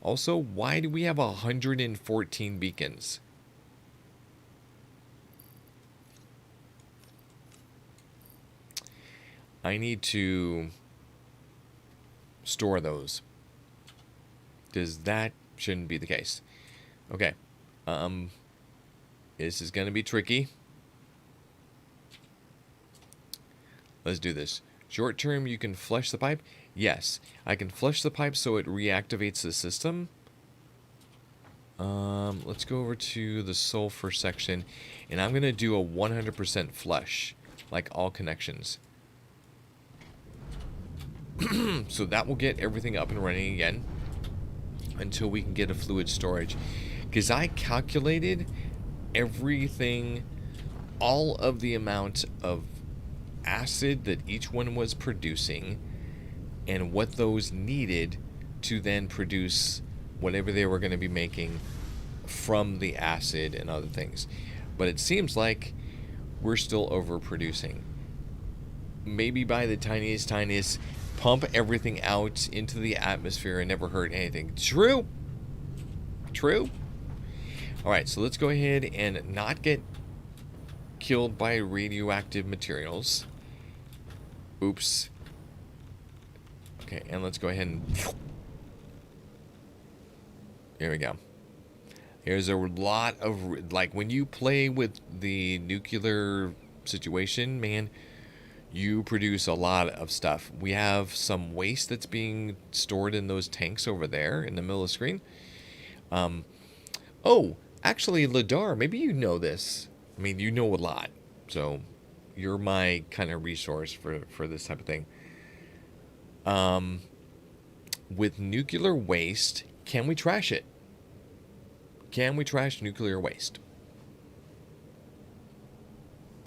Also, why do we have 114 beacons? I need to store those, because that shouldn't be the case. Okay. This is going to be tricky. Let's do this. Short term, you can flush the pipe. Yes, I can flush the pipe so it reactivates the system. Let's go over to the sulfur section, and I'm going to do a 100% flush, like all connections. So that will get everything up and running again until we can get a fluid storage. Because I calculated everything, all of the amount of acid that each one was producing and what those needed to then produce whatever they were going to be making from the acid and other things. But it seems like we're still overproducing. Maybe by the tiniest pump everything out into the atmosphere and never hurt anything. True. Alright, so let's go ahead and not get killed by radioactive materials. Oops. Okay, and let's go ahead and... There we go. There's a lot of... Like, when you play with the nuclear situation, man, you produce a lot of stuff. We have some waste that's being stored in those tanks over there in the middle of the screen. Oh, actually, Ladar, maybe you know this. I mean, you know a lot. So, you're my kind of resource for this type of thing. With nuclear waste, can we trash it? Can we trash nuclear waste?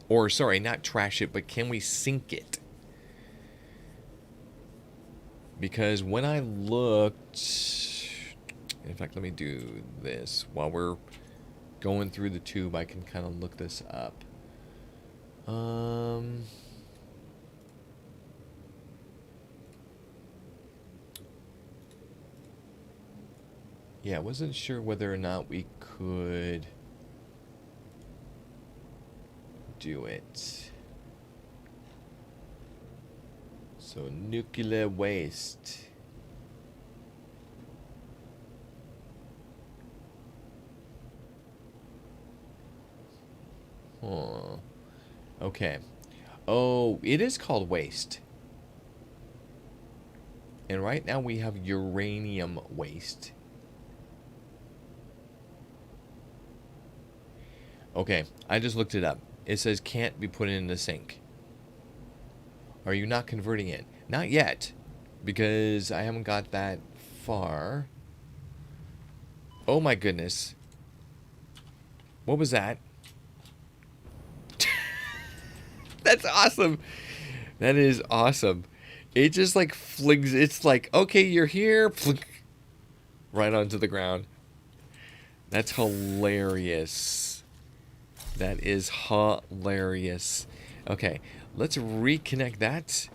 Or, sorry, not trash it, but can we sink it? Because when I looked... In fact, let me do this. While we're going through the tube, I can kind of look this up. Yeah, I wasn't sure whether or not we could do it. So, nuclear waste. Huh. Okay. Oh, it is called waste. And right now we have uranium waste. Okay, I just looked it up. It says can't be put in the sink. Are you not converting it? Not yet, because I haven't got that far. Oh my goodness. What was that? That's awesome. That is awesome. It just like flings. It's like, okay, you're here. Flink, right onto the ground. That's hilarious. That is hilarious. Okay, let's reconnect that.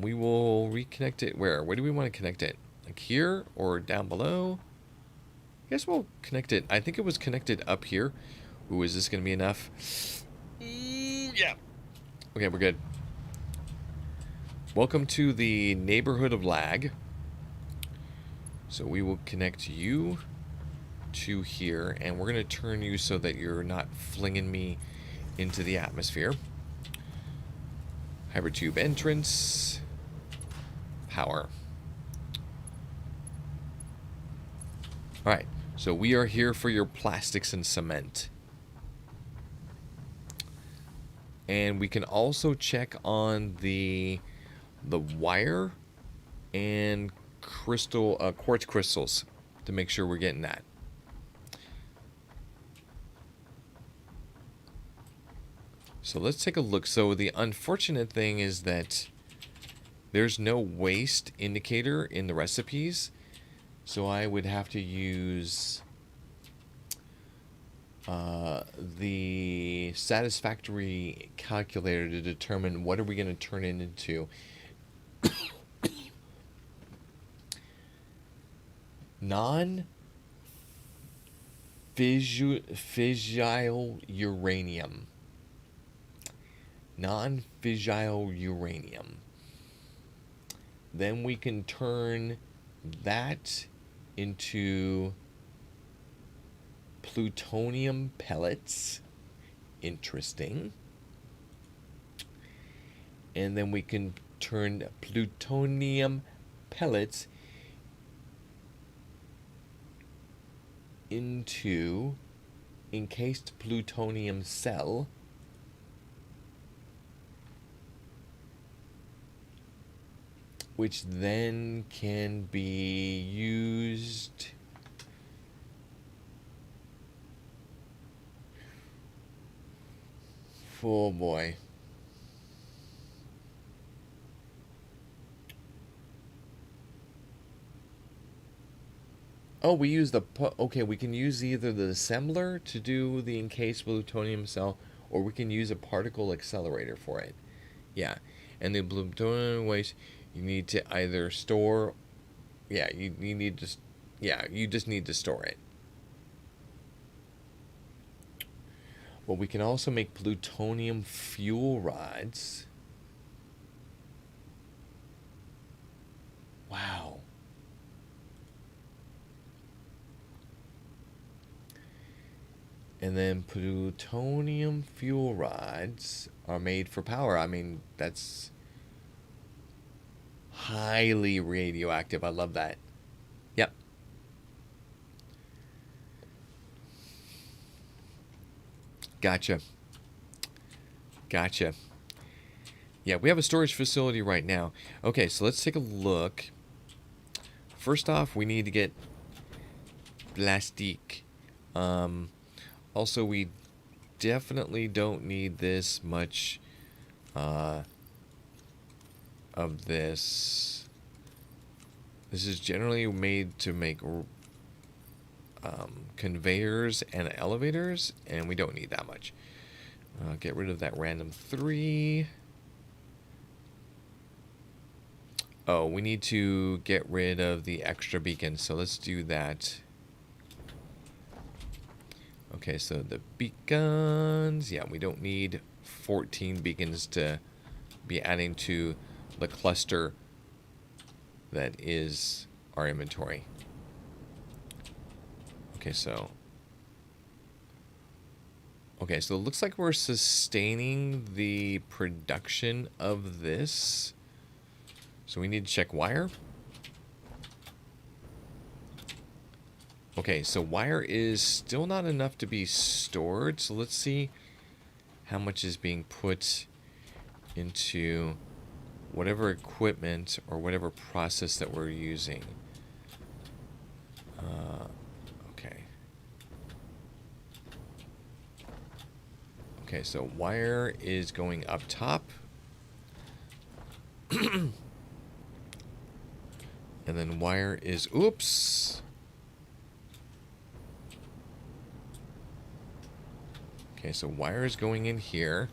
We will reconnect it where? Where do we want to connect it? Like here or down below? I guess we'll connect it. I think it was connected up here. Ooh, is this going to be enough? Yeah. Okay, we're good. Welcome to the neighborhood of lag. So we will connect you to here, and we're going to turn you so that you're not flinging me into the atmosphere. Hypertube entrance. Power. Alright, so we are here for your plastics and cement. And we can also check on the wire and crystal quartz crystals to make sure we're getting that. So let's take a look. So the unfortunate thing is that there's no waste indicator in the recipes. So I would have to use the satisfactory calculator to determine what are we going to turn it into. Non-fissile uranium. Non-fissile uranium. Then we can turn that into plutonium pellets. Interesting. And then we can turn plutonium pellets into encased plutonium cell, which then can be used oh boy. Oh, we use the... Okay, we can use either the assembler to do the encased plutonium cell, or we can use a particle accelerator for it. Yeah. And the plutonium waste, you need to either store... Yeah, you need to... Yeah, you just need to store it. But we can also make plutonium fuel rods. Wow. And then plutonium fuel rods are made for power. I mean, that's highly radioactive. I love that. Yep. Gotcha. Gotcha. Yeah, we have a storage facility right now. Okay, so let's take a look. First off, we need to get plastique. Also, we definitely don't need this much of this. This is generally made to make conveyors and elevators, and we don't need that much. Get rid of that random 3. Oh, we need to get rid of the extra beacon, so let's do that. Okay, so the beacons, yeah, we don't need 14 beacons to be adding to the cluster that is our inventory. Okay, so it looks like we're sustaining the production of this. So we need to check wire. Okay, so wire is still not enough to be stored. So let's see how much is being put into whatever equipment or whatever process that we're using. Okay. Okay, so wire is going up top. And then wire is, oops. Okay, so wire is going in here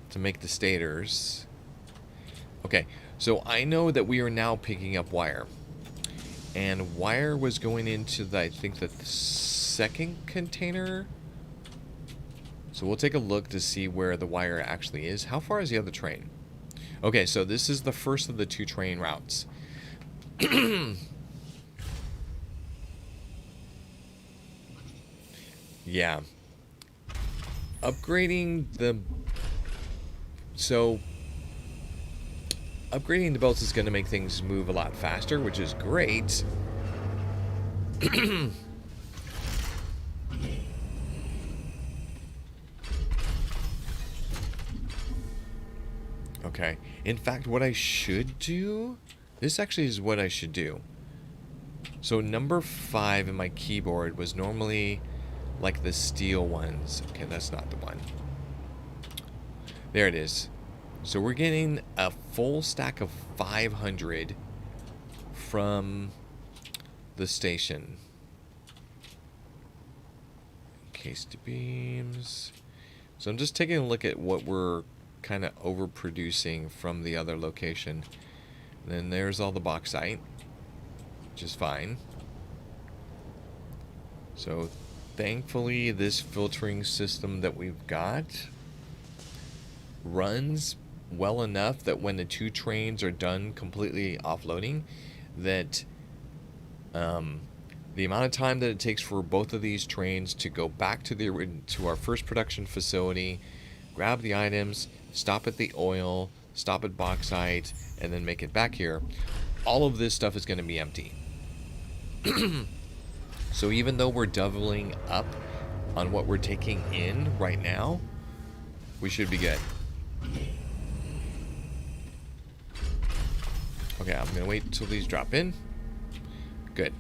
to make the stators. Okay, so I know that we are now picking up wire. And wire was going into, I think, the second container. So we'll take a look to see where the wire actually is. How far is the other train? Okay, so this is the first of the 2 train routes. Yeah. Upgrading the... So, upgrading the belts is going to make things move a lot faster, which is great. Okay. In fact, what I should do... This actually is what I should do. So number 5 in my keyboard was normally like the steel ones. Okay, that's not the one. There it is. So we're getting a full stack of 500 from the station. Cased beams. So I'm just taking a look at what we're kind of overproducing from the other location. And then there's all the bauxite, which is fine. So thankfully this filtering system that we've got runs well enough that when the 2 trains are done completely offloading, that the amount of time that it takes for both of these trains to go back to our first production facility, grab the items, stop at the oil, stop at bauxite, and then make it back here, all of this stuff is going to be empty. So even though we're doubling up on what we're taking in right now, we should be good. Okay, I'm going to wait until these drop in. Good.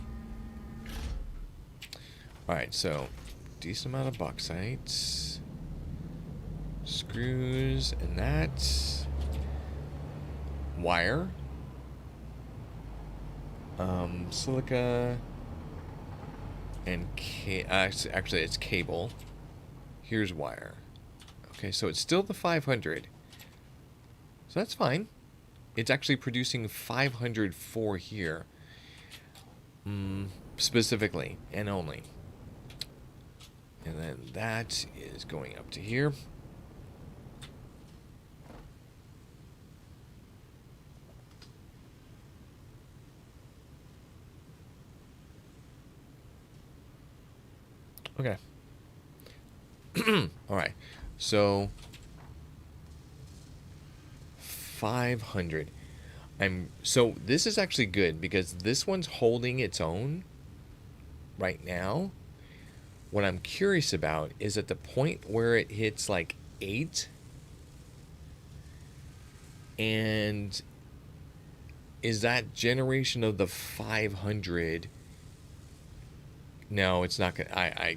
Alright, so decent amount of bauxite. Screws and that. Wire. Silica. And actually it's cable. Here's wire. Okay, so it's still the 500. So that's fine. It's actually producing 500 for here. Specifically and only. And then that is going up to here. Okay. All right. So 500. So this is actually good because this one's holding its own right now. What I'm curious about is at the point where it hits like 8, and is that generation of the 500? No, it's not gonna. I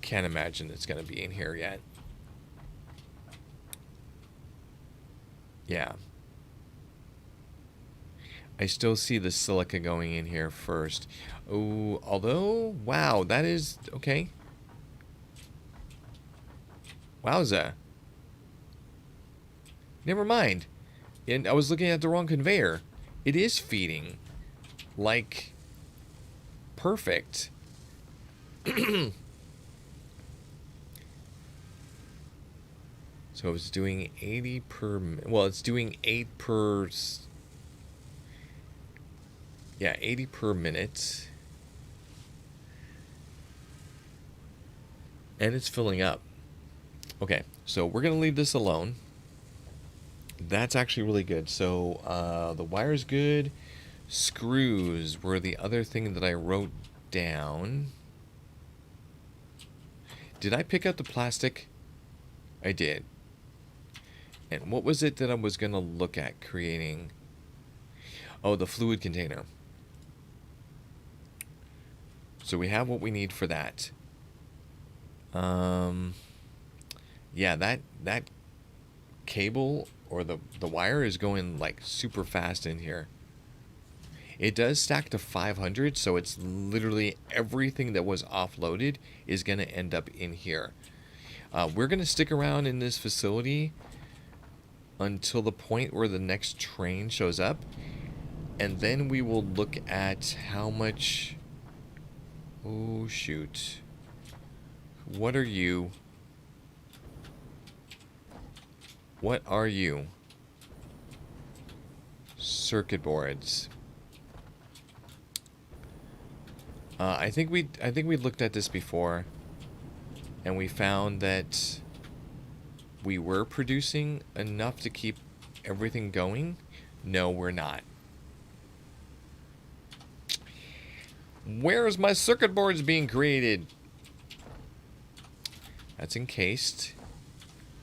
can't imagine it's gonna be in here yet. Yeah. I still see the silica going in here first. Oh, although, wow, that is okay. Wowza. Never mind. And I was looking at the wrong conveyor. It is feeding. Like, perfect. So it's doing 80 per... Well, it's doing 8 per... Yeah, 80 per minute. And it's filling up. Okay, so we're going to leave this alone. That's actually really good. So the wire's good. Screws were the other thing that I wrote down. Did I pick up the plastic? I did. And what was it that I was going to look at creating? Oh, the fluid container. So we have what we need for that. Yeah, that cable or the wire is going like super fast in here. It does stack to 500, so it's literally everything that was offloaded is going to end up in here. We're going to stick around in this facility until the point where the next train shows up, and then we will look at how much... Oh, shoot. What are you? What are you? Circuit boards. I think we looked at this before, and we found that we were producing enough to keep everything going. No, we're not. Where is my circuit boards being created? That's encased.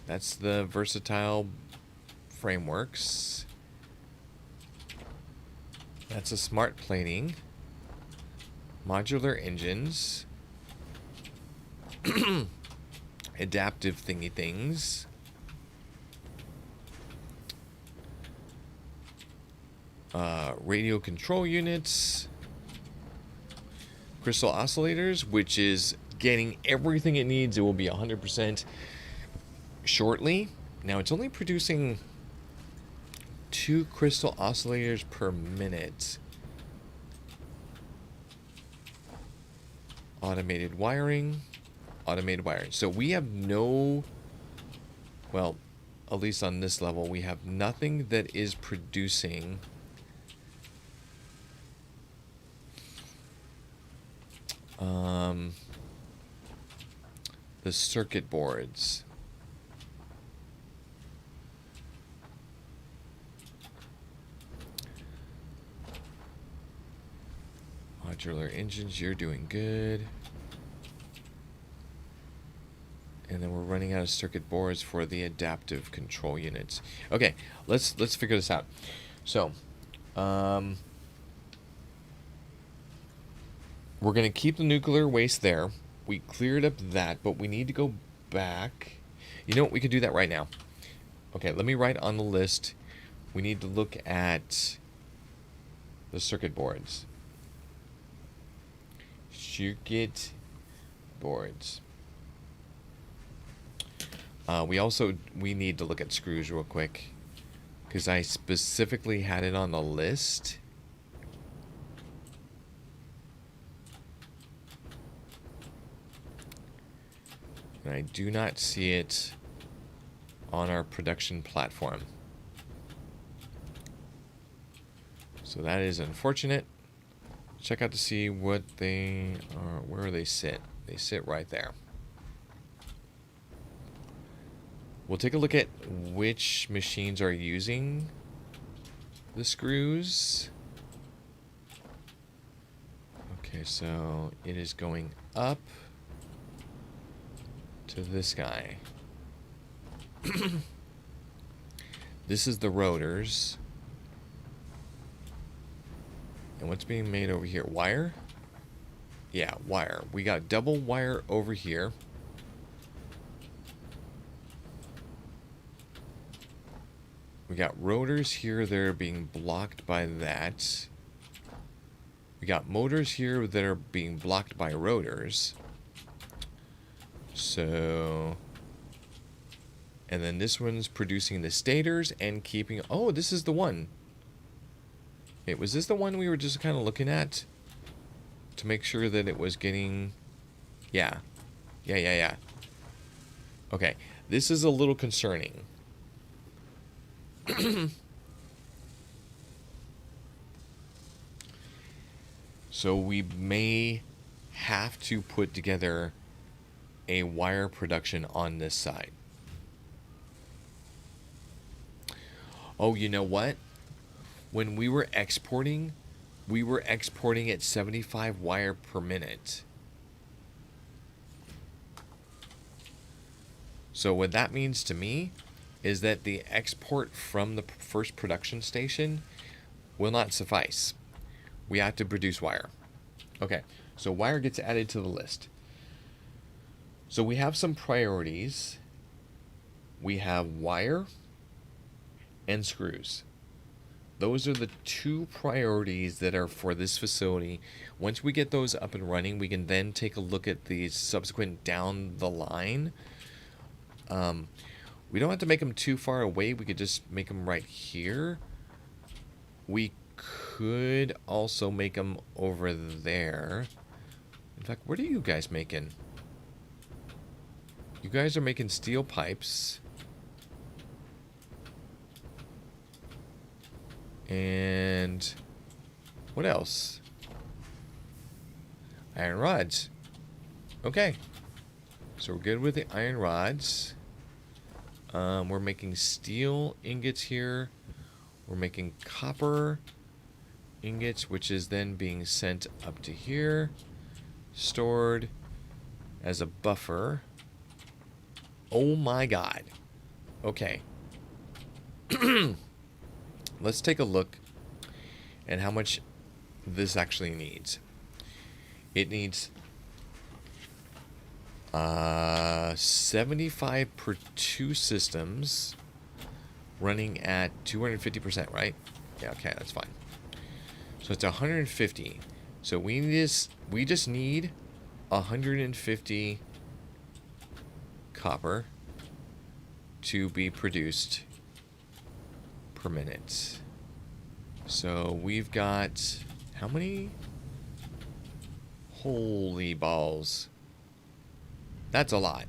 That's the versatile frameworks. That's a smart plating. Modular engines. Adaptive thingy things. Radio control units. Crystal oscillators, which is getting everything it needs. It will be 100% shortly. Now it's only producing 2 crystal oscillators per minute. Automated wiring. Automated wiring. So we have no... Well, at least on this level, we have nothing that is producing... the circuit boards. Modular engines, you're doing good. And then we're running out of circuit boards for the adaptive control units. Okay, let's figure this out. So, we're going to keep the nuclear waste there. We cleared up that, but we need to go back. You know what? We could do that right now. Okay, let me write on the list. We need to look at the circuit boards. Circuit boards. We need to look at screws real quick, because I specifically had it on the list. And I do not see it on our production platform. So that is unfortunate. Check out to see what they are, where they sit. They sit right there. We'll take a look at which machines are using the screws. Okay, so it is going up to this guy. This is the rotors. And what's being made over here? Wire? Yeah, wire. We got double wire over here. We got rotors here that are being blocked by that. We got motors here that are being blocked by rotors. So... And then this one's producing the stators and keeping... Oh, this is the one. Wait, was this the one we were just kind of looking at? To make sure that it was getting... Yeah. Yeah. Okay. This is a little concerning. So we may have to put together a wire production on this side. Oh, you know what? When we were exporting at 75 wire per minute. So what that means to me is that the export from the first production station will not suffice. We have to produce wire. Okay, so wire gets added to the list. So we have some priorities. We have wire and screws. Those are the two priorities that are for this facility. Once we get those up and running, we can then take a look at the subsequent down the line. We don't have to make them too far away. We could just make them right here. We could also make them over there. In fact, what are you guys making? You guys are making steel pipes. And what else? Iron rods. Okay. So we're good with the iron rods. We're making steel ingots here. We're making copper ingots, which is then being sent up to here. Stored as a buffer. Oh my god. Okay. Let's take a look at how much this actually needs. It needs 75 per 2 systems running at 250%, right? Yeah, okay, that's fine. So it's 150. So we just need 150 copper to be produced per minute. So we've got how many? Holy balls. That's a lot.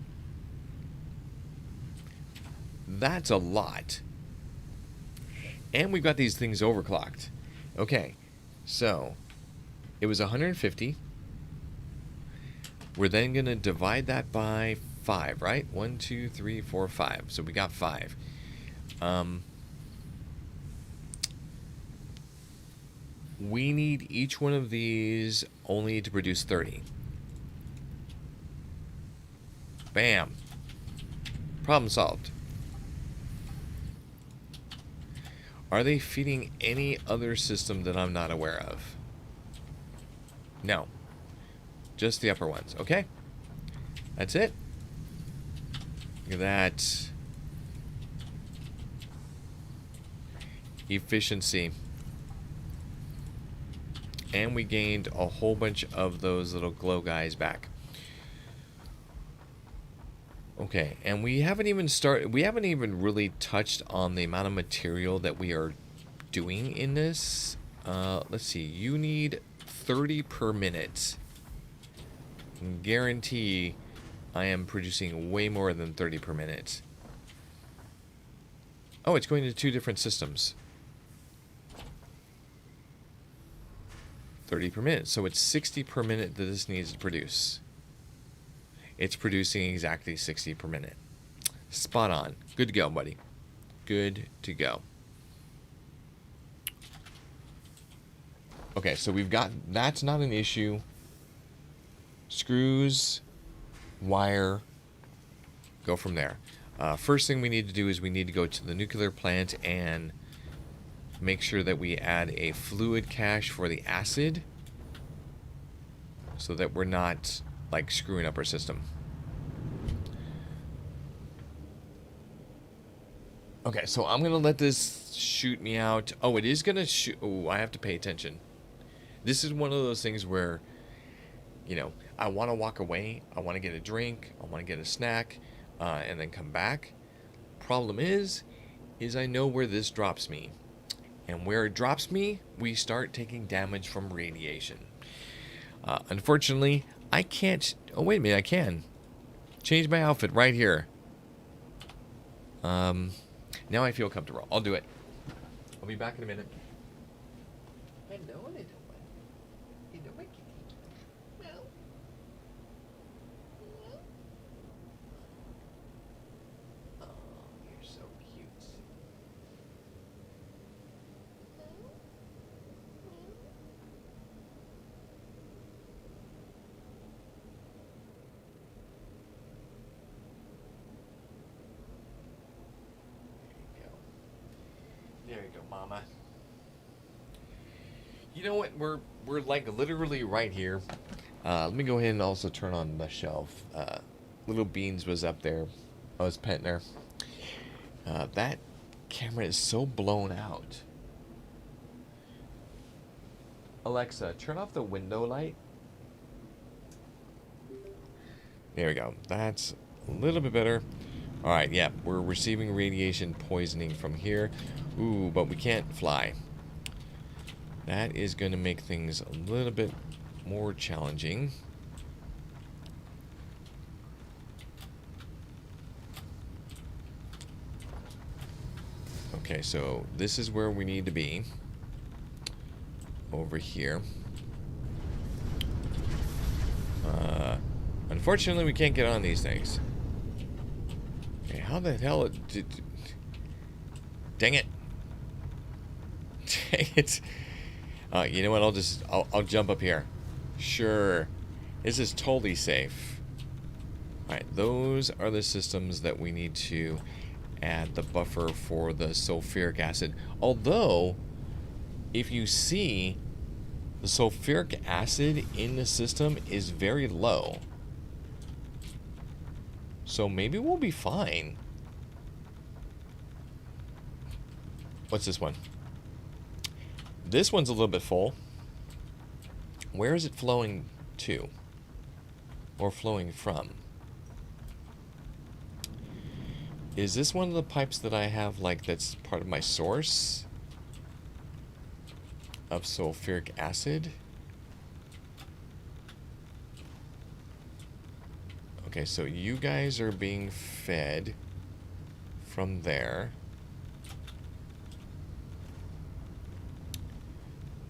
That's a lot. And we've got these things overclocked. Okay. So it was 150. We're then going to divide that by 5, right? 1, 2, 3, 4, 5. So we got 5. We need each one of these only to produce 30. Bam. Problem solved. Are they feeding any other system that I'm not aware of? No. Just the upper ones. Okay. That's it. Look at that. Efficiency. And we gained a whole bunch of those little glow guys back. Okay, and we haven't even really touched on the amount of material that we are doing in this. Let's see, you need 30 per minute. Guarantee I am producing way more than 30 per minute. Oh, it's going to 2 different systems. 30 per minute. So it's 60 per minute that this needs to produce. It's producing exactly 60 per minute. Spot on. Good to go, buddy. Good to go. Okay, so we've got... That's not an issue. Screws, wire, go from there. First thing we need to do is we need to go to the nuclear plant and make sure that we add a fluid cache for the acid so that we're not like screwing up our system. Okay, so I'm gonna let this shoot me out. Oh, it is gonna shoot. Oh, I have to pay attention. This is one of those things where, you know, I want to walk away, I want to get a drink, I want to get a snack, and then come back. Problem is I know where this drops me. And where it drops me, we start taking damage from radiation. Unfortunately, I can't... Oh, wait a minute, I can. Change my outfit right here. Now I feel comfortable. I'll do it. I'll be back in a minute. Hello, little one. Hello, my kitty. Well. Oh, you're so cute. There you go, Mama. You know what? We're like literally right here. Let me go ahead and also turn on the shelf. Little Beans was up there. I was petting her. That camera is so blown out. Alexa, turn off the window light. There we go. That's a little bit better. Alright, yeah, we're receiving radiation poisoning from here. Ooh, but we can't fly. That is going to make things a little bit more challenging. Okay, so this is where we need to be. Over here. Unfortunately, we can't get on these things. Okay, how the hell did... Dang it. Dang it. You know what? I'll jump up here. Sure. This is totally safe. Alright, those are the systems that we need to add the buffer for the sulfuric acid. Although, if you see, the sulfuric acid in the system is very low. So maybe we'll be fine. What's this one? This one's a little bit full. Where is it flowing to? Or flowing from? Is this one of the pipes that I have, like, that's part of my source of sulfuric acid? Okay, so you guys are being fed from there.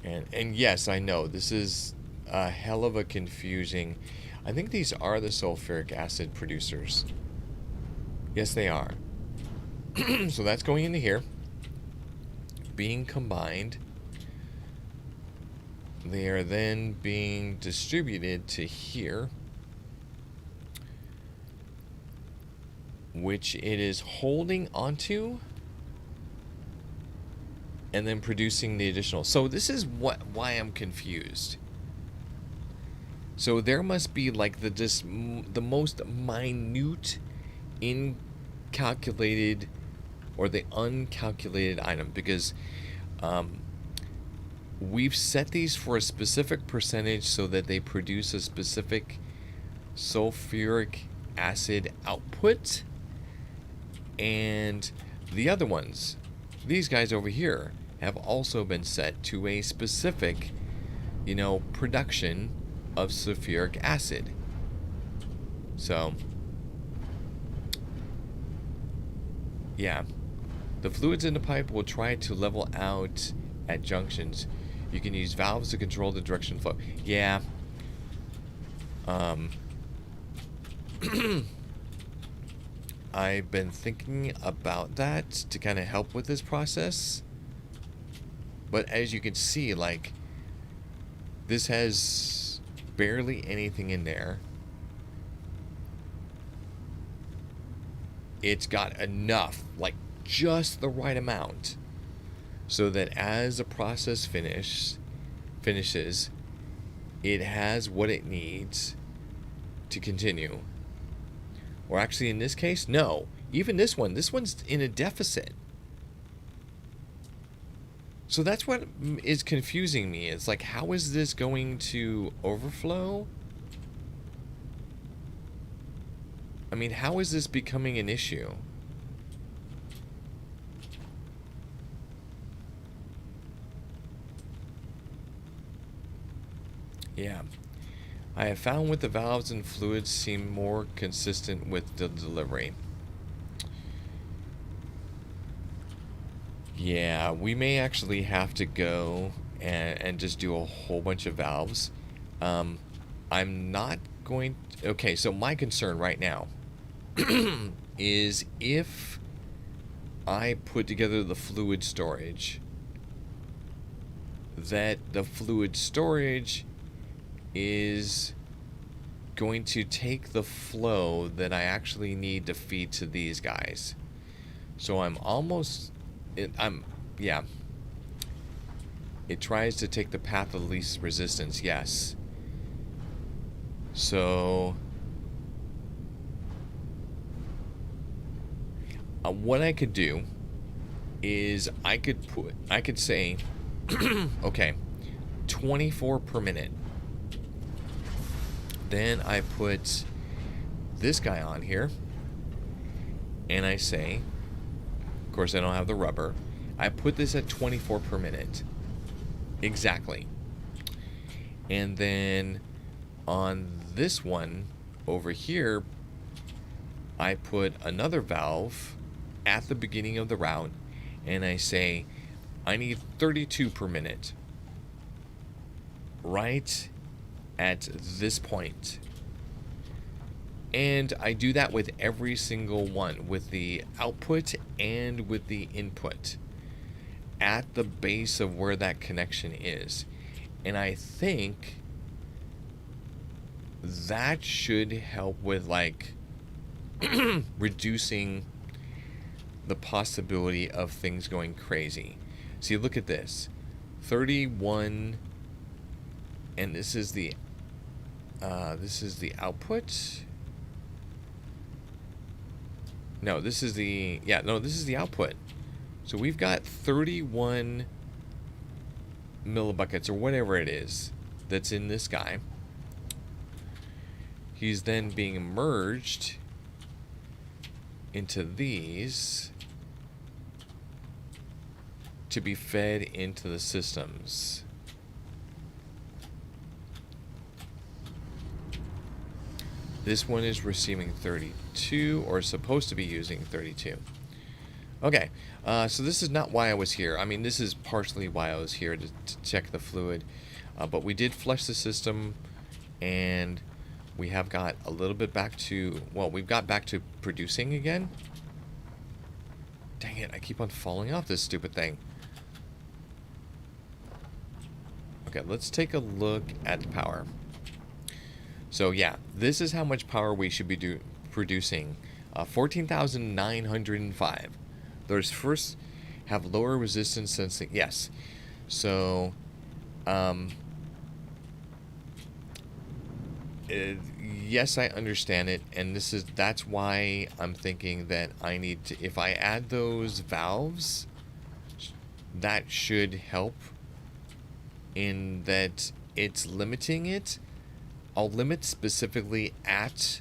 And yes, I know, this is a hell of a confusing... I think these are the sulfuric acid producers. Yes, they are. So that's going into here. Being combined. They are then being distributed to here. Which it is holding onto. And then producing the additional. So this is why I'm confused. So there must be like the most minute incalculated or the uncalculated item, because we've set these for a specific percentage so that they produce a specific sulfuric acid output, and the other ones, these guys over here, have also been set to a specific, you know, production of sulfuric acid. So, yeah. The fluids in the pipe will try to level out at junctions. You can use valves to control the direction of flow. Yeah. I've been thinking about that to kind of help with this process. But as you can see, like, this has barely anything in there. It's got enough, like just the right amount, so that as the process finishes, it has what it needs to continue. Or actually, in this case, no. Even this one's in a deficit. So that's what is confusing me. It's like, how is this going to overflow? I mean, how is this becoming an issue? Yeah. I have found with the valves and fluids seem more consistent with the delivery. Yeah, we may actually have to go and just do a whole bunch of valves. I'm not going to... Okay, so my concern right now is if I put together the fluid storage, that the fluid storage is going to take the flow that I actually need to feed to these guys. So I'm almost... yeah. It tries to take the path of least resistance, yes. So... What I could do is I could say, okay, 24 per minute. Then I put this guy on here, and I say, of course I don't have the rubber, I put this at 24 per minute. Exactly. And then on this one over here, I put another valve at the beginning of the route, and I say, I need 32 per minute. Right at this point. And I do that with every single one, with the output and with the input, at the base of where that connection is. And I think that should help with, like, reducing the possibility of things going crazy. See, look at this. 31, and this is the output. No, this is the, yeah, no, this is the output. So we've got 31 millibuckets or whatever it is that's in this guy. He's then being merged into these to be fed into the systems. This one is receiving 32, or supposed to be using 32. Okay, so this is not why I was here. I mean, this is partially why I was here, to check the fluid. But we did flush the system, and we have got a little bit back to, well, we've got back to producing again. Dang it, I keep on falling off this stupid thing. Okay, let's take a look at the power. So yeah, this is how much power we should be producing. 14,905. Those first have lower resistance sensing. Yes. So, yes, I understand it, and that's why I'm thinking that I need to, if I add those valves, that should help in that it's limiting it. I'll limit specifically at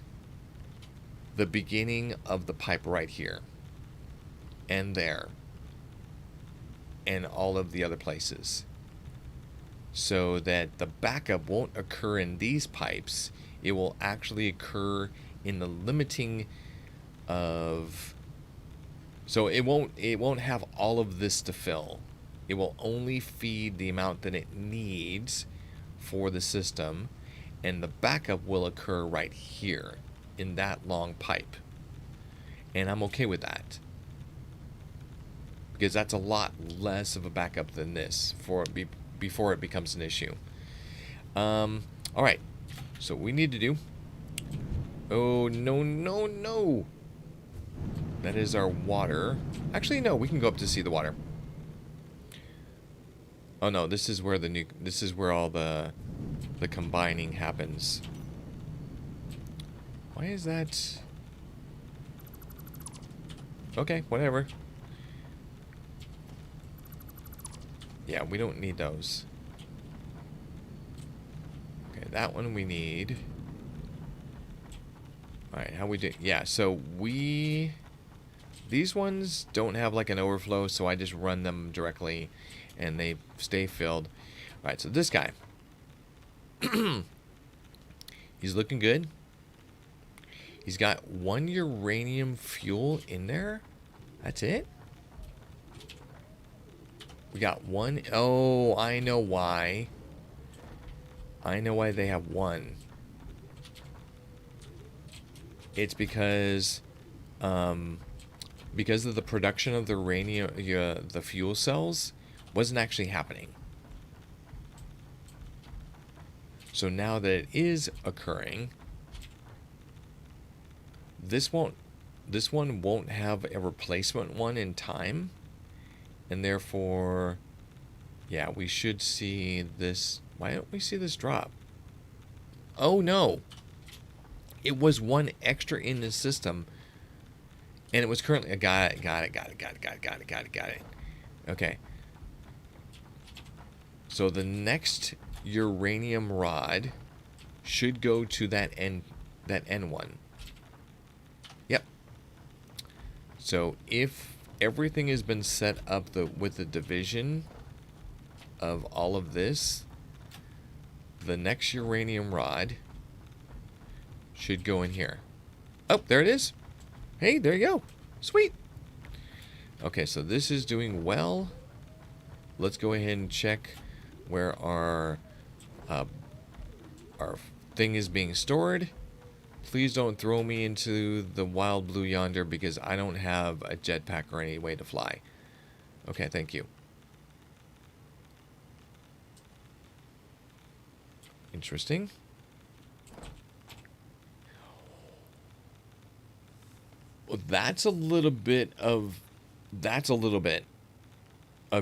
the beginning of the pipe right here and there and all of the other places, so that the backup won't occur in these pipes. It will actually occur in the limiting of, so it won't have all of this to fill. It will only feed the amount that it needs for the system, and the backup will occur right here in that long pipe. And I'm okay with that, because that's a lot less of a backup than this before it becomes an issue. Alright, so what we need to do, oh no no no, that is our water. Actually no, we can go up to see the water. Oh no, this is where this is where all the combining happens. Why is that? Okay, whatever. Yeah, we don't need those. Okay, that one we need. Alright, how we do? Yeah, so these ones don't have like an overflow, so I just run them directly and they stay filled. Alright, so this guy. He's looking good. He's got 1 uranium fuel in there. That's it? We got 1. Oh, I know why. I know why they have 1. It's because of the production of the uranium, the fuel cells wasn't actually happening. So now that it is occurring, this one won't have a replacement one in time, and therefore, yeah, we should see this. Why don't we see this drop? Oh no, it was 1 extra in the system, And it was currently... got it. Got it. Okay. So the next uranium rod should go to that N one. Yep. So if everything has been set up with the division of all of this, the next uranium rod should go in here. Oh, there it is. Hey, there you go. Sweet. Okay, so this is doing well. Let's go ahead and check where our thing is being stored. Please don't throw me into the wild blue yonder because I don't have a jetpack or any way to fly. Okay, thank you. Interesting. Well, that's a little bit of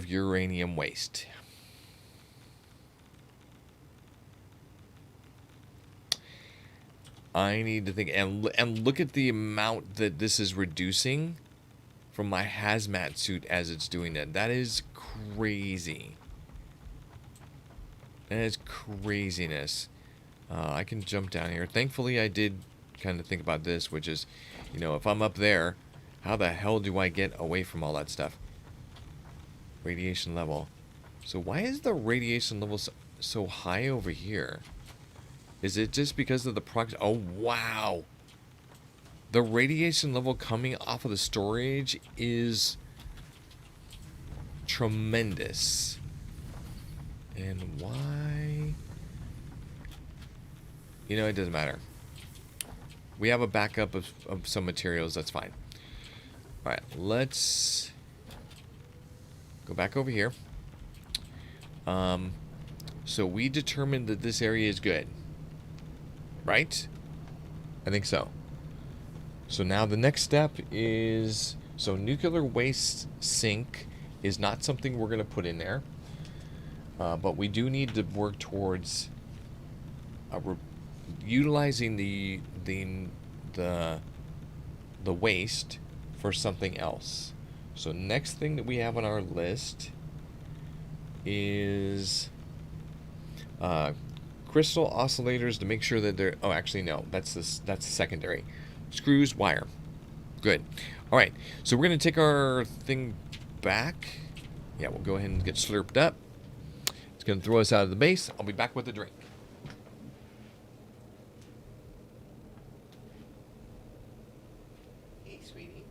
uranium waste. I need to think and look at the amount that this is reducing from my hazmat suit as it's doing that. That is crazy. That is craziness. I can jump down here. Thankfully, I did kind of think about this, which is, you know, if I'm up there, how the hell do I get away from all that stuff? Radiation level. So why is the radiation level so high over here? Is it just because of the oh, wow. The radiation level coming off of the storage is tremendous. And why? You know, it doesn't matter. We have a backup of some materials. That's fine. All right, let's go back over here. So we determined that this area is good. Right? I think so. So now the next step is... So nuclear waste sink is not something we're going to put in there. But we do need to work towards utilizing the waste for something else. So next thing that we have on our list is crystal oscillators to make sure that they're... Oh, actually, no. That's secondary. Screws, wire. Good. All right. So we're going to take our thing back. Yeah, we'll go ahead and get slurped up. It's going to throw us out of the base. I'll be back with a drink. Hey, sweetie.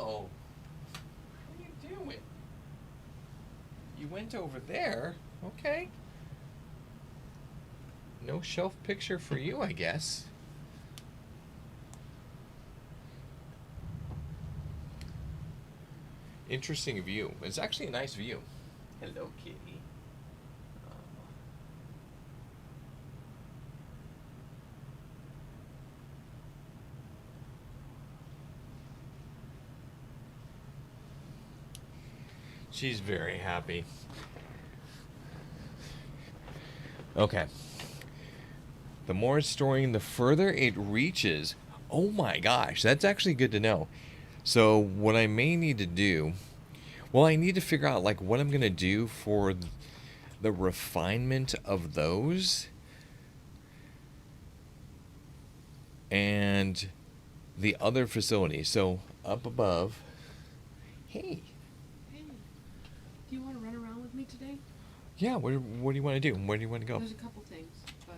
What are you doing? You went over there? Okay. No shelf picture for you, I guess. Interesting view. It's actually a nice view. Hello, kitty. She's very happy. Okay. The more it's storing, the further it reaches. Oh my gosh, that's actually good to know. So what I may need to do, well, I need to figure out like what I'm gonna do for the refinement of those and the other facility. So up above. Hey. Hey, do you want to run around with me today? Yeah. What do you want to do? Where do you want to go? There's a couple things, but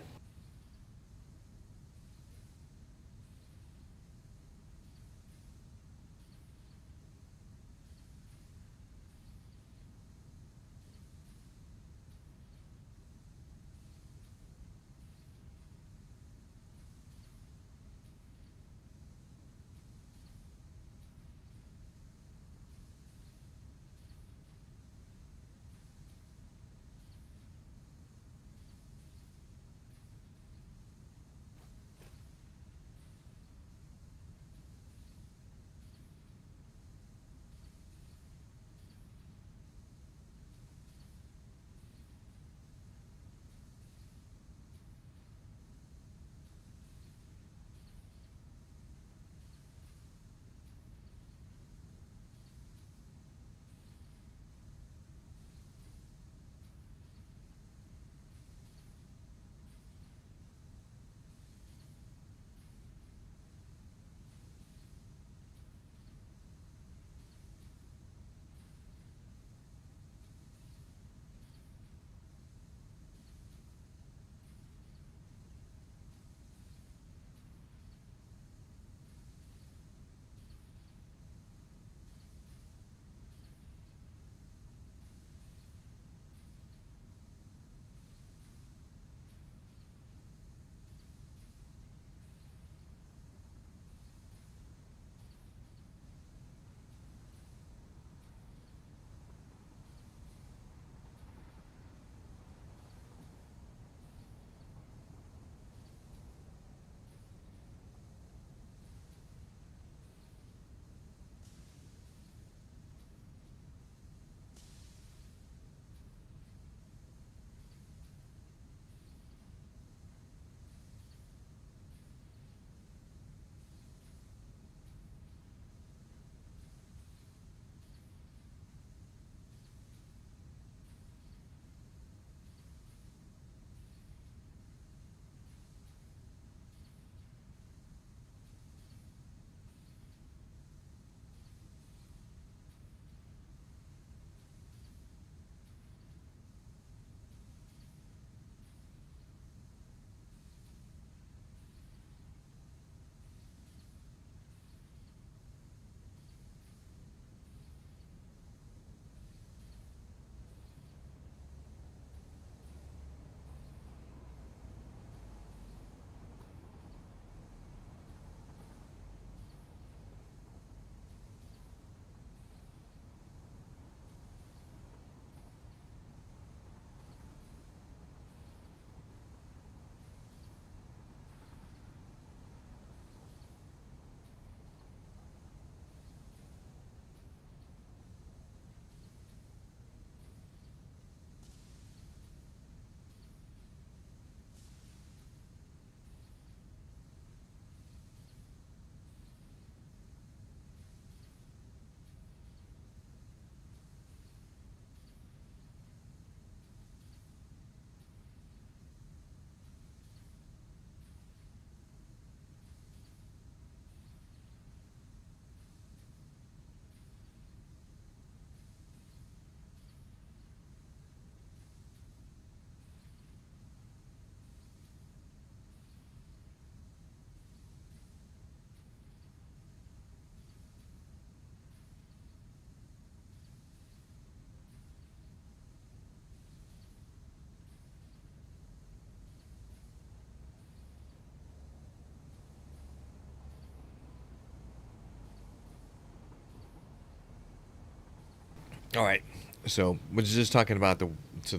All right. So we're just talking about the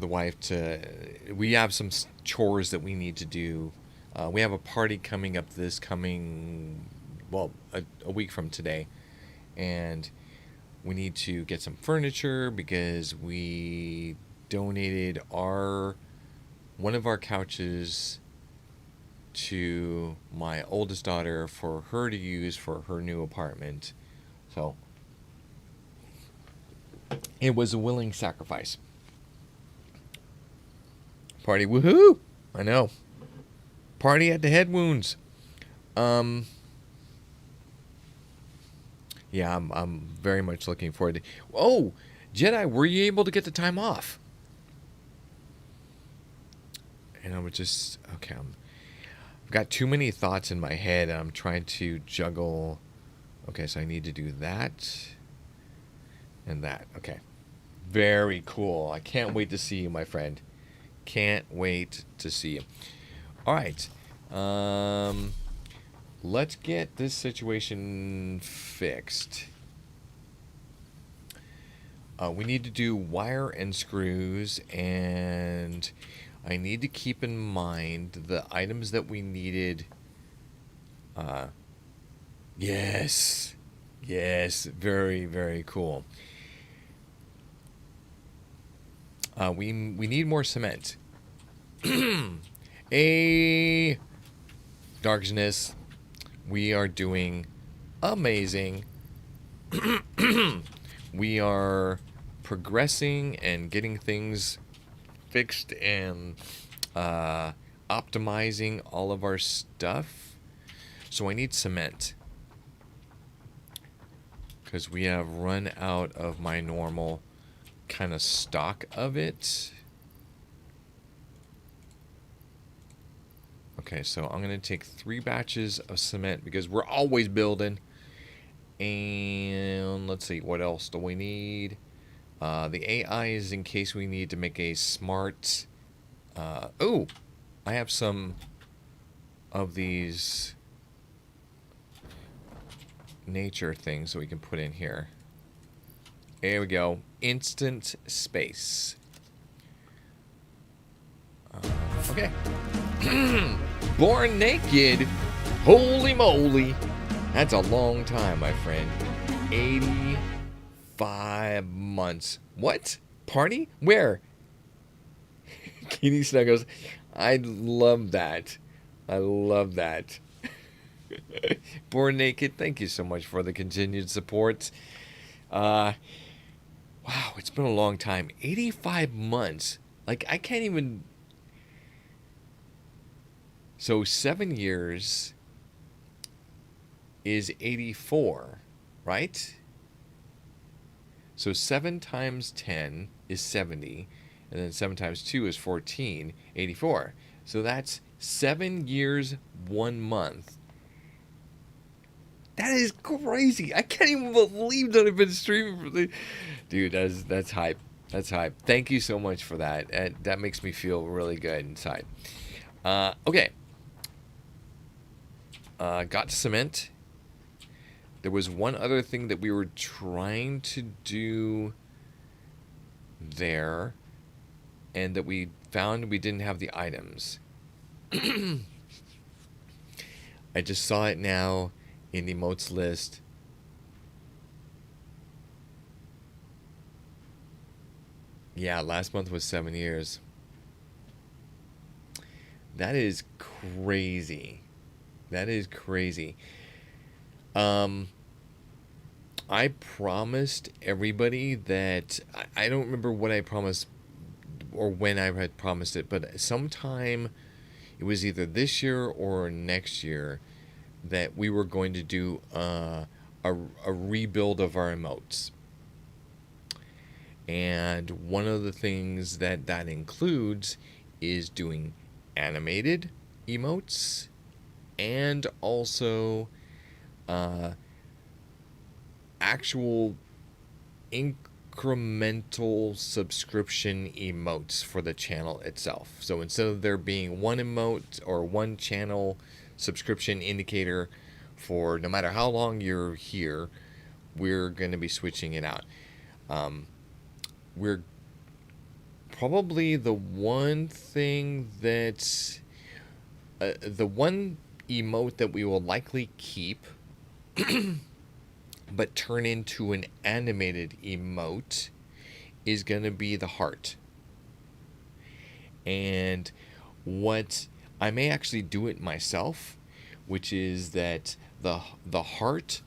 wife. We have some chores that we need to do. We have a party coming up this coming, well, a week from today, and we need to get some furniture because we donated our one of our couches to my oldest daughter for her to use for her new apartment. So it was a willing sacrifice. Party woohoo! I know. Party at the Headwounds. Um yeah, I'm very much looking forward to. Oh, Jedi, were you able to get the time off? And I was just okay. I've got too many thoughts in my head. I'm trying to juggle. Okay, so I need to do that and that. Okay, very cool. I can't wait to see you, my friend. Can't wait to see you. All right. Let's get this situation fixed. We need to do wire and screws, and I need to keep in mind the items that we needed. Yes. Yes. Very, very cool. We need more cement. A darkness. We are doing amazing. We are progressing and getting things fixed and optimizing all of our stuff. So I need cement because we have run out of my normal kind of stock of it. Okay, so I'm going to take 3 batches of cement because we're always building. And let's see, what else do we need? The AI is in case we need to make a smart... oh, I have some of these nature things that we can put in here. There we go. Instant space. Okay. Born naked. Holy moly. That's a long time, my friend. 85 months. What? Party? Where? Kitty Snuggles. I love that. I love that. Born naked. Thank you so much for the continued support. Wow, it's been a long time. 85 months. Like, I can't even... So 7 years is 84, right? So 7 times 10 is 70, and then 7 times 2 is 14, 84. So that's 7 years, 1 month. That is crazy. I can't even believe that I've been streaming for the... Dude, that's hype. That's hype. Thank you so much for that. That makes me feel really good inside. Okay. Got cement. There was one other thing that we were trying to do there, and that we found we didn't have the items. I just saw it now in the emotes list. Yeah, last month was 7 years. That is crazy. That is crazy. I promised everybody that I don't remember what I promised or when I had promised it, but sometime it was either this year or next year that we were going to do a rebuild of our emotes. And one of the things that includes is doing animated emotes and also actual incremental subscription emotes for the channel itself. So instead of there being one emote or one channel subscription indicator for no matter how long you're here, we're going to be switching it out. we're probably the one thing that's the one emote that we will likely keep but turn into an animated emote is going to be the heart. And what I may actually do it myself, which is that the heart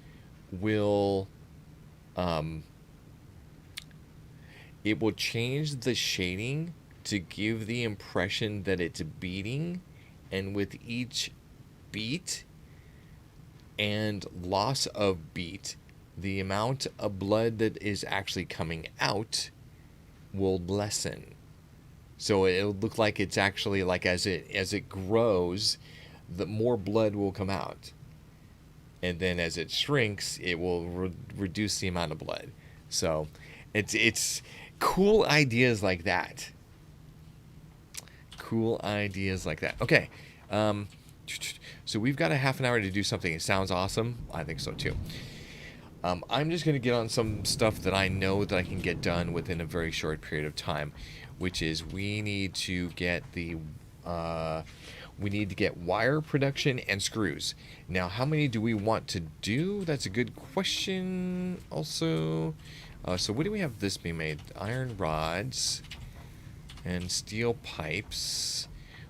will it will change the shading to give the impression that it's beating, and with each beat and loss of beat, the amount of blood that is actually coming out will lessen. So it'll look like it's actually like as it grows, the more blood will come out, and then as it shrinks, it will reduce the amount of blood. So it's cool ideas like that. Cool ideas like that. Okay. So we've got a half an hour to do something. It sounds awesome. I think so too. I'm just going to get on some stuff that I know that I can get done within a very short period of time, which is we need to get wire production and screws. Now, how many do we want to do? That's a good question. Also, so what do we have this being made? Iron rods and steel pipes.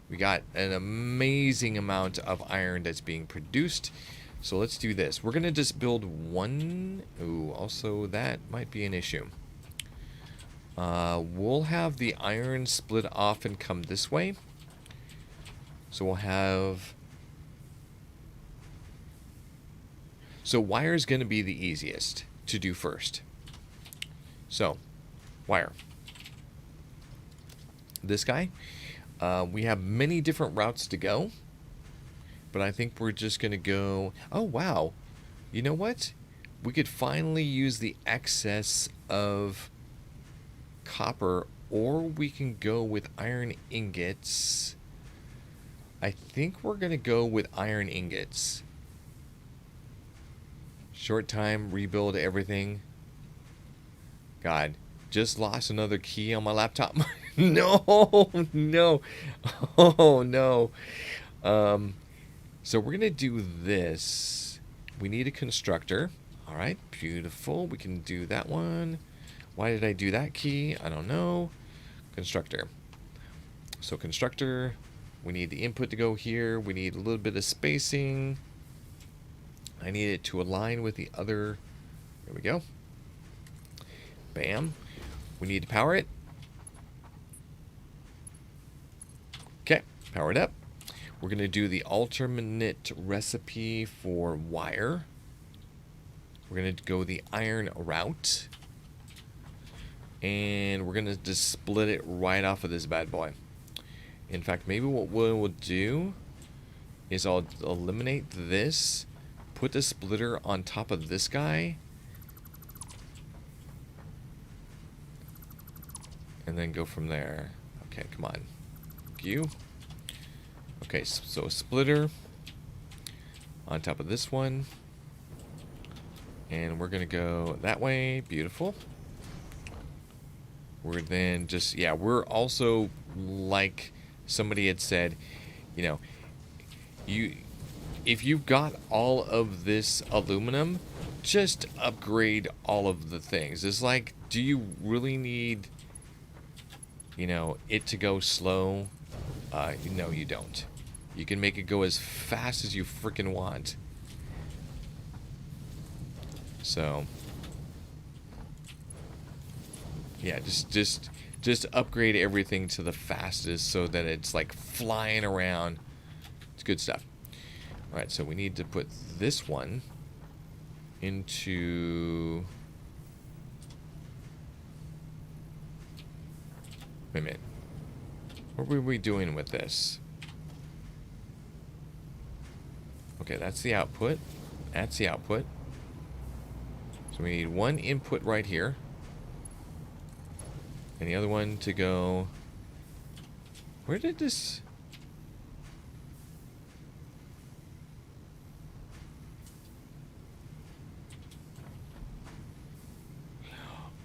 We got an amazing amount of iron that's being produced. So let's do this. We're going to just build one. Ooh, also that might be an issue. We'll have the iron split off and come this way. So we'll have... So wire is going to be the easiest to do first. So, wire. This guy. We have many different routes to go. But I think we're just going to go... Oh, wow. You know what? We could finally use the excess of copper, or we can go with iron ingots. I think we're going to go with iron ingots. Short time, rebuild everything. God, just lost another key on my laptop. No, no. Oh, no. So we're going to do this. We need a constructor. All right, beautiful. We can do that one. Why did I do that key? I don't know. Constructor. So constructor, we need the input to go here. We need a little bit of spacing. I need it to align with the other. There we go. Bam. We need to power it. Okay, power it up. We're going to do the alternate recipe for wire. We're going to go the iron route. And we're going to just split it right off of this bad boy. In fact, maybe what we'll do is I'll eliminate this, put the splitter on top of this guy, and then go from there. Okay, come on. Thank you. Okay, so a splitter on top of this one. And we're going to go that way. Beautiful. We're then just, yeah, we're also, like somebody had said, you know, if you've got all of this aluminum, just upgrade all of the things. It's like, do you really need, you know, it to go slow? No, you don't. You can make it go as fast as you freaking want. So, yeah, just upgrade everything to the fastest so that it's like flying around. It's good stuff. All right, so we need to put this one into... Wait a minute. What were we doing with this? Okay, that's the output. That's the output. So we need one input right here. And the other one to go... Where did this...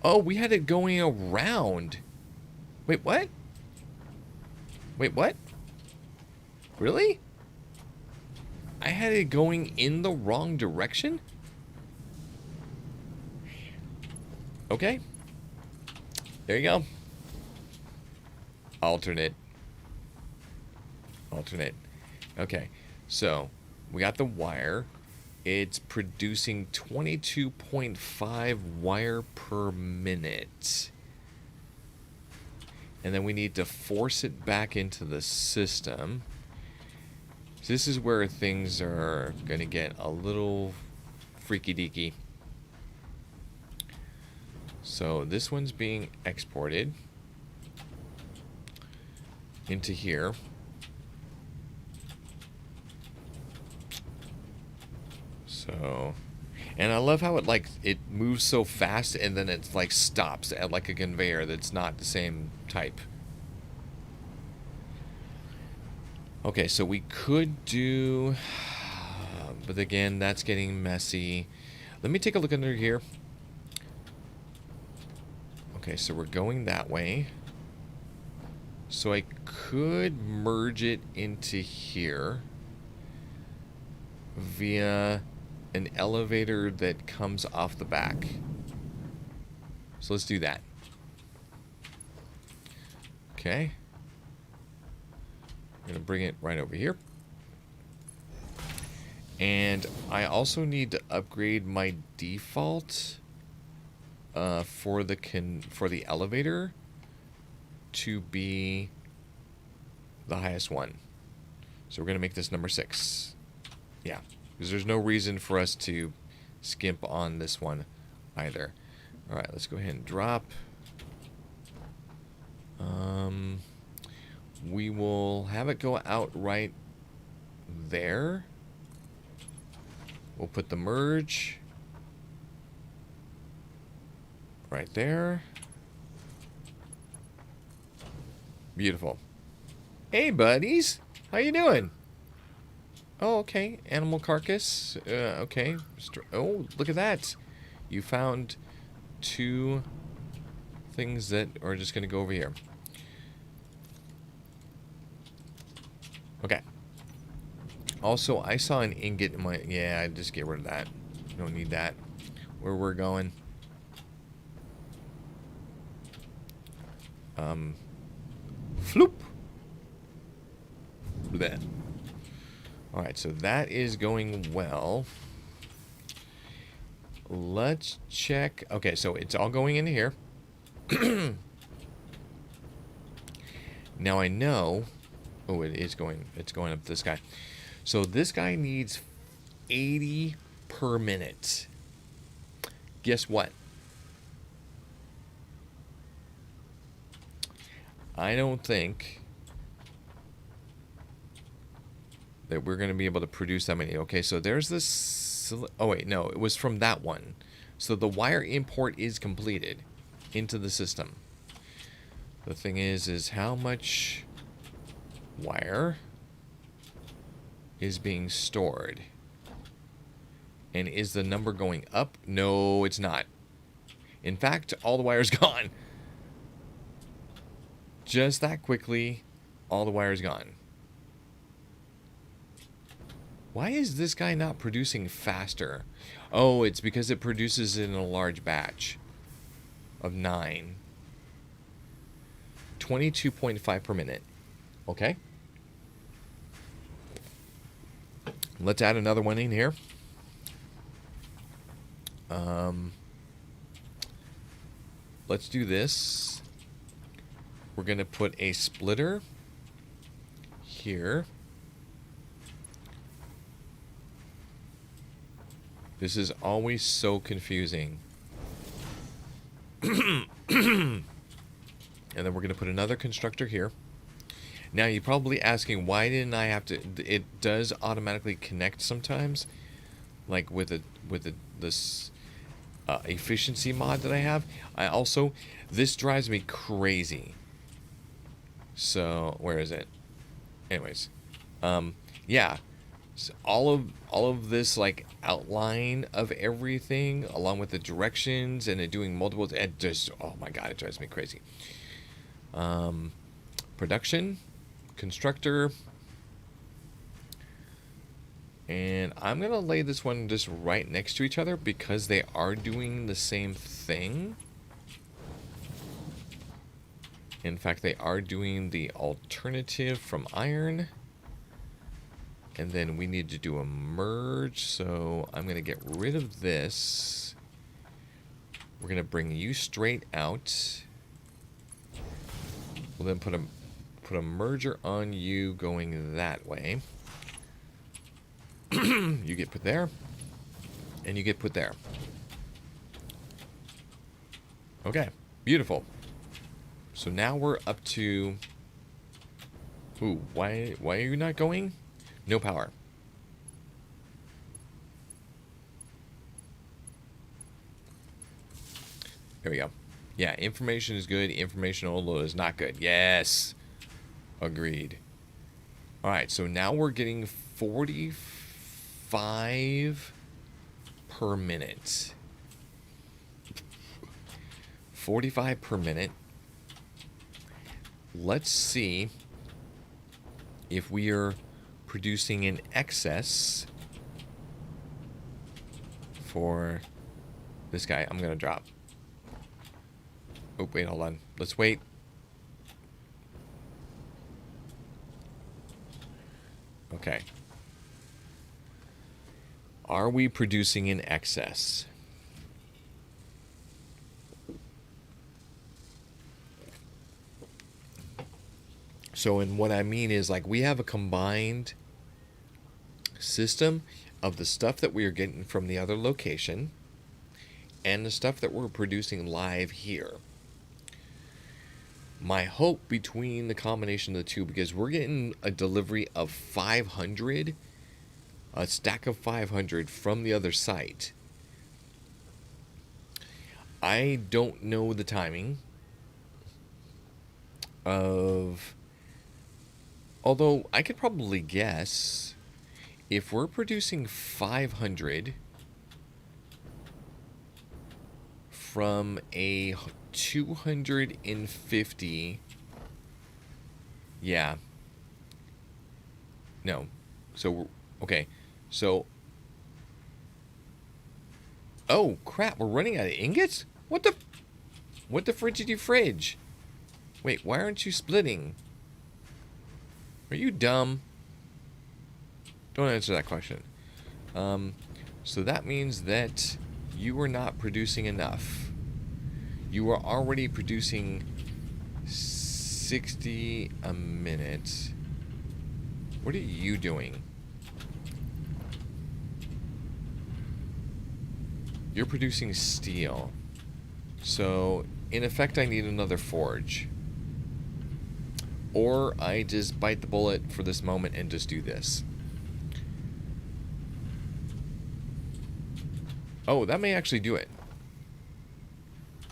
Oh, we had it going around. Wait, what? Wait, what? Really? I had it going in the wrong direction? Okay. There you go. Alternate. Okay. So, we got the wire. It's producing 22.5 wire per minute. And then we need to force it back into the system. So this is where things are going to get a little freaky deaky. So this one's being exported into here. So, and I love how it moves so fast and then it's like stops at like a conveyor that's not the same type. Okay, so we could do, but again, that's getting messy. Let me take a look under here. Okay, so we're going that way. So I could merge it into here via an elevator that comes off the back. So let's do that. Okay. I'm going to bring it right over here. And I also need to upgrade my default for the elevator to be the highest one. So we're going to make this number 6. Yeah, because there's no reason for us to skimp on this one either. All right, let's go ahead and drop. We will have it go out right there. We'll put the merge right there. Beautiful. Hey, buddies. How you doing? Oh, okay. Animal carcass. Okay. Oh, look at that. You found 2 things that are just going to go over here. Okay. Also, I saw an ingot in my... Yeah, I just get rid of that. Don't need that. Where we're going. Floop. Bleh. Alright, so that is going well. Let's check. Okay, so it's all going into here. Now I know... Oh, it's going up this guy. So this guy needs 80 per minute. Guess what? I don't think that we're going to be able to produce that many. Okay, so there's this... Oh, wait, no. It was from that one. So the wire import is completed into the system. The thing is how much wire is being stored? And is the number going up? No, it's not. In fact, all the wire's gone. Just that quickly, all the wire's gone. Why is this guy not producing faster? Oh, it's because it produces in a large batch of 9. 22.5 per minute. Okay. Let's add another one in here. Let's do this. We're going to put a splitter here. This is always so confusing. And then we're going to put another constructor here. Now you're probably asking, why didn't I have to... It does automatically connect sometimes, like with this efficiency mod that I have. I also... This drives me crazy. So, where is it? Anyways. Yeah. So all of this like outline of everything, along with the directions and it doing multiple, it just, oh my god, it drives me crazy. Production, constructor, and I'm gonna lay this one just right next to each other because they are doing the same thing. In fact, they are doing the alternative from iron. And then we need to do a merge, so I'm going to get rid of this. We're going to bring you straight out. We'll then put a merger on you going that way. You get put there, and you get put there. Okay, beautiful. So now we're up to... Ooh, why are you not going? No power. There we go. Yeah, information is good. Information overload is not good. Yes. Agreed. Alright, so now we're getting 45 per minute. 45 per minute. Let's see if we are producing in excess for this guy. I'm gonna drop. Oh, wait, hold on. Let's wait. Okay. Are we producing in excess? So, and what I mean is, like, we have a combined system of the stuff that we are getting from the other location and the stuff that we're producing live here. My hope between the combination of the two, because we're getting a delivery of 500, a stack of 500 from the other site. I don't know the timing of, although I could probably guess. If we're producing 500 from a 250, yeah. No. So, okay. So, oh, crap. We're running out of ingots? What the frigidity fridge? Wait, why aren't you splitting? Are you dumb? Don't answer that question. So that means that you are not producing enough. You are already producing 60 a minute. What are you doing? You're producing steel. So, in effect, I need another forge. Or I just bite the bullet for this moment and just do this. Oh, that may actually do it.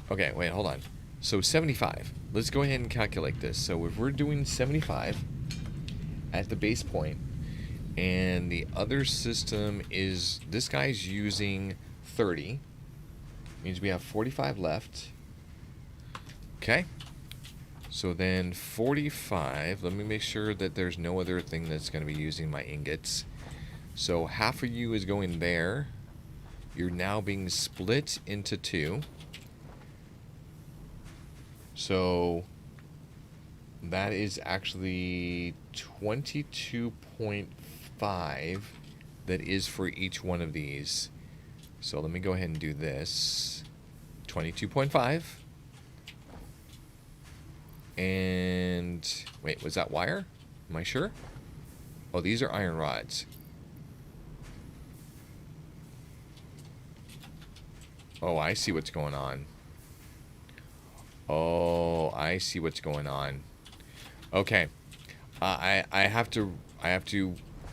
Okay, wait, hold on. So 75. Let's go ahead and calculate this. So if we're doing 75 at the base point, and the other system is, this guy's using 30, means we have 45 left. Okay. So then 45, let me make sure that there's no other thing that's going to be using my ingots. So half of you is going there. You're now being split into two. So that is actually 22.5 that is for each one of these. So let me go ahead and do this. 22.5. And wait, was that wire? Am I sure? Oh, these are iron rods. Oh, I see what's going on. Oh, I see what's going on. Okay. I have to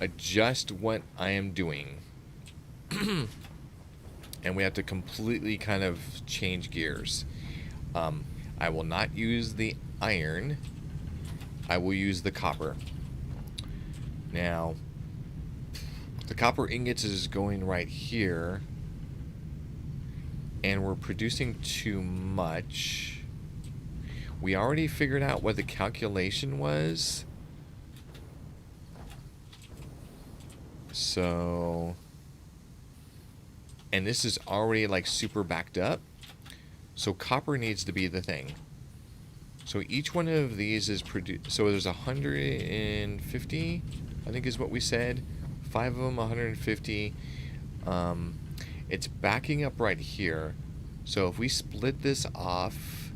adjust what I am doing. And we have to completely kind of change gears. I will not use the iron. I will use the copper. Now, The copper ingots is going right here. And we're producing too much. We already figured out what the calculation was. So... And this is already like super backed up. So copper needs to be the thing. So each one of these is produced. So there's 150, I think is what we said. 5 of them, 150. It's backing up right here. So if we split this off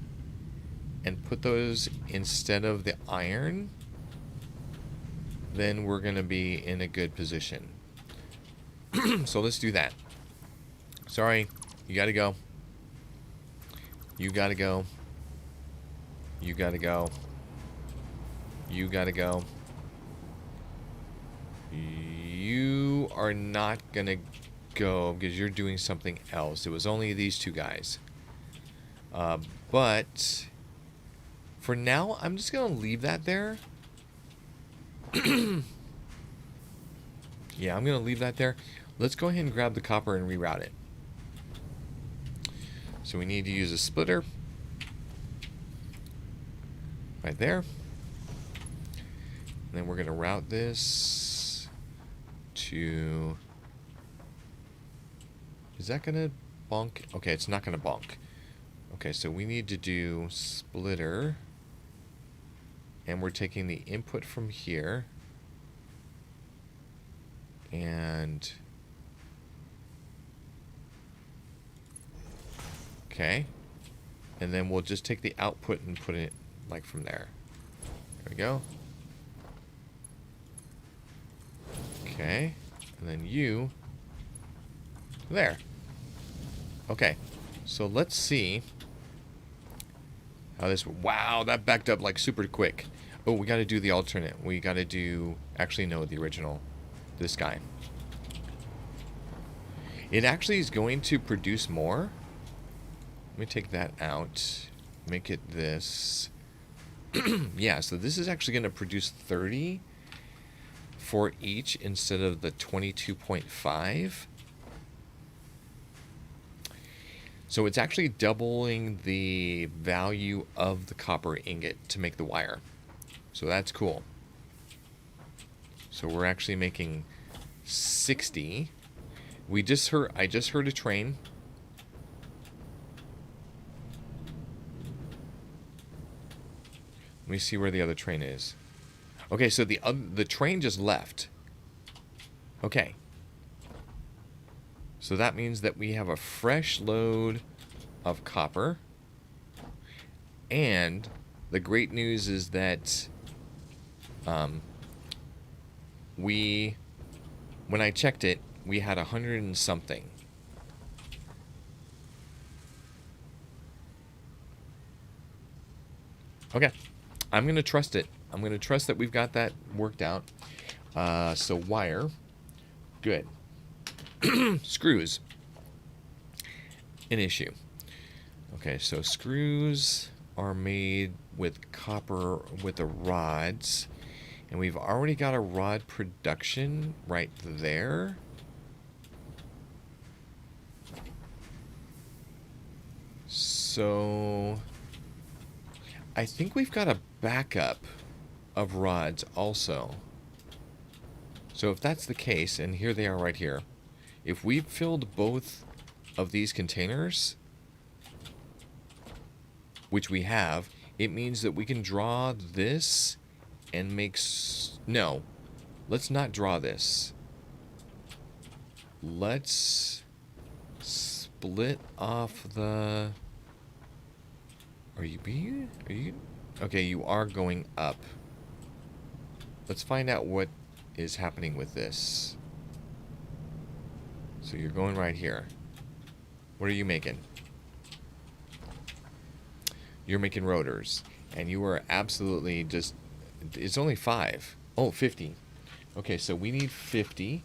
and put those instead of the iron, then we're going to be in a good position. So let's do that. Sorry, you got to go. You got to go. You got to go. You got to go. You are not going to go because you're doing something else. It was only these two guys. But for now, I'm just going to leave that there. Yeah, I'm going to leave that there. Let's go ahead and grab the copper and reroute it. So we need to use a splitter. Right there. And then we're going to route this to... Is that going to bonk? Okay, it's not going to bonk. Okay, so we need to do splitter. And we're taking the input from here. And... Okay. And then we'll just take the output and put it like from there. There we go. Okay. And then you... There. Okay. So let's see how this... Wow, that backed up like super quick. Oh, we got to do the alternate. We got to do... Actually, no, the original. This guy. It actually is going to produce more. Let me take that out. Make it this. Yeah, so this is actually going to produce 30 for each instead of the 22.5. So it's actually doubling the value of the copper ingot to make the wire. So that's cool. So we're actually making 60. I just heard a train. Let me see where the other train is. Okay, so the train just left. Okay. So that means that we have a fresh load of copper. And the great news is that when I checked it, we had 100 and something. Okay. I'm going to trust it. I'm going to trust that we've got that worked out. So wire. Good. Screws. An issue. Okay, so screws are made with copper with the rods. And we've already got a rod production right there. So... I think we've got a backup of rods also. So if that's the case, and here they are right here. If we've filled both of these containers, which we have, it means that we can draw this and make... No, let's not draw this. Let's split off the... Are you... Okay, you are going up. Let's find out what is happening with this. So you're going right here. What are you making? You're making rotors. And you are absolutely just... It's only 5. Oh, 50. Okay, so we need 50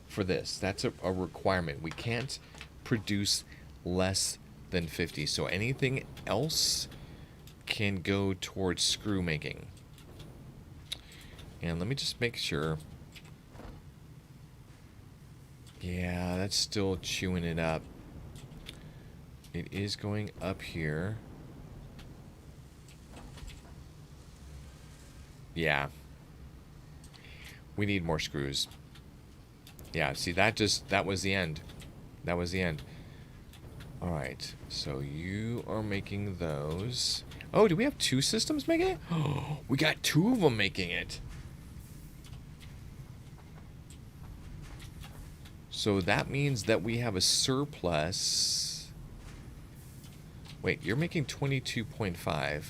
for this. That's a requirement. We can't produce less than 50. So anything else can go towards screw making. And let me just make sure. Yeah, that's still chewing it up. It is going up here. Yeah. We need more screws. Yeah, see, that was the end. That was the end. Alright, so you are making those. Oh, do we have 2 systems making it? Oh, we got 2 of them making it. So that means that we have a surplus. Wait, you're making 22.5.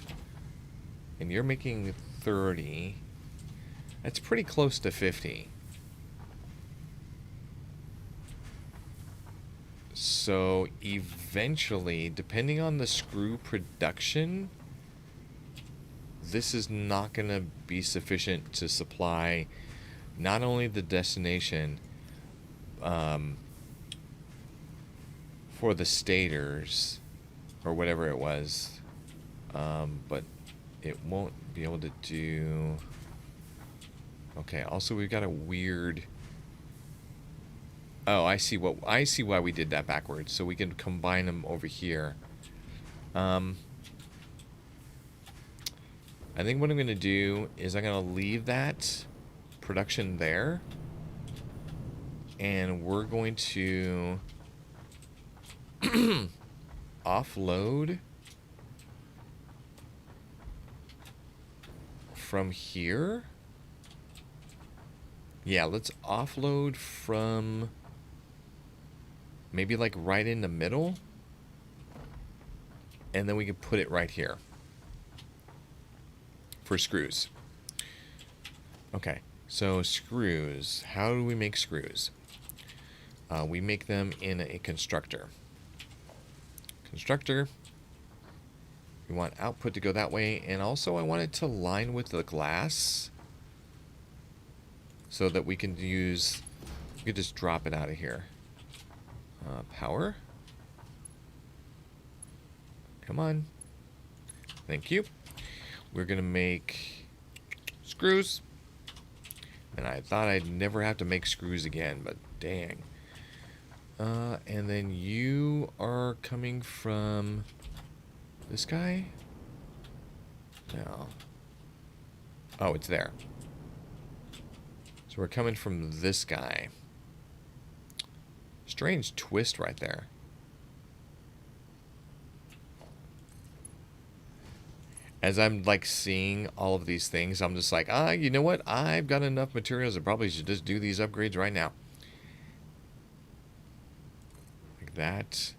And you're making 30. That's pretty close to 50. So eventually, depending on the screw production, this is not going to be sufficient to supply not only the destination for the stators or whatever it was, but it won't be able to do. Okay, also we've got a weird. Oh, I see why we did that backwards. So we can combine them over here. I think what I'm going to do is I'm going to leave that production there. And we're going to offload from here. Yeah, let's offload from maybe like right in the middle. And then we can put it right here for screws. Okay, so screws. How do we make screws? We make them in a constructor. Constructor. We want output to go that way. And also I want it to line with the glass so that we can use, we could just drop it out of here. Power. Come on. Thank you. We're going to make screws. And I thought I'd never have to make screws again, but dang. And then you are coming from this guy? No. Oh, it's there. So we're coming from this guy. Strange twist right there. As I'm like seeing all of these things, I'm just like, you know what? I've got enough materials. I probably should just do these upgrades right now. Like that.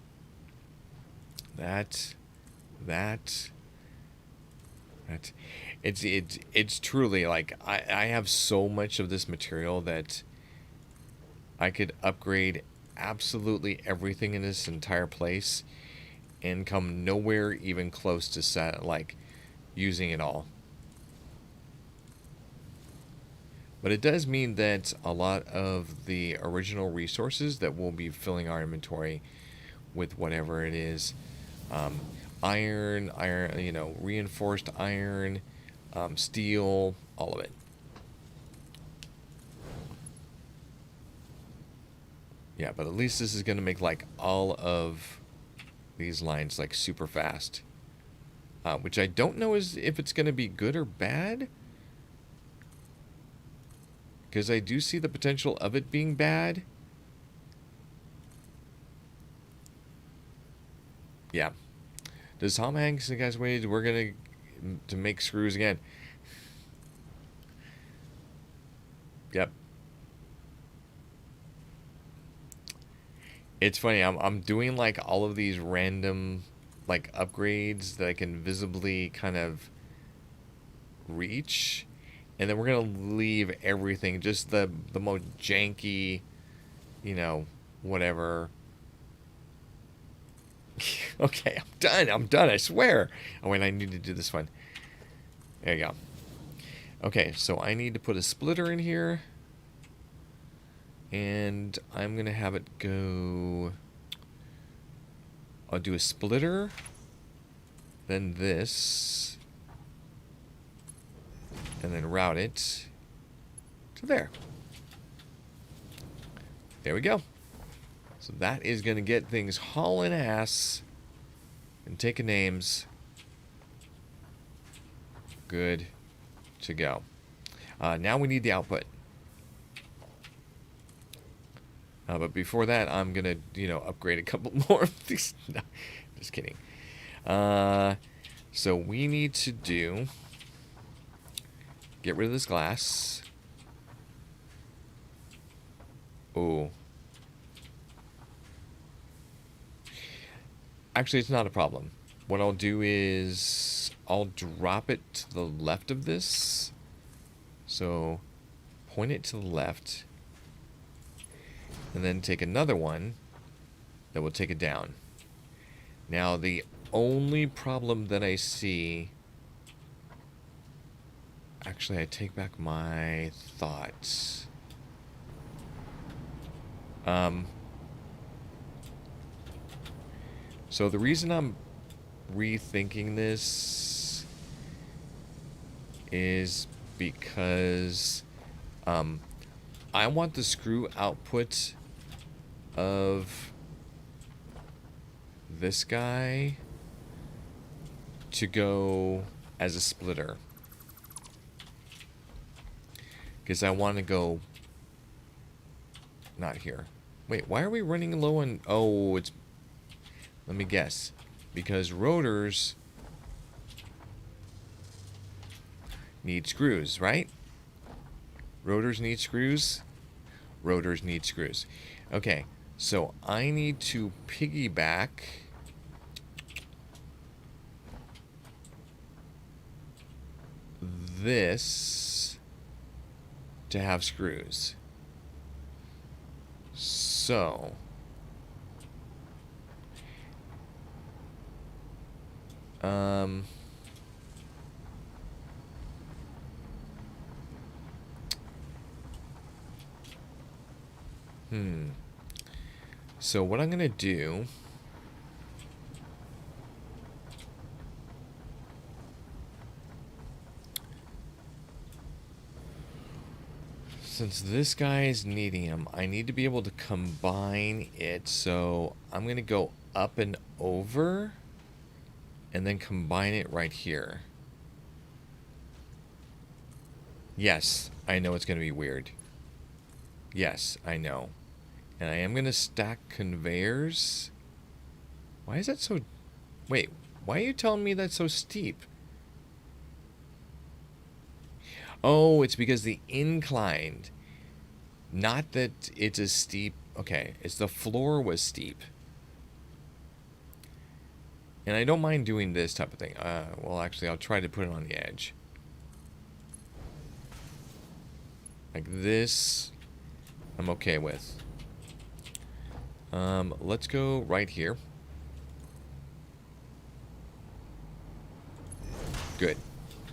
It's truly like I have so much of this material that I could upgrade absolutely everything in this entire place and come nowhere even close to like using it all. But it does mean that a lot of the original resources that we'll be filling our inventory with, whatever it is, iron, you know, reinforced iron, steel, all of it. Yeah, but at least this is going to make like all of these lines like super fast. Which I don't know if it's going to be good or bad. Because I do see the potential of it being bad. Yeah. Does Tom Hanks and guys wait? We're going to make screws again. Yep. It's funny. I'm doing like all of these random like upgrades that I can visibly kind of reach, and then we're gonna leave everything just the most janky, you know, whatever. Okay, I'm done, I swear. Oh wait, I need to do this one. There you go. Okay, so I need to put a splitter in here, and I'm gonna have it go. I'll do a splitter, then this, and then route it to there. There we go. So that is going to get things hauling ass and taking names. Good to go. Now we need the output. But before that, I'm going to, upgrade a couple more of these. No, just kidding. So we need to get rid of this glass. Oh. Actually, it's not a problem. What I'll do is I'll drop it to the left of this. So point it to the left. And then take another one that will take it down. Now, the only problem that I see... Actually, I take back my thoughts. So the reason I'm rethinking this is because I want the screw output of this guy to go as a splitter. Because I want to go... Not here. Wait, why are we running low on... Oh, it's... Let me guess. Because rotors need screws, right? Rotors need screws? Rotors need screws. Okay, so I need to piggyback this to have screws. So so what I'm gonna do since this guy is needing him, I need to be able to combine it. So I'm gonna go up and over and then combine it right here. Yes, I know it's gonna be weird. Yes, I know. And I am gonna stack conveyors. Why is that so... Wait, why are you telling me that's so steep? Oh, it's because the inclined. Not that it's a steep... Okay, it's the floor was steep. And I don't mind doing this type of thing. Well, actually, I'll try to put it on the edge. Like this, I'm okay with. Let's go right here. Good.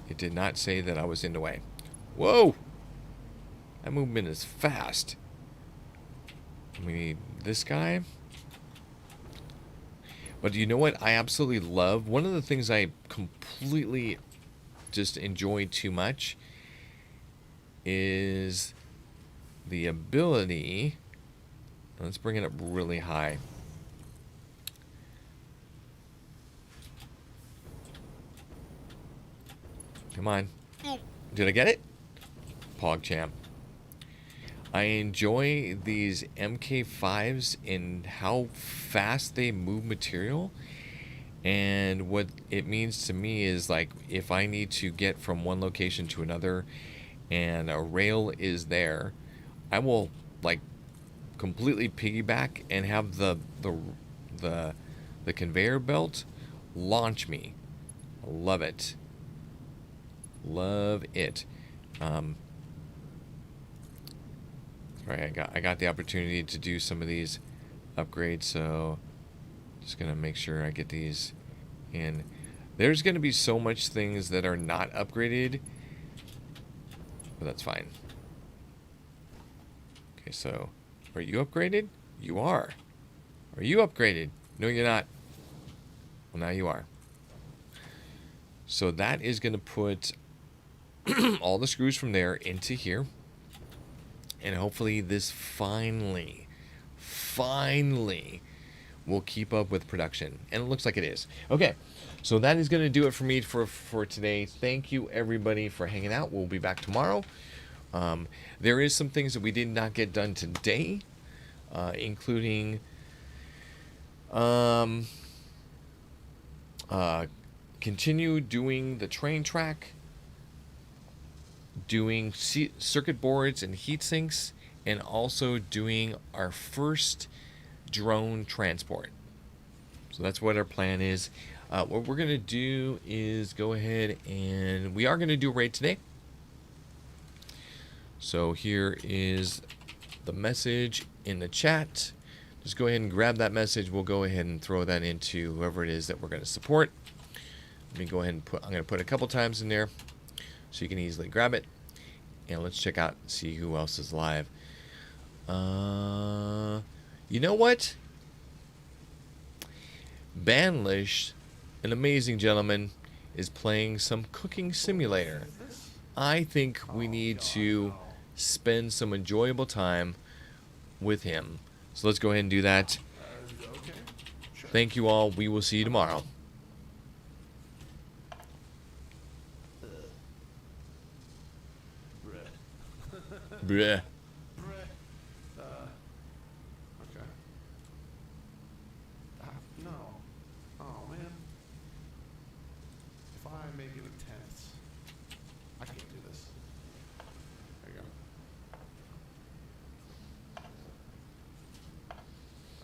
It did not say that I was in the way. Whoa! That movement is fast. We need this guy. But you know what I absolutely love? One of the things I completely just enjoy too much is the ability... Let's bring it up really high. Come on. Did I get it? PogChamp. I enjoy these MK5s in how fast they move material. And what it means to me is, like, if I need to get from one location to another and a rail is there, I will, like, completely piggyback and have the conveyor belt launch me. Love it. Love it. Right, I got the opportunity to do some of these upgrades, so just gonna make sure I get these in. There's gonna be so much things that are not upgraded, but that's fine. Okay, so are you upgraded? You are. Are you upgraded? No, you're not. Well, now you are. So that is gonna put all the screws from there into here. And hopefully this finally finally will keep up with production. And it looks like it is. Okay, so that is going to do it for me for today. Thank you, everybody, for hanging out. We'll be back tomorrow. There is some things that we did not get done today, including continue doing the train track, doing circuit boards and heat sinks, and also doing our first drone transport. So that's what our plan is. What we're going to do is go ahead and we are going to do a raid today. So here is the message in the chat. Just go ahead and grab that message. We'll go ahead and throw that into whoever it is that we're going to support. Let me go ahead and I'm going to put a couple times in there so you can easily grab it. And let's check out, see who else is live. You know what? Banlish, an amazing gentleman, is playing some cooking simulator. I think we need to spend some enjoyable time with him. So let's go ahead and do that. Thank you all. We will see you tomorrow. Bruh. Okay. No. Oh, man. If I make it intense.